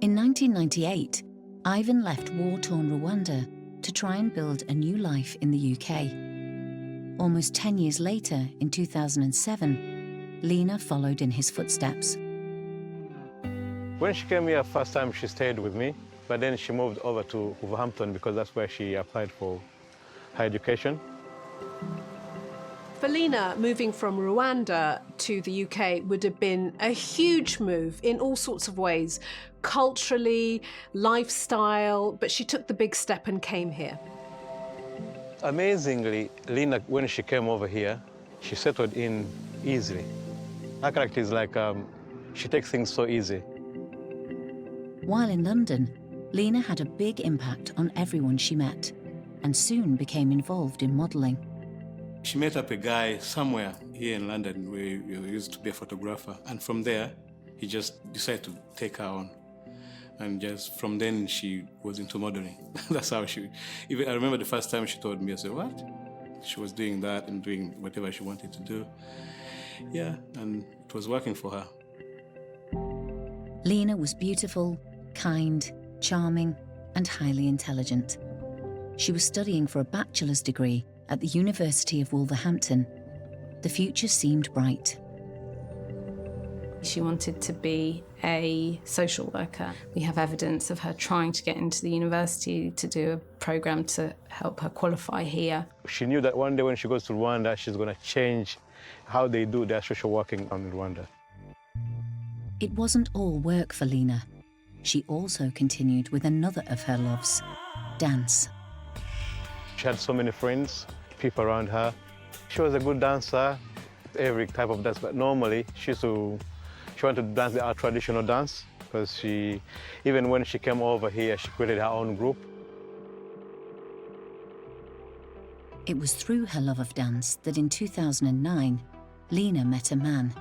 In 1998, Ivan left war-torn Rwanda to try and build a new life in the UK. Almost 10 years later, in 2007, Lena followed in his footsteps. When she came here first time, she stayed with me, but then she moved over to Wolverhampton because that's where she applied for her education. For Lena, moving from Rwanda to the UK would have been a huge move in all sorts of ways, culturally, lifestyle, but she took the big step and came here. Amazingly, Lena, when she came over here, she settled in easily. Her character is like, she takes things so easy. While in London, Lena had a big impact on everyone she met and soon became involved in modelling. She met up a guy somewhere here in London where he used to be a photographer. And from there, he just decided to take her on. And just from then, she was into modeling. That's how even I remember the first time she told me, I said, what? She was doing that and doing whatever she wanted to do. Yeah, and it was working for her. Lena was beautiful, kind, charming, and highly intelligent. She was studying for a bachelor's degree at the University of Wolverhampton. The future seemed bright. She wanted to be a social worker. We have evidence of her trying to get into the university to do a programme to help her qualify here. She knew that one day when she goes to Rwanda, she's going to change how they do their social working in Rwanda. It wasn't all work for Lena. She also continued with another of her loves, dance. She had so many friends, people around her. She was a good dancer, every type of dance, but normally she wanted to dance our traditional dance because even when she came over here, she created her own group. It was through her love of dance that in 2009, Lena met a man,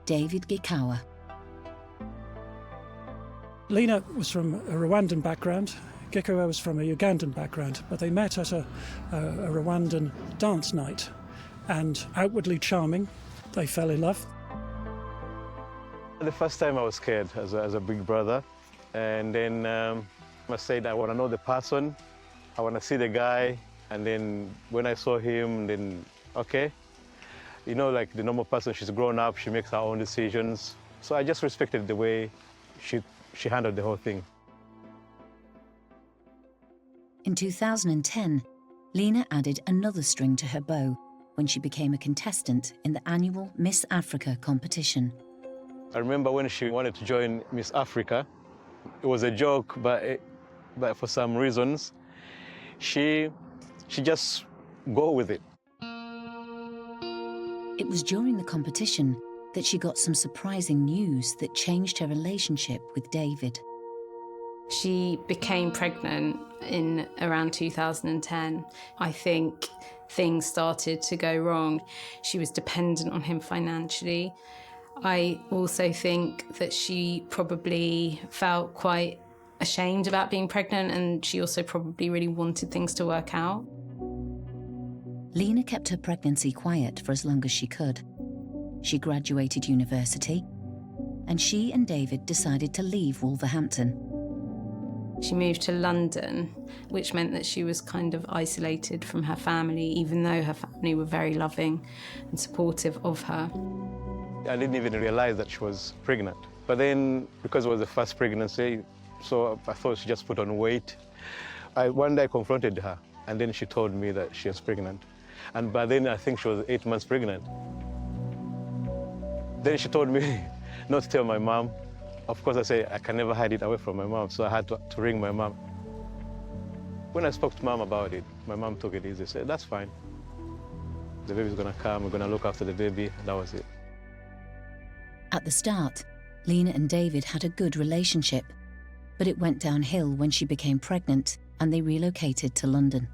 David Gikawa. Lena was from a Rwandan background. Gikawa was from a Ugandan background, but they met at a Rwandan dance night. And outwardly charming, they fell in love. The first time I was scared as a big brother. And then I said, I want to know the person. I want to see the guy. And then when I saw him, then, okay. You know, like the normal person, she's grown up, she makes her own decisions. So I just respected the way she handled the whole thing. In 2010, Lena added another string to her bow when she became a contestant in the annual Miss Africa competition. I remember when she wanted to join Miss Africa, it was a joke, but for some reasons, she just go with it. It was during the competition that she got some surprising news that changed her relationship with David. She became pregnant in around 2010. I think things started to go wrong. She was dependent on him financially. I also think that she probably felt quite ashamed about being pregnant, and she also probably really wanted things to work out. Lena kept her pregnancy quiet for as long as she could. She graduated university, and she and David decided to leave Wolverhampton. She moved to London, which meant that she was kind of isolated from her family, even though her family were very loving and supportive of her. I didn't even realize that she was pregnant. But then, because it was the first pregnancy, so I thought she just put on weight. One day I confronted her, and then she told me that she was pregnant. And by then, I think she was 8 months pregnant. Then she told me not to tell my mom. Of course, I said I can never hide it away from my mom, so I had to ring my mom. When I spoke to mom about it, my mom took it easy, said, that's fine. The baby's gonna come, we're gonna look after the baby, that was it. At the start, Lena and David had a good relationship, but it went downhill when she became pregnant and they relocated to London.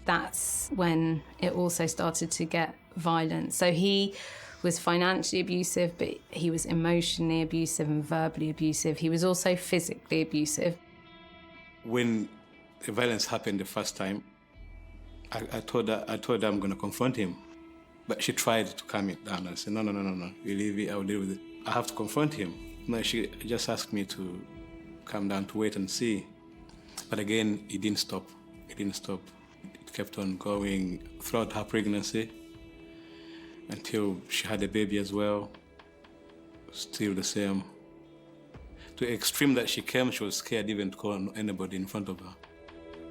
That's when it also started to get violent. So he was financially abusive, but he was emotionally abusive and verbally abusive. He was also physically abusive. When the violence happened the first time, I told her I'm going to confront him. But she tried to calm it down. I said, no, you leave it, I'll deal with it. I have to confront him. No, she just asked me to calm down, to wait and see. But again, it didn't stop. It kept on going throughout her pregnancy until she had a baby as well. Still the same. To the extreme that she came, she was scared even to call anybody in front of her.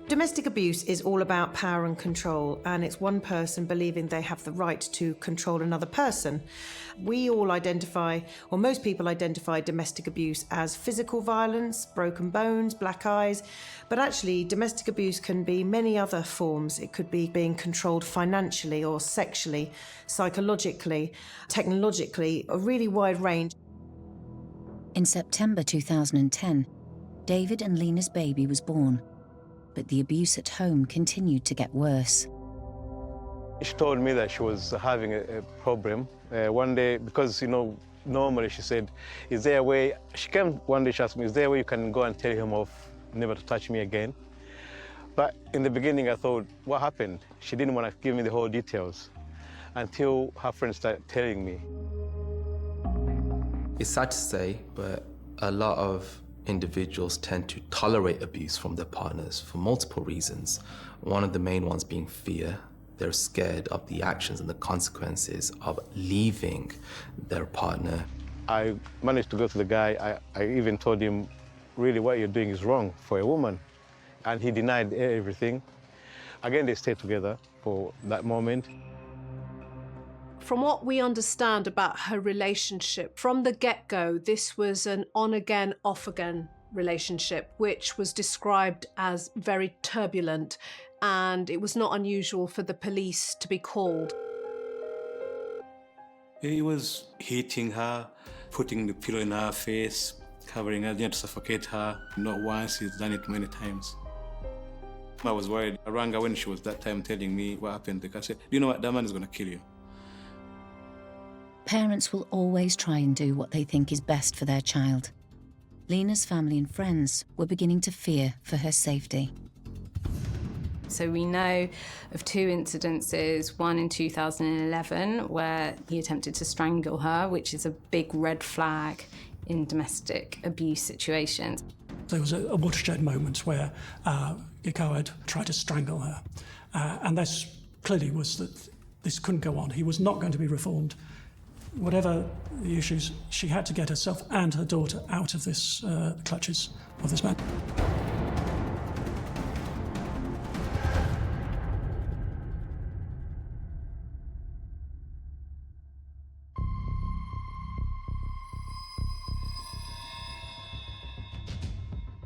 Domestic abuse is all about power and control, and it's one person believing they have the right to control another person. We all identify, or most people identify, domestic abuse as physical violence, broken bones, black eyes, but actually domestic abuse can be many other forms. It could be being controlled financially or sexually, psychologically, technologically, a really wide range. In September 2010, David and Lena's baby was born. But the abuse at home continued to get worse. She told me that she was having a problem one day because, normally she said, is there a way, she came one day, she asked me, is there a way you can go and tell him off never to touch me again? But in the beginning I thought, what happened? She didn't want to give me the whole details until her friends started telling me. It's sad to say, but a lot of individuals tend to tolerate abuse from their partners for multiple reasons. One of the main ones being fear. They're scared of the actions and the consequences of leaving their partner. I managed to go to the guy. I even told him, really, what you're doing is wrong for a woman. And he denied everything. Again, they stayed together for that moment. From what we understand about her relationship, from the get-go, this was an on-again, off-again relationship, which was described as very turbulent, and it was not unusual for the police to be called. He was hitting her, putting the pillow in her face, covering her, to suffocate her. Not once, he's done it many times. I was worried. I rang her when she was that time telling me what happened. I said, do you know what, that man is going to kill you. Parents will always try and do what they think is best for their child. Lena's family and friends were beginning to fear for her safety. So we know of 2 incidences, one in 2011 where he attempted to strangle her, which is a big red flag in domestic abuse situations. There was a watershed moment where Giko had tried to strangle her, and this clearly was that this couldn't go on. He was not going to be reformed. Whatever the issues, she had to get herself and her daughter out of this clutches of this man.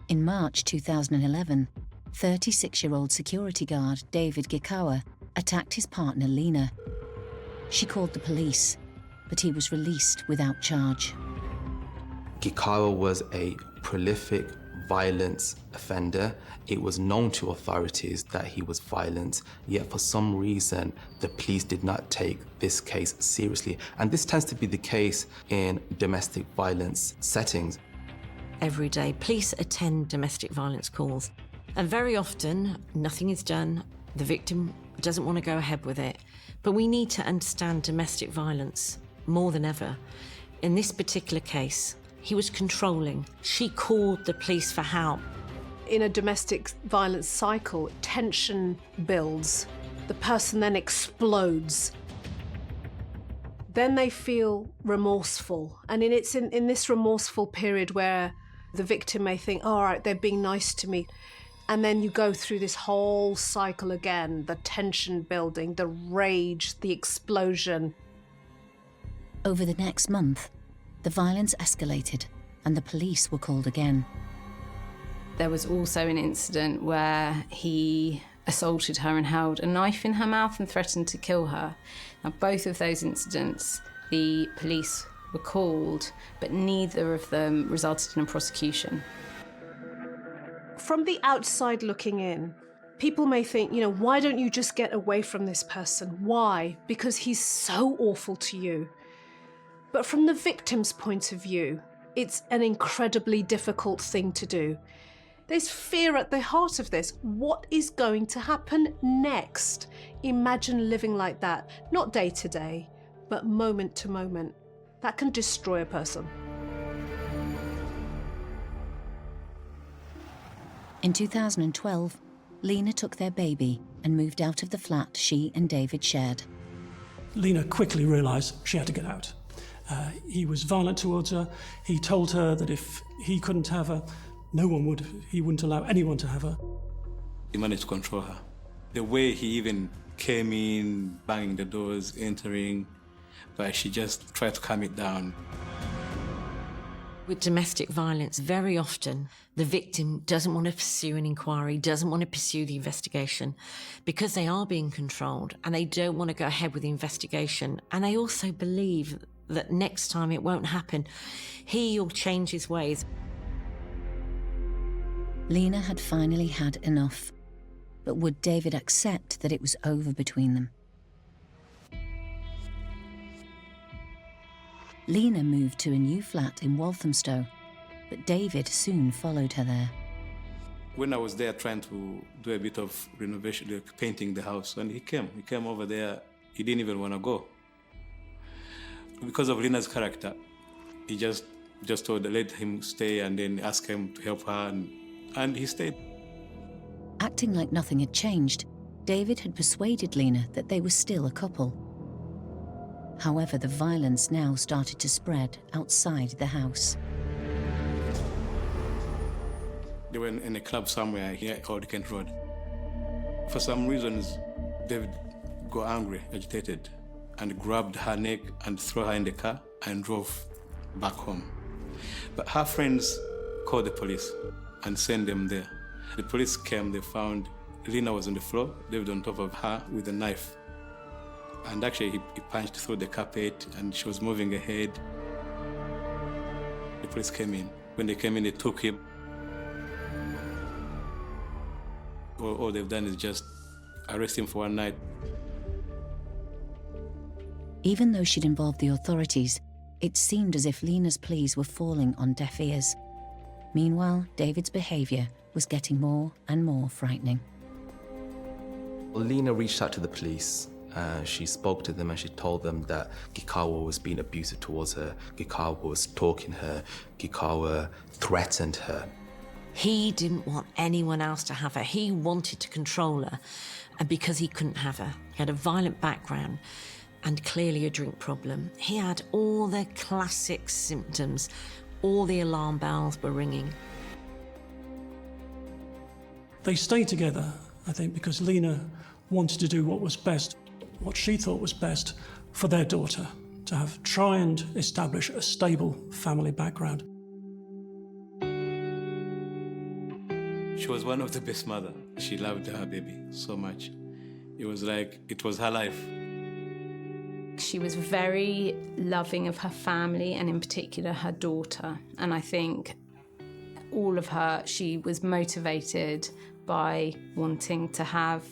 In March 2011, 36-year-old security guard David Gikawa attacked his partner Lena. She called the police, but he was released without charge. Gikawa was a prolific violence offender. It was known to authorities that he was violent, yet for some reason the police did not take this case seriously. And this tends to be the case in domestic violence settings. Every day, police attend domestic violence calls, and very often nothing is done. The victim doesn't want to go ahead with it. But we need to understand domestic violence more than ever. In this particular case, he was controlling. She called the police for help. In a domestic violence cycle, tension builds. The person then explodes. Then they feel remorseful. And it's in this remorseful period where the victim may think, oh, all right, they're being nice to me. And then you go through this whole cycle again, the tension building, the rage, the explosion. Over the next month, the violence escalated and the police were called again. There was also an incident where he assaulted her and held a knife in her mouth and threatened to kill her. Now, both of those incidents, the police were called, but neither of them resulted in a prosecution. From the outside looking in, people may think, why don't you just get away from this person? Why? Because he's so awful to you. But from the victim's point of view, it's an incredibly difficult thing to do. There's fear at the heart of this. What is going to happen next? Imagine living like that, not day to day, but moment to moment. That can destroy a person. In 2012, Lena took their baby and moved out of the flat she and David shared. Lena quickly realised she had to get out. He was violent towards her. He told her that if he couldn't have her, no one would. He wouldn't allow anyone to have her. He managed to control her. The way he even came in, banging the doors, entering, but she just tried to calm it down. With domestic violence, very often the victim doesn't want to pursue an inquiry, doesn't want to pursue the investigation because they are being controlled and they don't want to go ahead with the investigation. And they also believe that next time it won't happen. He will change his ways. Lena had finally had enough, but would David accept that it was over between them? Lena moved to a new flat in Walthamstow, but David soon followed her there. When I was there trying to do a bit of renovation, like painting the house, and he came over there, he didn't even want to go. Because of Lena's character, he just told, let him stay and then ask him to help her, and he stayed. Acting like nothing had changed, David had persuaded Lena that they were still a couple. However, the violence now started to spread outside the house. They were in a club somewhere here called Kent Road. For some reasons, David got angry, agitated, and grabbed her neck and threw her in the car and drove back home. But her friends called the police and sent them there. The police came, they found Lena was on the floor, David on top of her with a knife. And actually, he punched through the carpet and she was moving ahead. The police came in. When they came in, they took him. All they've done is just arrest him for one night. Even though she'd involved the authorities, it seemed as if Lena's pleas were falling on deaf ears. Meanwhile, David's behaviour was getting more and more frightening. Lena reached out to the police. She spoke to them and she told them that Gikawa was being abusive towards her. Gikawa was stalking her. Gikawa threatened her. He didn't want anyone else to have her. He wanted to control her, and because he couldn't have her, he had a violent background and clearly a drink problem. He had all the classic symptoms. All the alarm bells were ringing. They stayed together, I think, because Lena wanted to do what was best, what she thought was best for their daughter, to try and establish a stable family background. She was one of the best mother. She loved her baby so much. It was like, it was her life. She was very loving of her family and in particular her daughter. And I think all of her, she was motivated by wanting to have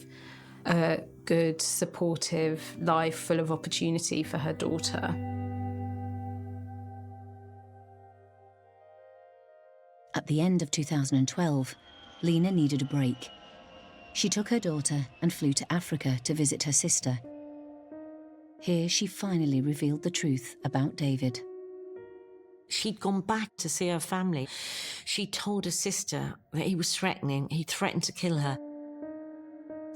a good, supportive life full of opportunity for her daughter. At the end of 2012, Lena needed a break. She took her daughter and flew to Africa to visit her sister. Here she finally revealed the truth about David. She'd gone back to see her family. She told her sister that he was threatening. He threatened to kill her.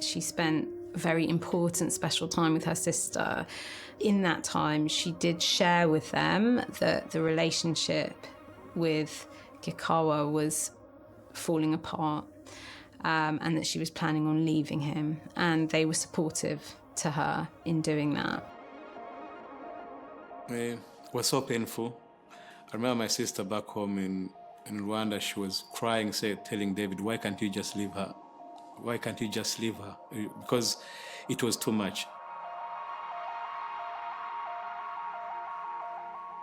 She spent a very important, special time with her sister. In that time, she did share with them that the relationship with Gikawa was falling apart, and that she was planning on leaving him. And they were supportive to her in doing that. It was so painful. I remember my sister back home in Rwanda, she was crying, telling David, why can't you just leave her? Why can't you just leave her? Because it was too much.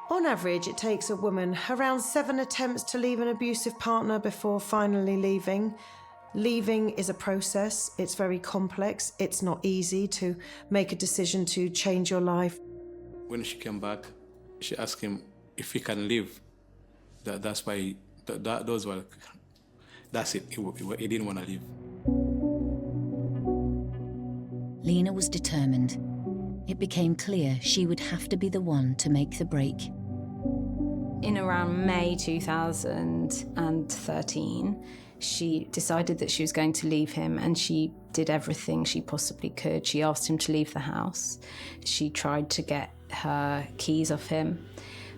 On average, it takes a woman around 7 attempts to leave an abusive partner before finally leaving. Leaving is a process. It's very complex. It's not easy to make a decision to change your life. When she came back, she asked him if he can leave. That's why, that's it. He didn't want to leave. Lena was determined. It became clear she would have to be the one to make the break. In around May 2013, she decided that she was going to leave him, and she did everything she possibly could. She asked him to leave the house. She tried to get her keys off him,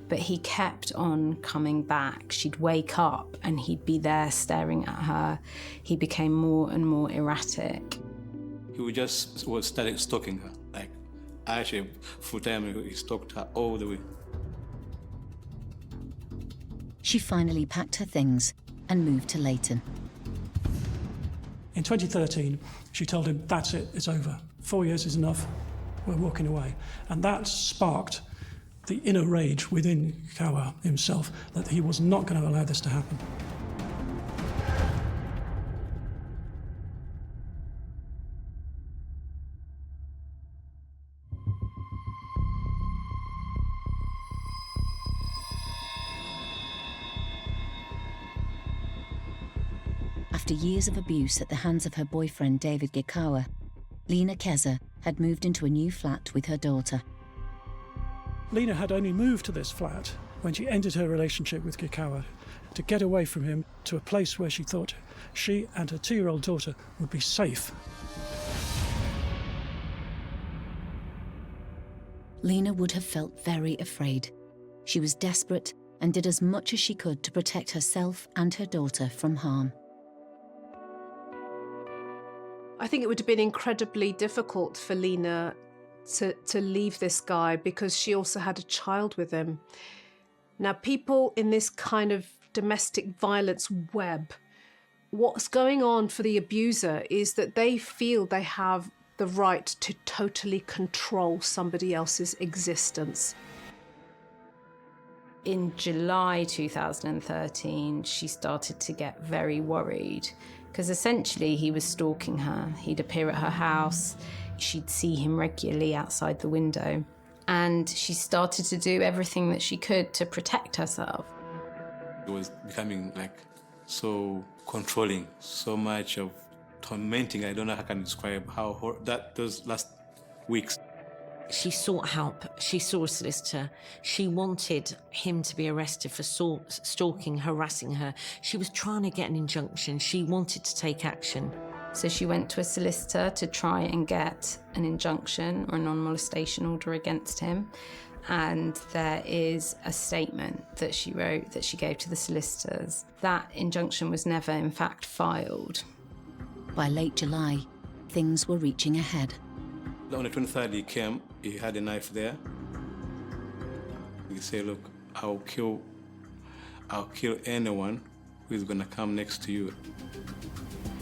but he kept on coming back. She'd wake up and he'd be there staring at her. He became more and more erratic. He would just started stalking her. Like, actually, full time he stalked her all the way. She finally packed her things and moved to Leighton. In 2013, she told him, that's it, it's over. 4 years is enough, we're walking away. And that sparked the inner rage within Kawa himself, that he was not going to allow this to happen. After years of abuse at the hands of her boyfriend David Gikawa, Lena Keza had moved into a new flat with her daughter. Lena had only moved to this flat when she ended her relationship with Gikawa to get away from him to a place where she thought she and her 2-year-old daughter would be safe. Lena would have felt very afraid. She was desperate and did as much as she could to protect herself and her daughter from harm. I think it would have been incredibly difficult for Lena to leave this guy because she also had a child with him. Now, people in this kind of domestic violence web, what's going on for the abuser is that they feel they have the right to totally control somebody else's existence. In July 2013, she started to get very worried because essentially he was stalking her. He'd appear at her house, she'd see him regularly outside the window, and she started to do everything that she could to protect herself. It was becoming like so controlling, so much of tormenting. I don't know how I can describe those last weeks. She sought help. She saw a solicitor. She wanted him to be arrested for stalking, harassing her. She was trying to get an injunction. She wanted to take action. So she went to a solicitor to try and get an injunction or a non-molestation order against him. And there is a statement that she wrote that she gave to the solicitors. That injunction was never, in fact, filed. By late July, things were reaching a head. On the 23rd, he came, he had a knife there. He said, look, I'll kill anyone who is gonna come next to you.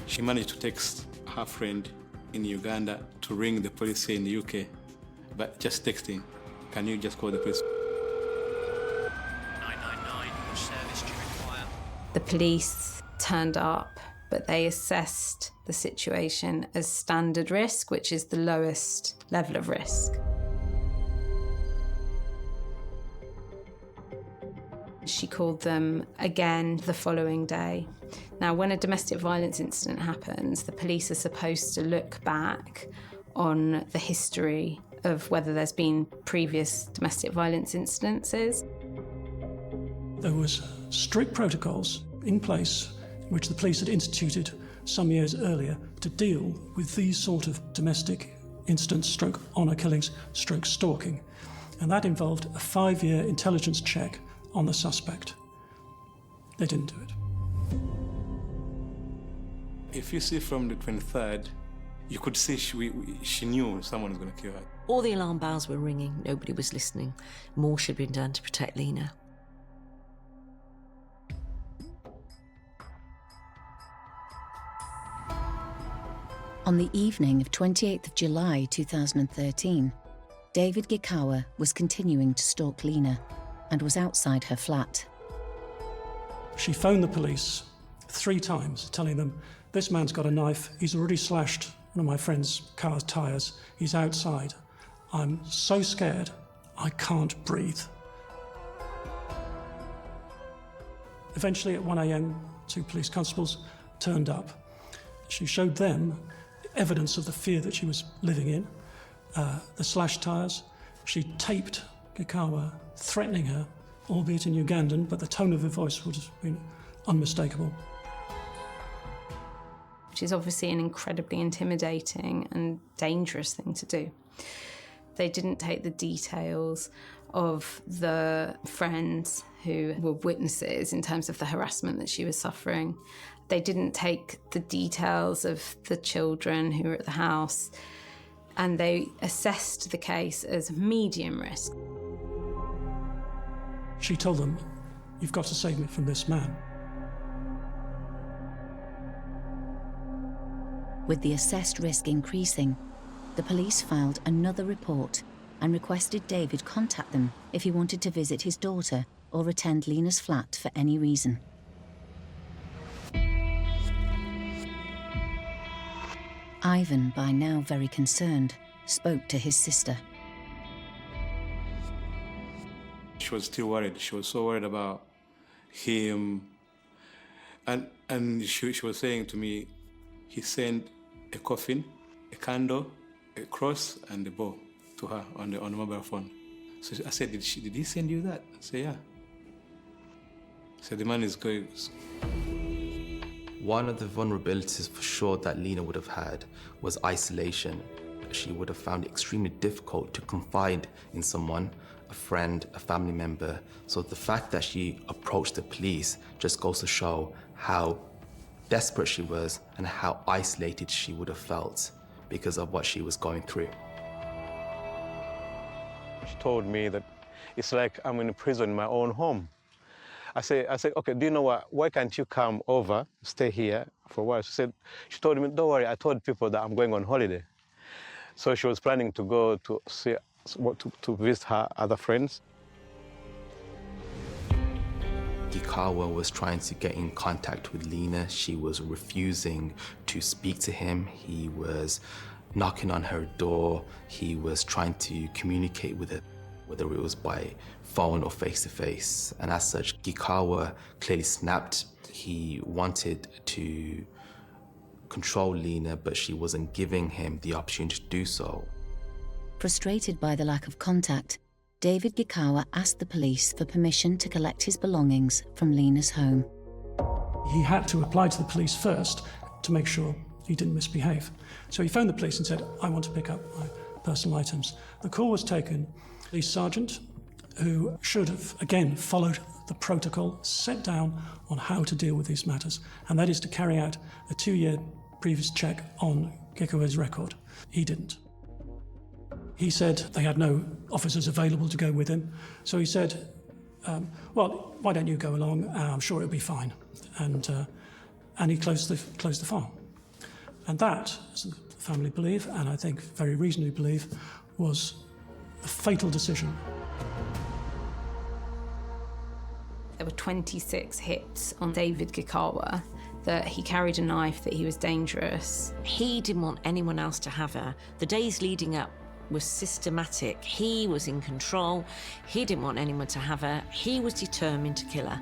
She managed to text her friend in Uganda to ring the police here in the UK, but just texting. Can you just call the police? 999, which service do you require? The police turned up, but they assessed the situation as standard risk, which is the lowest level of risk. She called them again the following day. Now, when a domestic violence incident happens, the police are supposed to look back on the history of whether there's been previous domestic violence incidences. There was strict protocols in place which the police had instituted some years earlier to deal with these sort of domestic incidents, stroke honour killings, stroke stalking. And that involved a 5-year intelligence check on the suspect. They didn't do it. If you see from the 23rd, you could see she knew someone was going to kill her. All the alarm bells were ringing. Nobody was listening. More should have been done to protect Lena. On the evening of 28th of July 2013, David Gikawa was continuing to stalk Lena and was outside her flat. She phoned the police 3 times, telling them, this man's got a knife, he's already slashed one of my friend's car's tyres, he's outside. I'm so scared, I can't breathe. Eventually at 1 a.m, 2 police constables turned up. She showed them evidence of the fear that she was living in, the slashed tyres. She taped Gikawa, threatening her, albeit in Ugandan, but the tone of her voice would have been unmistakable. Which is obviously an incredibly intimidating and dangerous thing to do. They didn't take the details of the friends who were witnesses in terms of the harassment that she was suffering. They didn't take the details of the children who were at the house, and they assessed the case as medium risk. She told them, you've got to save me from this man. With the assessed risk increasing, the police filed another report and requested David contact them if he wanted to visit his daughter or attend Lena's flat for any reason. Ivan, by now very concerned, spoke to his sister. She was still worried. She was so worried about him. And she was saying to me, he sent a coffin, a candle, a cross, and a bow to her on the mobile phone. So I said, did he send you that? I said, yeah. So the man is going. One of the vulnerabilities for sure that Lena would have had was isolation. She would have found it extremely difficult to confide in someone, a friend, a family member. So the fact that she approached the police just goes to show how desperate she was and how isolated she would have felt because of what she was going through. She told me that it's like I'm in prison in my own home. I said, okay, do you know what? Why can't you come over, stay here for a while? She told me, don't worry, I told people that I'm going on holiday. So she was planning to go to see, to visit her other friends. Gikawa was trying to get in contact with Lena. She was refusing to speak to him. He was knocking on her door. He was trying to communicate with her, whether it was by phone or face-to-face. And as such, Gikawa clearly snapped. He wanted to control Lena, but she wasn't giving him the opportunity to do so. Frustrated by the lack of contact, David Gikawa asked the police for permission to collect his belongings from Lena's home. He had to apply to the police first to make sure he didn't misbehave. So he phoned the police and said, I want to pick up my personal items. The call was taken. The police sergeant, who should have, again, followed the protocol, set down on how to deal with these matters, and that is to carry out a 2-year previous check on Gikawa's record. He didn't. He said they had no officers available to go with him, so he said, well, why don't you go along? I'm sure it'll be fine. And he closed the file. And that, as the family believe, and I think very reasonably believe, was a fatal decision. There were 26 hits on David Gikawa, that he carried a knife, that he was dangerous. He didn't want anyone else to have her. The days leading up was systematic. He was in control. He didn't want anyone to have her. He was determined to kill her.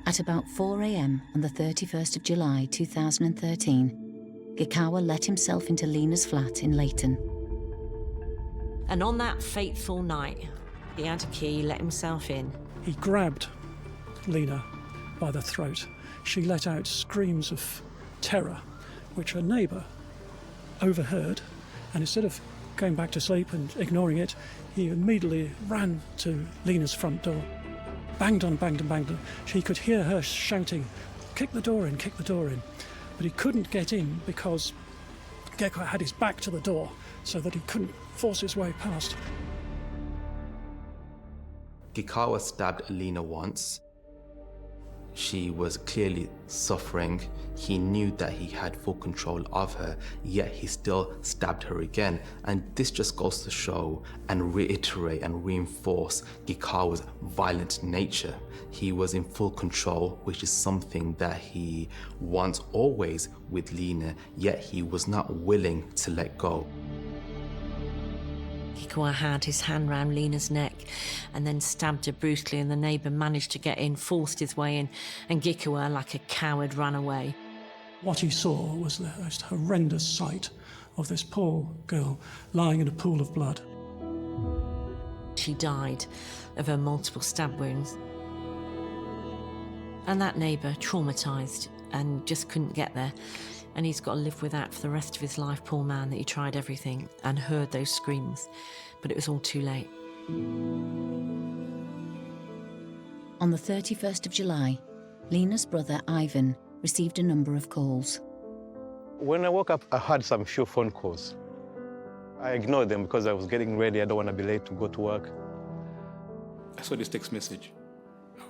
At about 4 a.m. on the 31st of July 2013, Gikawa let himself into Lena's flat in Leighton. And on that fateful night, he had a key, let himself in. He grabbed Lena by the throat. She let out screams of terror, which her neighbour overheard, and instead of going back to sleep and ignoring it, he immediately ran to Lena's front door. Banged on. He could hear her shouting, kick the door in. But he couldn't get in because Gikawa had his back to the door so that he couldn't force his way past. Gikawa stabbed Lena once. She was clearly suffering. He knew that he had full control of her, yet he still stabbed her again. And this just goes to show and reiterate and reinforce Gikawa's violent nature. He was in full control, which is something that he wants always with Lena, yet he was not willing to let go. Gikawa had his hand round Lena's neck and then stabbed her brutally, and the neighbour managed to get in, forced his way in, and Gikawa, like a coward, ran away. What he saw was the most horrendous sight of this poor girl lying in a pool of blood. She died of her multiple stab wounds. And that neighbour, traumatised and just couldn't get there. And he's got to live with that for the rest of his life, poor man, that he tried everything and heard those screams, but it was all too late. On the 31st of July, Lena's brother Ivan received a number of calls. When I woke up, I had some few phone calls. I ignored them because I was getting ready. I don't want to be late to go to work. I saw this text message.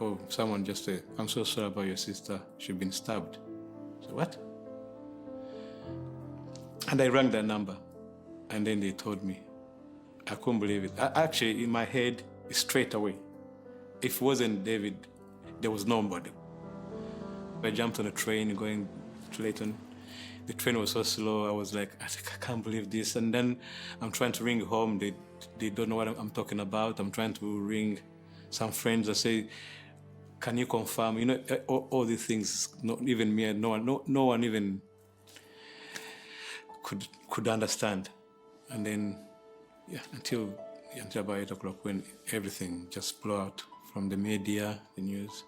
Oh, someone just said, I'm so sorry about your sister. She's been stabbed. I said, what? And I rang their number, and then they told me. I couldn't believe it. Actually, in my head, straight away, if it wasn't David, there was nobody. I jumped on a train going to Leighton. The train was so slow, I was like, I can't believe this. And then I'm trying to ring home. They don't know what I'm talking about. I'm trying to ring some friends. I say, can you confirm? You know, all these things, not even me, no one even could understand. And then, until about 8 o'clock, when everything just blew out from the media, the news.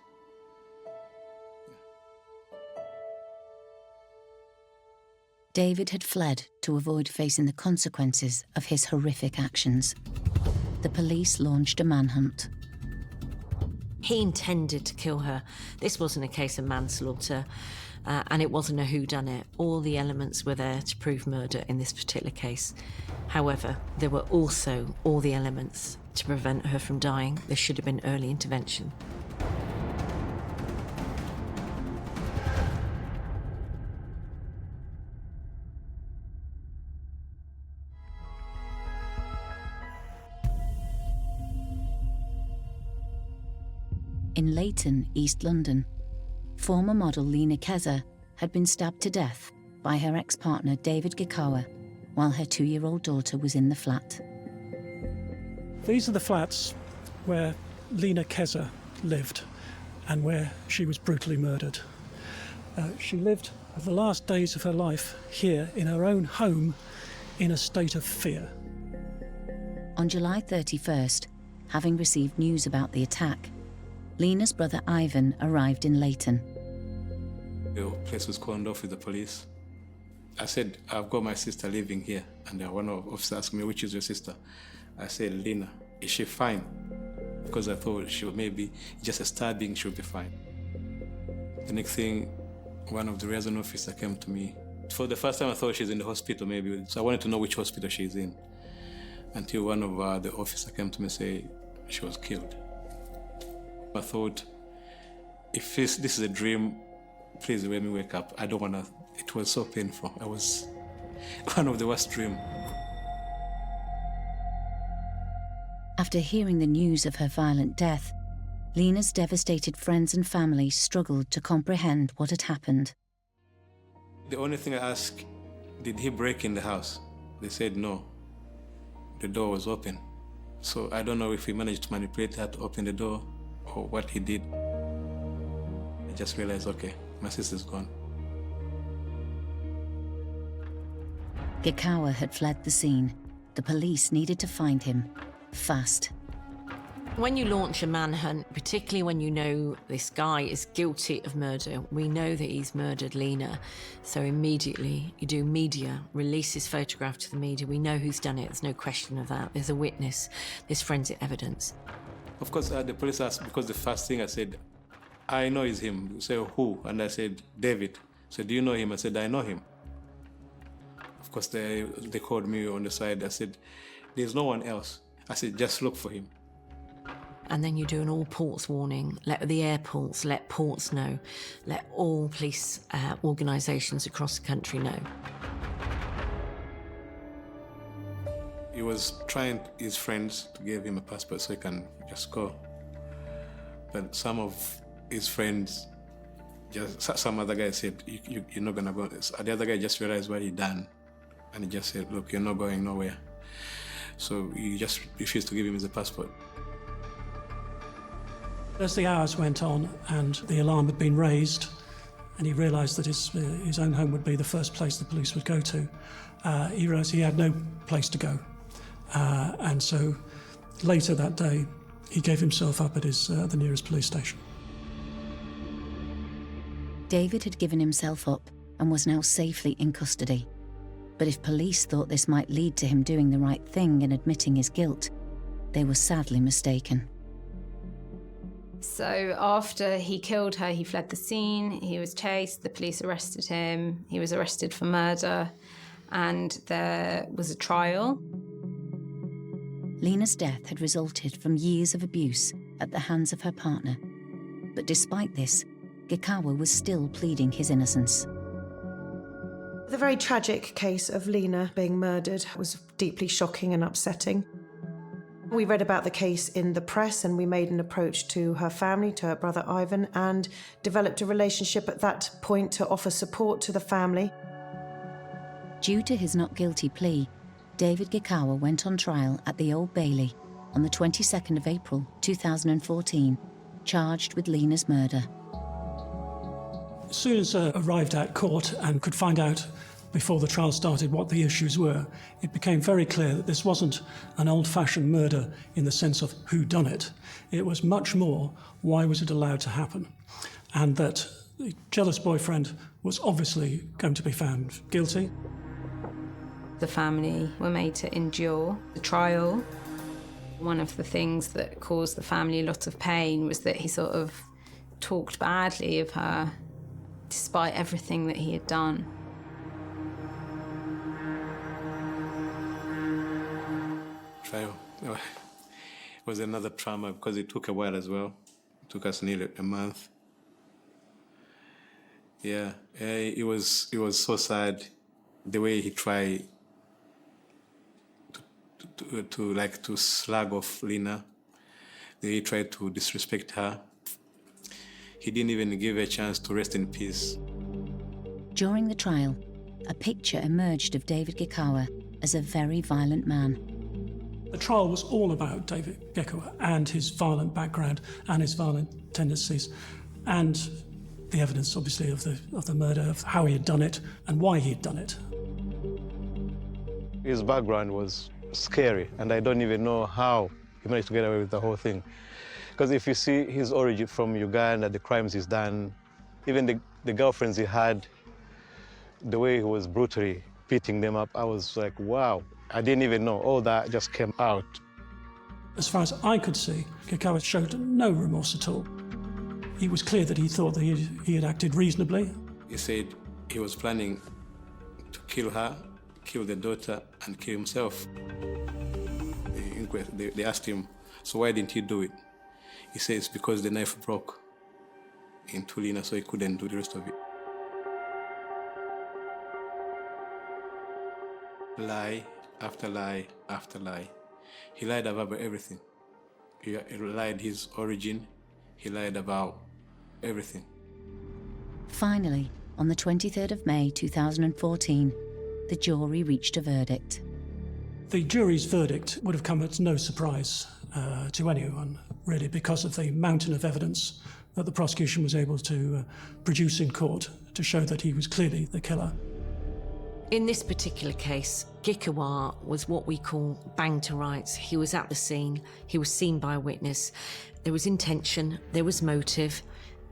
David had fled to avoid facing the consequences of his horrific actions. The police launched a manhunt. He intended to kill her. This wasn't a case of manslaughter, and it wasn't a whodunit. All the elements were there to prove murder in this particular case. However, there were also all the elements to prevent her from dying. There should have been early intervention. In Leighton, East London, former model Lena Keza had been stabbed to death by her ex-partner David Gikawa while her 2-year-old daughter was in the flat. These are the flats where Lena Keza lived and where she was brutally murdered. She lived the last days of her life here in her own home in a state of fear. On July 31st, having received news about the attack, Lena's brother Ivan arrived in Leighton. The place was cordoned off with the police. I said, I've got my sister living here. And one of the officers asked me, which is your sister? I said, Lena. Is she fine? Because I thought she would maybe just a stabbing, she'll be fine. The next thing, one of the liaison officers came to me. For the first time, I thought she's in the hospital maybe. So I wanted to know which hospital she's in. Until one of the officers came to me and say she was killed. I thought, if this is a dream, please let me wake up. I don't want to. It was so painful. It was one of the worst dreams. After hearing the news of her violent death, Lena's devastated friends and family struggled to comprehend what had happened. The only thing I asked, did he break in the house? They said no. The door was open. So I don't know if he managed to manipulate her to open the door or what he did. I just realized, okay, my sister's gone. Gikawa had fled the scene. The police needed to find him fast. When you launch a manhunt, particularly when you know this guy is guilty of murder, we know that he's murdered Lena, so immediately you do media, release his photograph to the media. We know who's done it, there's no question of that. There's a witness, there's forensic evidence. Of course, the police asked, because the first thing I said, I know it's him. They said, who? And I said, David. So do you know him? I said, I know him. Of course, they called me on the side. I said, there's no one else. I said, just look for him. And then you do an all ports warning, let the airports, let ports know, let all police organisations across the country know. He was trying his friends to give him a passport so he can just go. But some of his friends, some other guy said, you're not gonna go. The other guy just realized what he'd done. And he just said, look, you're not going nowhere. So he just refused to give him his passport. As the hours went on and the alarm had been raised, and he realised that his own home would be the first place the police would go to, he realised he had no place to go. And so later that day, he gave himself up at the nearest police station. David had given himself up and was now safely in custody. But if police thought this might lead to him doing the right thing and admitting his guilt, they were sadly mistaken. So after he killed her, he fled the scene, he was chased, the police arrested him, he was arrested for murder, and there was a trial. Lena's death had resulted from years of abuse at the hands of her partner. But despite this, Gikawa was still pleading his innocence. The very tragic case of Lena being murdered was deeply shocking and upsetting. We read about the case in the press and we made an approach to her family, to her brother Ivan, and developed a relationship at that point to offer support to the family. Due to his not guilty plea, David Gikawa went on trial at the Old Bailey on the 22nd of April 2014, charged with Lena's murder. As soon as arrived at court and could find out before the trial started what the issues were, it became very clear that this wasn't an old-fashioned murder in the sense of who done it. It was much more, why was it allowed to happen? And that the jealous boyfriend was obviously going to be found guilty. The family were made to endure the trial. One of the things that caused the family a lot of pain was that he sort of talked badly of her, despite everything that he had done. Trial. It was another trauma because it took a while as well. It took us nearly a month. Yeah, it was so sad the way he tried to slag off Lena. The way he tried to disrespect her. He didn't even give her a chance to rest in peace. During the trial, a picture emerged of David Gikawa as a very violent man. The trial was all about David Gikawa and his violent background and his violent tendencies, and the evidence, obviously, of the murder, of how he had done it and why he had done it. His background was scary, and I don't even know how he managed to get away with the whole thing. Because if you see his origin from Uganda, the crimes he's done, even the girlfriends he had, the way he was brutally beating them up, I was like, wow, I didn't even know. All that just came out. As far as I could see, Gikawa showed no remorse at all. It was clear that he thought that he had acted reasonably. He said he was planning to kill her, kill the daughter, and kill himself. They asked him, so why didn't you do it? He said it's because the knife broke into Lina, so he couldn't do the rest of it. Lie after lie after lie. He lied about everything. He lied his origin. He lied about everything. Finally, on the 23rd of May 2014, the jury reached a verdict. The jury's verdict would have come as no surprise to anyone, really, because of the mountain of evidence that the prosecution was able to produce in court to show that he was clearly the killer. In this particular case, Gikawa was what we call bang to rights. He was at the scene, he was seen by a witness, there was intention, there was motive,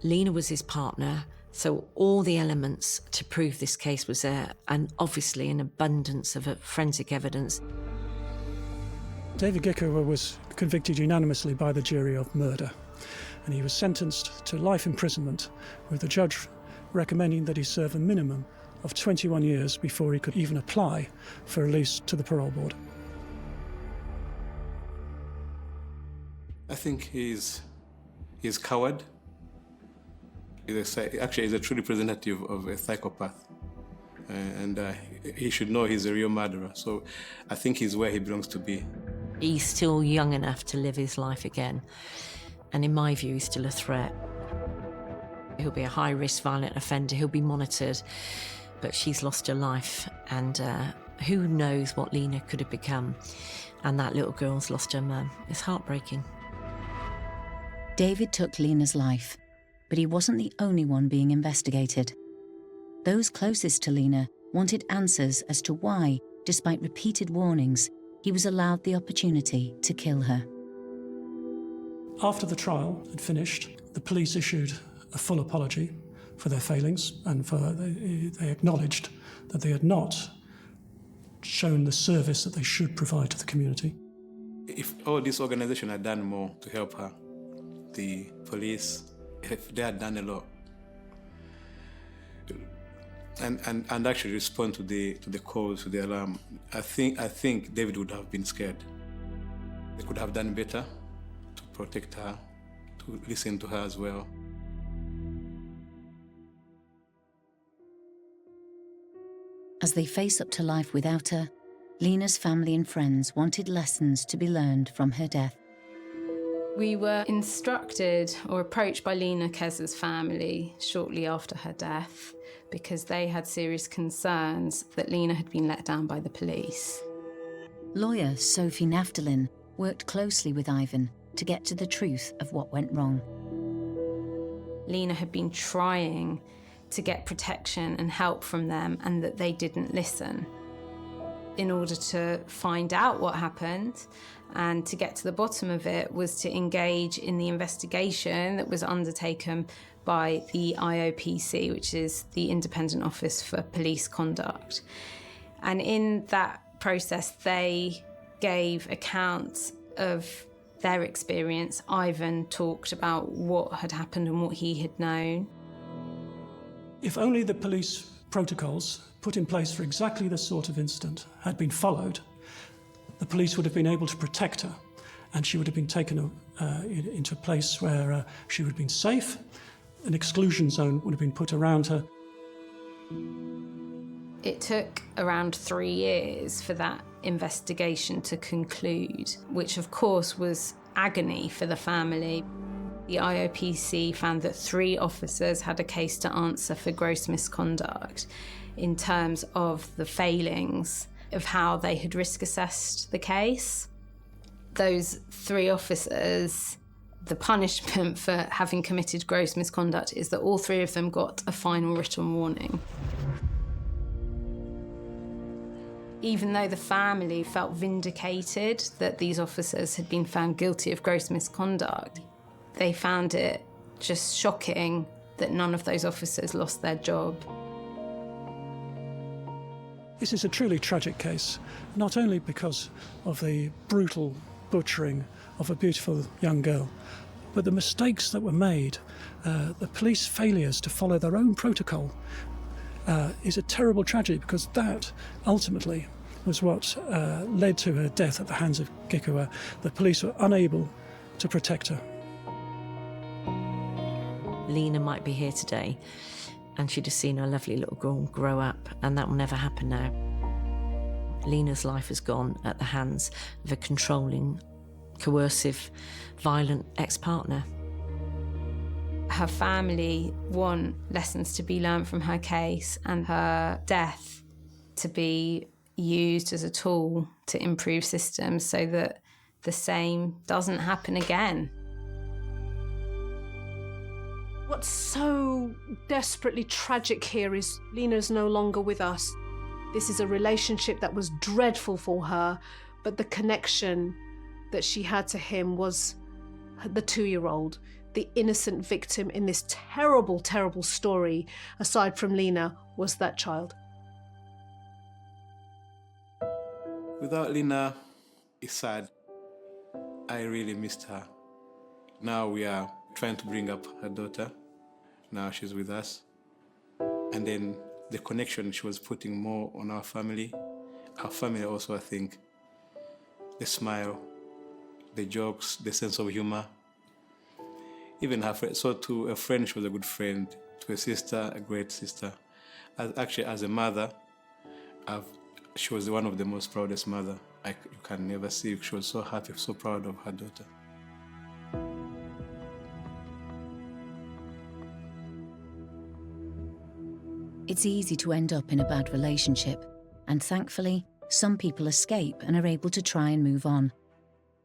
Lina was his partner, so all the elements to prove this case was there, and obviously an abundance of forensic evidence. David Gikawa was convicted unanimously by the jury of murder, and he was sentenced to life imprisonment, with the judge recommending that he serve a minimum of 21 years before he could even apply for release to the parole board. I think he's coward. Actually, he's a true representative of a psychopath. And he should know he's a real murderer. So I think he's where he belongs to be. He's still young enough to live his life again. And in my view, he's still a threat. He'll be a high-risk violent offender. He'll be monitored. But she's lost her life. And who knows what Lina could have become. And that little girl's lost her mum. It's heartbreaking. David took Lina's life, but he wasn't the only one being investigated. Those closest to Lina wanted answers as to why, despite repeated warnings, he was allowed the opportunity to kill her. After the trial had finished, the police issued a full apology for their failings, and they acknowledged that they had not shown the service that they should provide to the community. If all this organization had done more to help her, the police, if they had done a lot, and actually respond to the calls, to the alarm, I think David would have been scared. They could have done better to protect her, to listen to her as well. As they face up to life without her, Lina's family and friends wanted lessons to be learned from her death. We were instructed or approached by Lina Kez's family shortly after her death because they had serious concerns that Lina had been let down by the police. Lawyer Sophie Naftalin worked closely with Ivan to get to the truth of what went wrong. Lina had been trying to get protection and help from them, and that they didn't listen. In order to find out what happened and to get to the bottom of it was to engage in the investigation that was undertaken by the IOPC, which is the Independent Office for Police Conduct. And in that process, they gave accounts of their experience. Ivan talked about what had happened and what he had known. If only the police protocols put in place for exactly this sort of incident had been followed, the police would have been able to protect her, and she would have been taken into a place where she would have been safe. An exclusion zone would have been put around her. It took around 3 years for that investigation to conclude, which of course was agony for the family. The IOPC found that 3 officers had a case to answer for gross misconduct in terms of the failings of how they had risk assessed the case. Those 3 officers, the punishment for having committed gross misconduct is that all 3 of them got a final written warning. Even though the family felt vindicated that these officers had been found guilty of gross misconduct, they found it just shocking that none of those officers lost their job. This is a truly tragic case, not only because of the brutal butchering of a beautiful young girl, but the mistakes that were made, the police failures to follow their own protocol, is a terrible tragedy, because that ultimately was what led to her death at the hands of Gikuwa. The police were unable to protect her. Lena might be here today and she'd have seen her lovely little girl grow up, and that will never happen now. Lena's life has gone at the hands of a controlling, coercive, violent ex-partner. Her family want lessons to be learned from her case and her death to be used as a tool to improve systems so that the same doesn't happen again. What's so desperately tragic here is Lena's no longer with us. This is a relationship that was dreadful for her, but the connection that she had to him was the 2-year-old, the innocent victim in this terrible, terrible story, aside from Lena, was that child. Without Lena, it's sad. I really missed her. Now we are trying to bring up her daughter. Now she's with us. And then the connection she was putting more on our family. Our family also, I think, the smile, the jokes, the sense of humor. Even her friend, so to a friend, she was a good friend. To a sister, a great sister. Actually, as a mother, she was one of the most proudest mother you can never see. She was so happy, so proud of her daughter. It's easy to end up in a bad relationship, and thankfully, some people escape and are able to try and move on.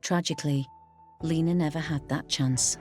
Tragically, Lena never had that chance.